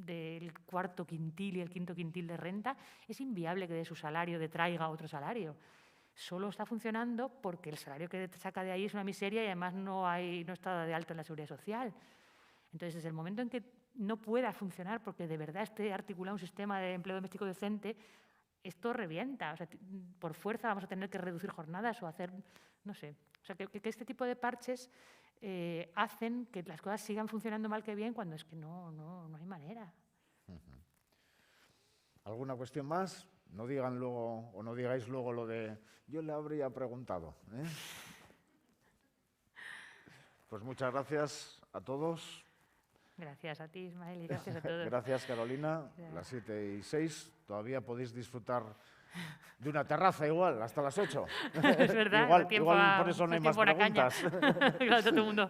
Speaker 3: del cuarto quintil y el quinto quintil de renta, es inviable que de su salario detraiga otro salario. Solo está funcionando porque el salario que saca de ahí es una miseria y además no está de alta en la Seguridad Social. Entonces, desde el momento en que no pueda funcionar porque de verdad esté articulado un sistema de empleo doméstico decente, esto revienta. O sea, por fuerza vamos a tener que reducir jornadas o hacer, no sé. O sea, que este tipo de parches hacen que las cosas sigan funcionando mal que bien cuando es que no hay manera.
Speaker 2: ¿Alguna cuestión más? No digan luego, o no digáis luego lo de yo le habría preguntado. Pues muchas gracias a todos.
Speaker 3: Gracias a ti, Ismael, y gracias a todos.
Speaker 2: Gracias, Carolina. Las 7:06. Todavía podéis disfrutar de una terraza igual, hasta las 8.
Speaker 3: Es verdad.
Speaker 2: igual por eso no hay más preguntas.
Speaker 3: Claro, todo el mundo.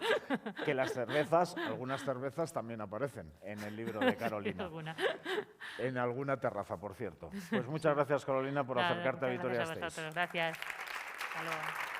Speaker 2: Que las cervezas, algunas cervezas también aparecen en el libro de Carolina. En alguna terraza, por cierto. Pues muchas gracias, Carolina, por acercarte a Vitoria-Gasteiz.
Speaker 3: Gracias. Hasta luego.